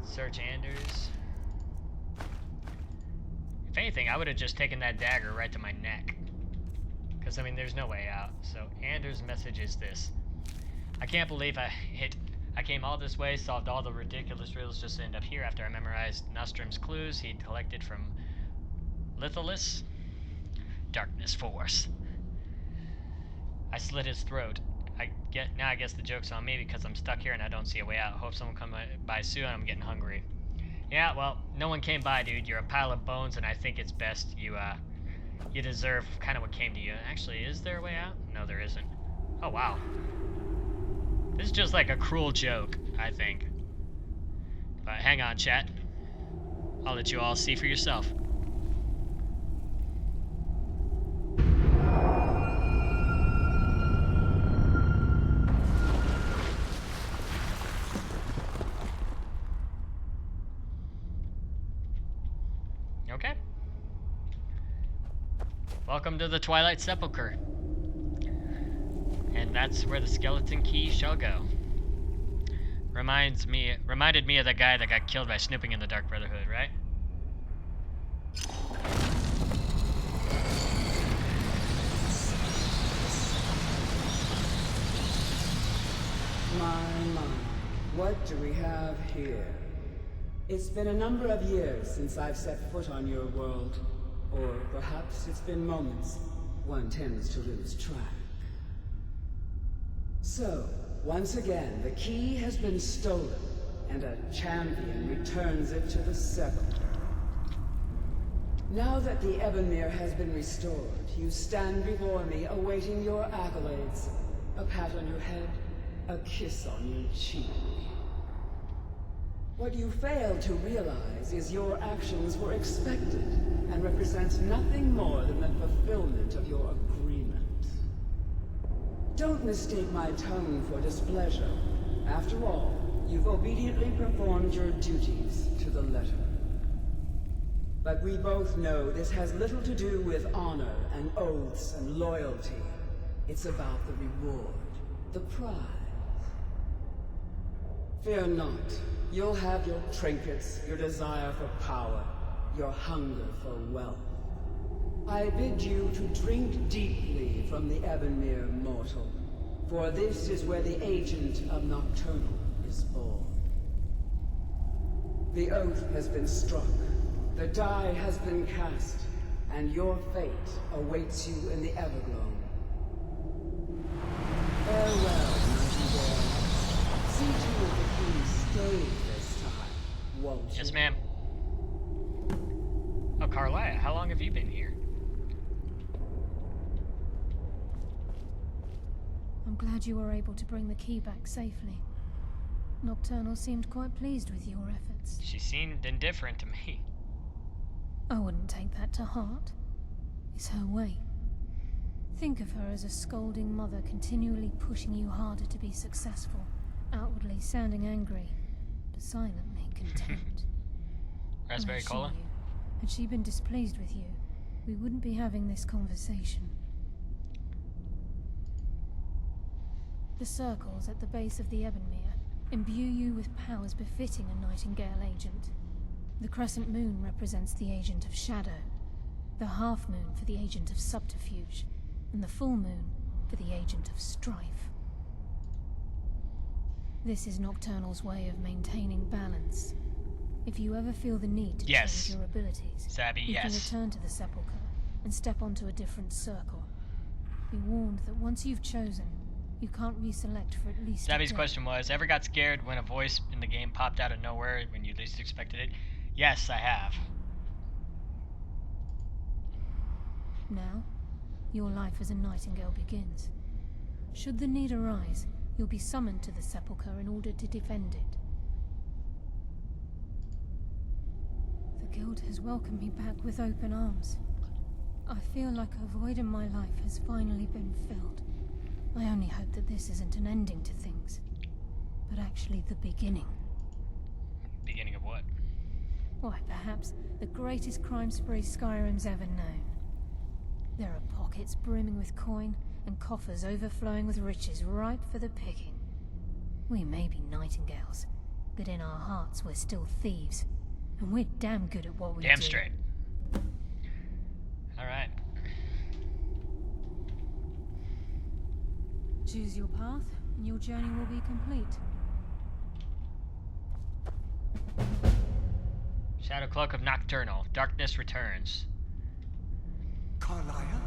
Search Anders. If anything, I would have just taken that dagger right to my neck. Because, I mean, there's no way out. So, Anders' message is this. I can't believe I came all this way, solved all the ridiculous riddles just to end up here after I memorized Nostrum's clues he'd collected from Litholis. Darkness Force. I slit his throat. Now I guess the joke's on me because I'm stuck here and I don't see a way out. Hope someone come by soon. I'm getting hungry. Yeah, well, no one came by, dude. You're a pile of bones, and I think it's best you deserve kind of what came to you. Actually, is there a way out? No, there isn't. Oh, wow. This is just like a cruel joke, I think. But hang on, chat. I'll let you all see for yourself. Okay. Welcome to the Twilight Sepulchre. And that's where the skeleton key shall go. Reminded me of the guy that got killed by snooping in the Dark Brotherhood, right? My, what do we have here? It's been a number of years since I've set foot on your world. Or perhaps it's been moments. One tends to lose track. So, once again, the key has been stolen, and a champion returns it to the Sepulchre. Now that the Ebonmere has been restored, you stand before me awaiting your accolades. A pat on your head, a kiss on your cheek. What you fail to realize is your actions were expected and represent nothing more than the fulfillment of your agreement. Don't mistake my tone for displeasure. After all, you've obediently performed your duties to the letter. But we both know this has little to do with honor and oaths and loyalty. It's about the reward, the prize. Fear not. You'll have your trinkets, your desire for power, your hunger for wealth. I bid you to drink deeply from the Ebonmere mortal, for this is where the agent of Nocturnal is born. The oath has been struck, the die has been cast, and your fate awaits you in the Evergloam. Farewell, Nightingale. See to it that you stay this time, won't you? Yes, ma'am. Oh, Carlia, how long have you been here? I'm glad you were able to bring the key back safely. Nocturnal seemed quite pleased with your efforts. She seemed indifferent to me. I wouldn't take that to heart. It's her way. Think of her as a scolding mother continually pushing you harder to be successful, outwardly sounding angry, but silently content. Raspberry Cola? Had she been displeased with you, we wouldn't be having this conversation. The circles at the base of the Ebonmere imbue you with powers befitting a Nightingale agent. The crescent moon represents the agent of shadow, the half moon for the agent of subterfuge, and the full moon for the agent of strife. This is Nocturnal's way of maintaining balance. If you ever feel the need to change your abilities, you can return to the Sepulchre and step onto a different circle. Be warned that once you've chosen, you can't reselect for at least Stabby's question was, ever got scared when a voice in the game popped out of nowhere when you least expected it? Yes, I have. Now, your life as a nightingale begins. Should the need arise, you'll be summoned to the sepulchre in order to defend it. The Guild has welcomed me back with open arms. I feel like a void in my life has finally been filled. I only hope that this isn't an ending to things, but actually the beginning. Beginning of what? Why, perhaps the greatest crime spree Skyrim's ever known. There are pockets brimming with coin, and coffers overflowing with riches ripe for the picking. We may be nightingales, but in our hearts we're still thieves, and we're damn good at what we do. Damn straight. Alright. Choose your path, and your journey will be complete. Shadow Cloak of Nocturnal. Darkness returns. Carlia?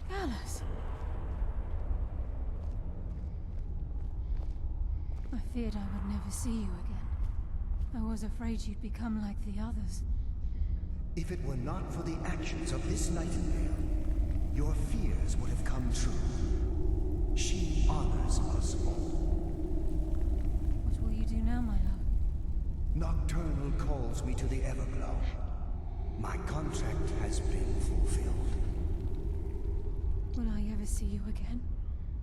Gallus! I feared I would never see you again. I was afraid you'd become like the others. If it were not for the actions of this nightingale, your fears would have come true. She honors us all. What will you do now, my love? Nocturnal calls me to the Everglow. My contract has been fulfilled. Will I ever see you again?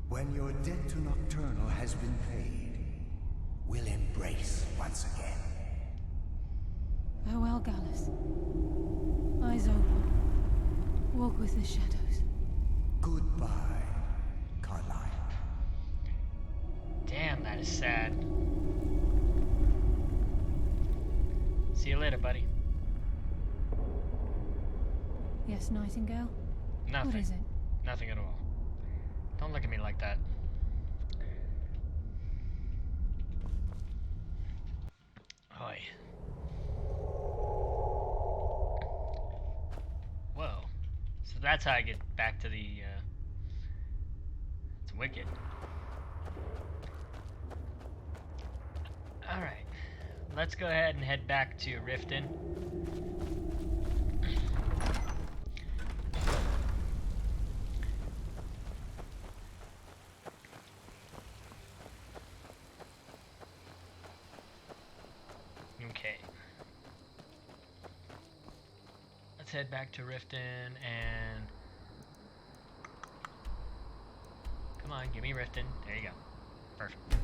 When your debt to Nocturnal has been paid, we'll embrace once again. Farewell, Gallus. Eyes open. Walk with the shadows. Goodbye, Carlia. Damn, that is sad. See you later, buddy. Yes, Nightingale? Nothing. What is it? Nothing at all. Don't look at me like that. Oi. Whoa. So that's how I get back to the, it's wicked. Alright. Let's go ahead and head back to Riften. Okay. Let's head back to Riften and... Come on, give me Riften. There you go. Perfect.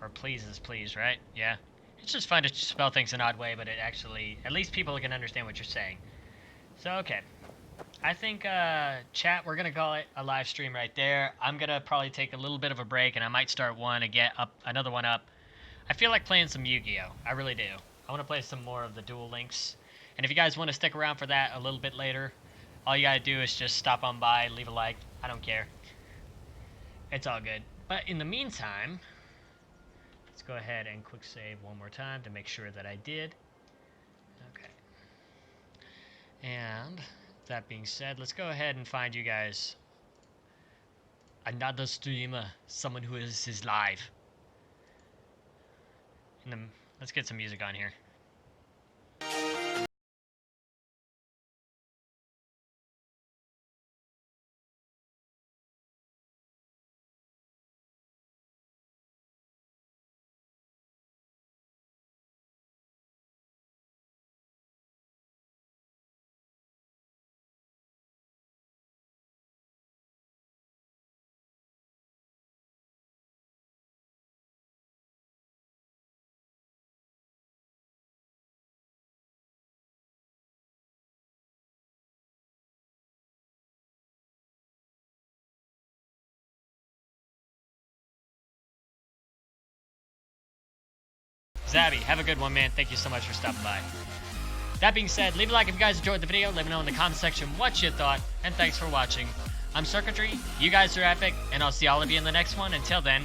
Or please is please, right? Yeah. It's just fun to spell things an odd way, but it actually... At least people can understand what you're saying. So, okay. I think, chat, we're gonna call it a live stream right there. I'm gonna probably take a little bit of a break, and I might start one and get up another one up. I feel like playing some Yu-Gi-Oh! I really do. I want to play some more of the Duel Links. And if you guys want to stick around for that a little bit later, all you gotta do is just stop on by, leave a like. I don't care. It's all good. But in the meantime, let's go ahead and quick save one more time to make sure that I did. Okay. And that being said, let's go ahead and find you guys another streamer, someone who is live. Let's get some music on here. Zabby, have a good one, man. Thank you so much for stopping by. That being said, leave a like if you guys enjoyed the video. Let me know in the comment section what you thought, and thanks for watching. I'm Circuitry, you guys are epic, and I'll see all of you in the next one. Until then,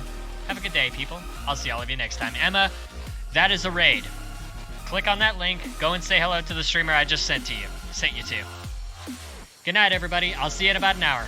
have a good day, people. I'll see all of you next time. Emma, that is a raid. Click on that link, go and say hello to the streamer I just sent you to. Good night, everybody. I'll see you in about an hour.